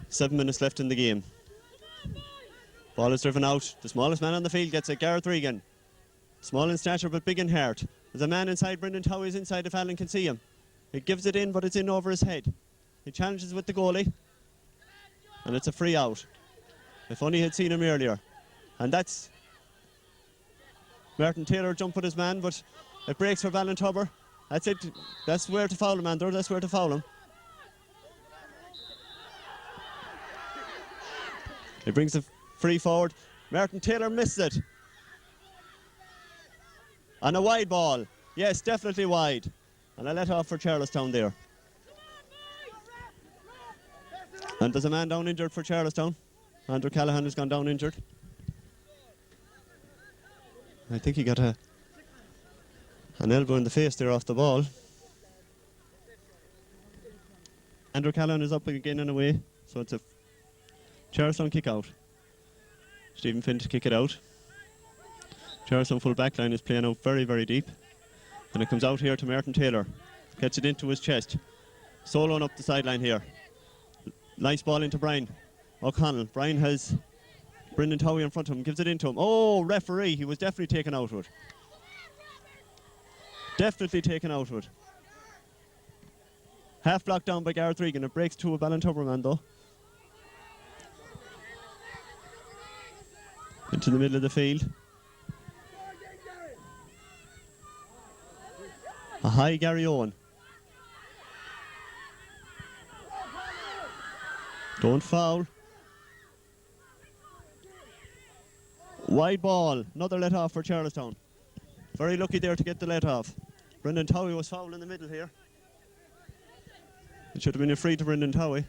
7 minutes left in the game. Ball is driven out. The smallest man on the field gets it, Gareth Regan. Small in stature but big in heart. There's a man inside. Brendan Towie is inside if Alan can see him. He gives it in, but it's in over his head. He challenges with the goalie. And it's a free out. If only he had seen him earlier. And that's Martin Taylor jumped with his man, but it breaks for Ballintubber. That's it. That's where to foul him, Andrew. That's where to foul him. He brings the free forward. Martin Taylor missed it. And a wide ball. Yes, definitely wide. And a let off for Charlestown there. And there's a man down injured for Charlestown. Andrew Callahan has gone down injured. I think he got an elbow in the face there off the ball. Andrew Callahan is up again and away. So it's a Charlestown kick out. Stephen Finn to kick it out. Charlestown full back line is playing out very, very deep. And it comes out here to Martin Taylor. Gets it into his chest. Soloing up the sideline here. Nice ball into Brian O'Connell. Brian has Brendan Towie in front of him. Gives it into him. Oh, referee. He was definitely taken outward. Definitely taken outward. Half blocked down by Gareth Regan. It breaks to a Ballintubber man though. Into the middle of the field. A high Gary Owen. Don't foul. Wide ball. Another let off for Charlestown. Very lucky there to get the let off. Brendan Towie was fouled in the middle here. It should have been a free to Brendan Towie.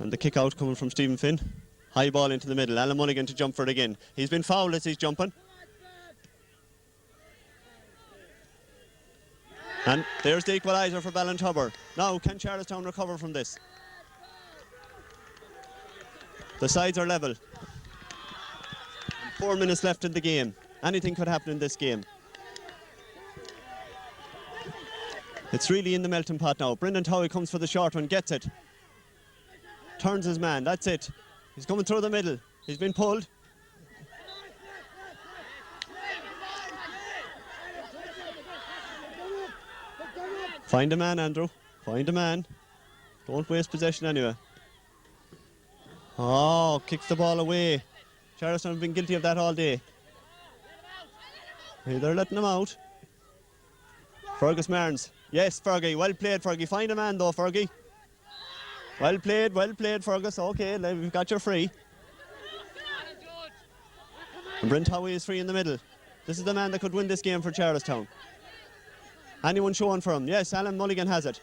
And the kick out coming from Stephen Finn. High ball into the middle. Alan Mulligan to jump for it again. He's been fouled as he's jumping. And there's the equaliser for Ballintubber. Now, can Charlestown recover from this? The sides are level. 4 minutes left in the game. Anything could happen in this game. It's really in the melting pot now. Brendan Towie comes for the short one, gets it. Turns his man, that's it. He's coming through the middle. He's been pulled. Find a man, Andrew. Find a man. Don't waste possession anyway. Oh, kicks the ball away. Charlestown have been guilty of that all day. Hey, they're letting him out. Fergus Marnes. Yes, Fergie. Well played, Fergie. Find a man though, Fergie. Well played, Fergus. Okay, we've got your free. And Brent Howie is free in the middle. This is the man that could win this game for Charlestown. Anyone showing for him? Yes, Alan Mulligan has it.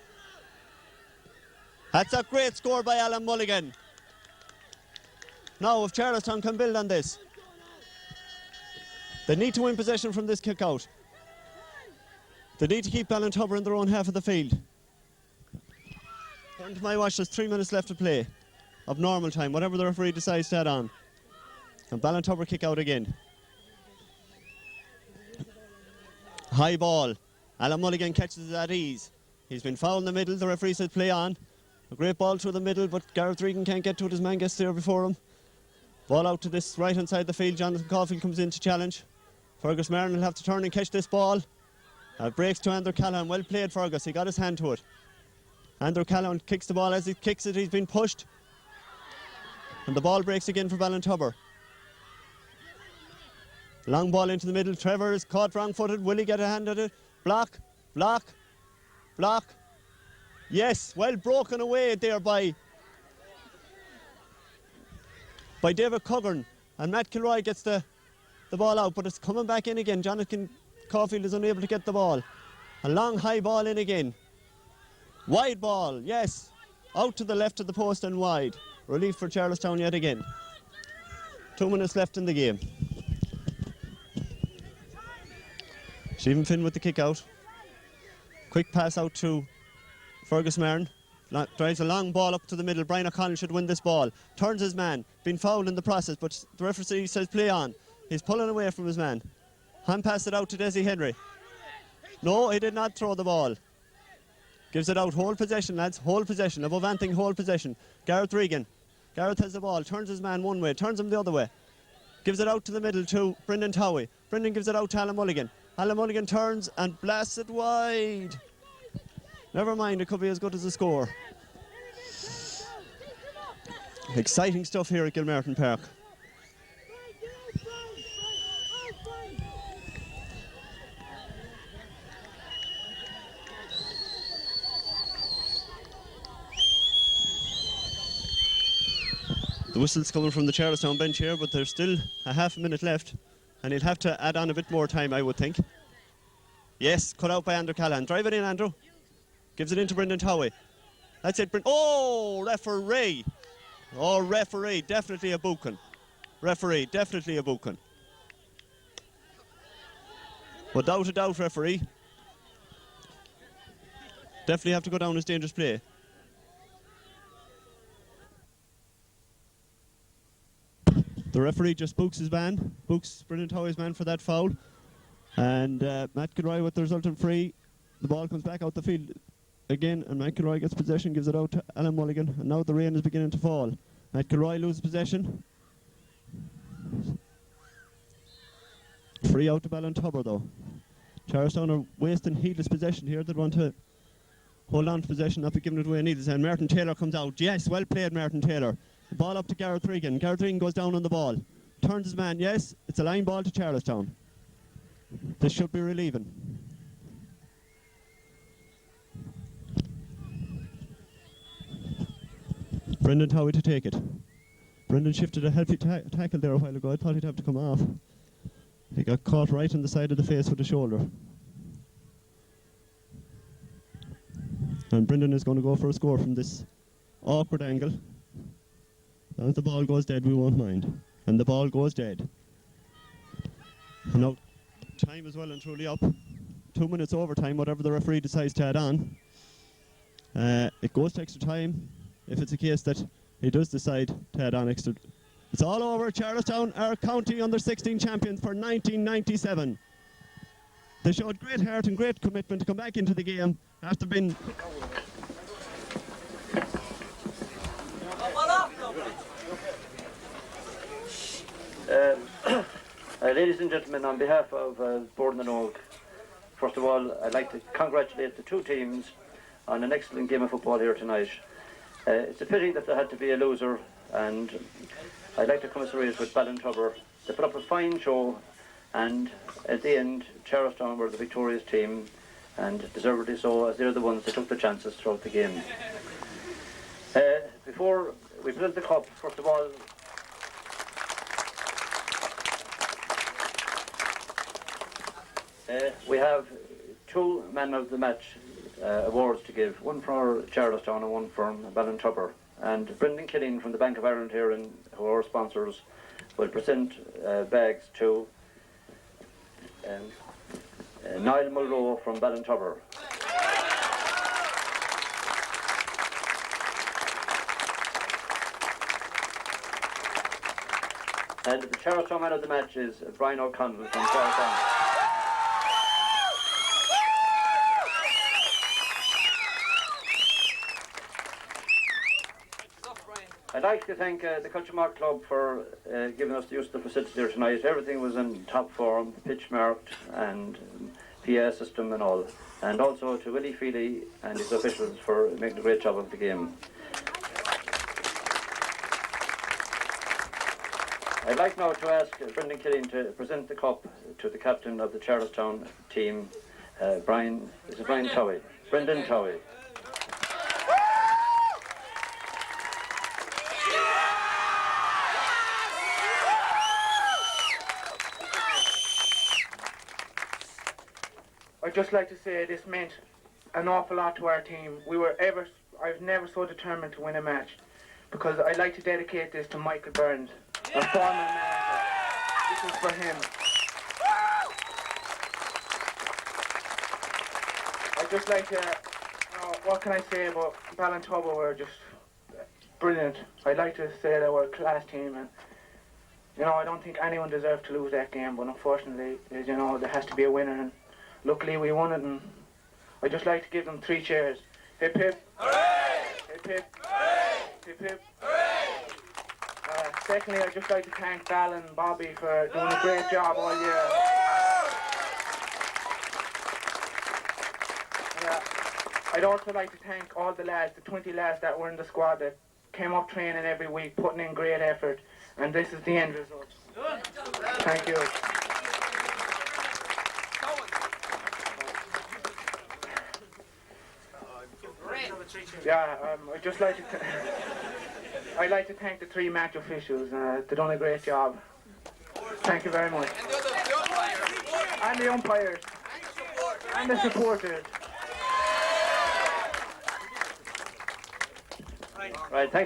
That's a great score by Alan Mulligan. Now, if Charlestown can build on this, they need to win possession from this kick out. They need to keep Ballintubber in their own half of the field. According to my watch, there's 3 minutes left to play of normal time, whatever the referee decides to add on. And Ballintubber kick out again. High ball. Alan Mulligan catches it at ease. He's been fouled in the middle. The referee says play on. A great ball through the middle, but Gareth Regan can't get to it. His man gets there before him. Ball out to this right-hand side of the field. Jonathan Caulfield comes in to challenge. Fergus Marin will have to turn and catch this ball. Breaks to Andrew Callahan. Well played, Fergus. He got his hand to it. Andrew Callahan kicks the ball. As he kicks it, he's been pushed. And the ball breaks again for Ballintubber. Long ball into the middle. Trevor is caught wrong-footed. Will he get a hand at it? Block, block, block. Yes, well broken away there by David Cougharn. And Matt Kilroy gets the ball out, but it's coming back in again. Jonathan Caulfield is unable to get the ball. A long high ball in again. Wide ball, yes. Out to the left of the post and wide. Relief for Charlestown yet again. 2 minutes left in the game. Stephen Finn with the kick out. Quick pass out to Fergus Marin. Drives a long ball up to the middle. Brian O'Connell should win this ball. Turns his man. Been fouled in the process, but the referee says play on. He's pulling away from his man. Hand passed it out to Desi Henry. No, he did not throw the ball. Gives it out. Hold possession, lads. Hold possession. Above anything, hold possession. Gareth Regan. Gareth has the ball. Turns his man one way. Turns him the other way. Gives it out to the middle to Brendan Towie. Brendan gives it out to Alan Mulligan. Alan Mulligan turns and blasts it wide. Never mind, it could be as good as a score. Exciting stuff here at Gilmerton Park. The whistle's coming from the Charlestown bench here, but there's still a half a minute left, and he'll have to add on a bit more time, I would think. Yes, cut out by Andrew Callahan. Drive it in, Andrew. Gives it into Brendan Towie. That's it, oh, referee. Oh, referee, definitely a booking. Referee, definitely a booking. Without a doubt, referee. Definitely have to go down as dangerous play. The referee just books his man, books Brendan Towie's man for that foul. And Matt Kilroy with the resultant free. The ball comes back out the field again, and Matt Kilroy gets possession, gives it out to Alan Mulligan, and now the rain is beginning to fall. Matt Kilroy loses possession. Free out to Ballintubber though. Charlestown are wasting heedless possession here. They want to hold on to possession, not be giving it away needless. And Martin Taylor comes out. Yes, well played, Martin Taylor. The ball up to Gareth Regan. Gareth Regan goes down on the ball. Turns his man. Yes, it's a line ball to Charlestown. This should be relieving. Brendan Towie to take it. Brendan shifted a healthy tackle there a while ago. I thought he'd have to come off. He got caught right on the side of the face with the shoulder. And Brendan is going to go for a score from this awkward angle. As the ball goes dead, we won't mind. And the ball goes dead. And now, time is well and truly up. 2 minutes overtime, whatever the referee decides to add on. It goes to extra time if it's a case that he does decide to add on extra. It's all over. Charlestown are county under-16 champions for 1997. They showed great heart and great commitment to come back into the game after being... Ladies and gentlemen, on behalf of Board and Oak, first of all, I'd like to congratulate the two teams on an excellent game of football here tonight. It's a pity that there had to be a loser, and I'd like to commiserate with Ballintubber. They put up a fine show, and at the end, Charlestown were the victorious team, and deservedly so, as they're the ones that took the chances throughout the game. Before we present the cup, first of all, we have two man of the match awards to give, one for Charlestown and one for Ballintubber. And Brendan Killeen from the Bank of Ireland here, and who are our sponsors, will present bags to Niall Mulroe from Ballintubber. And the Charlestown man of the match is Brian O'Connell from Charlestown. I'd like to thank the Culture Mark Club for giving us the use of the facilities here tonight. Everything was in top form, pitch marked and PA system and all. And also to Willie Feely and his officials for making a great job of the game. I'd like now to ask Brendan Killeen to present the cup to the captain of the Charlestown team, Brian Towey. Brendan Towey. I'd just like to say this meant an awful lot to our team. I was never so determined to win a match, because I'd like to dedicate this to Michael Burns, a former manager. This is for him. I'd just like to, what can I say about Ballintubber? We're just brilliant. I'd like to say that we're a class team, and I don't think anyone deserved to lose that game, but unfortunately, there has to be a winner, and luckily we won it, and I'd just like to give them 3 cheers. Hip hip. Hooray! Hip hip. Hooray! Hip hip. Hooray! Secondly, I'd just like to thank Val and Bobby for doing a great job all year. I'd also like to thank all the lads, the 20 lads that were in the squad that came up training every week, putting in great effort, and this is the end result. Thank you. I'd just like to I'd like to thank the 3 match officials. They've done a great job. Thank you very much. And the umpires. And the supporters. Right, thanks.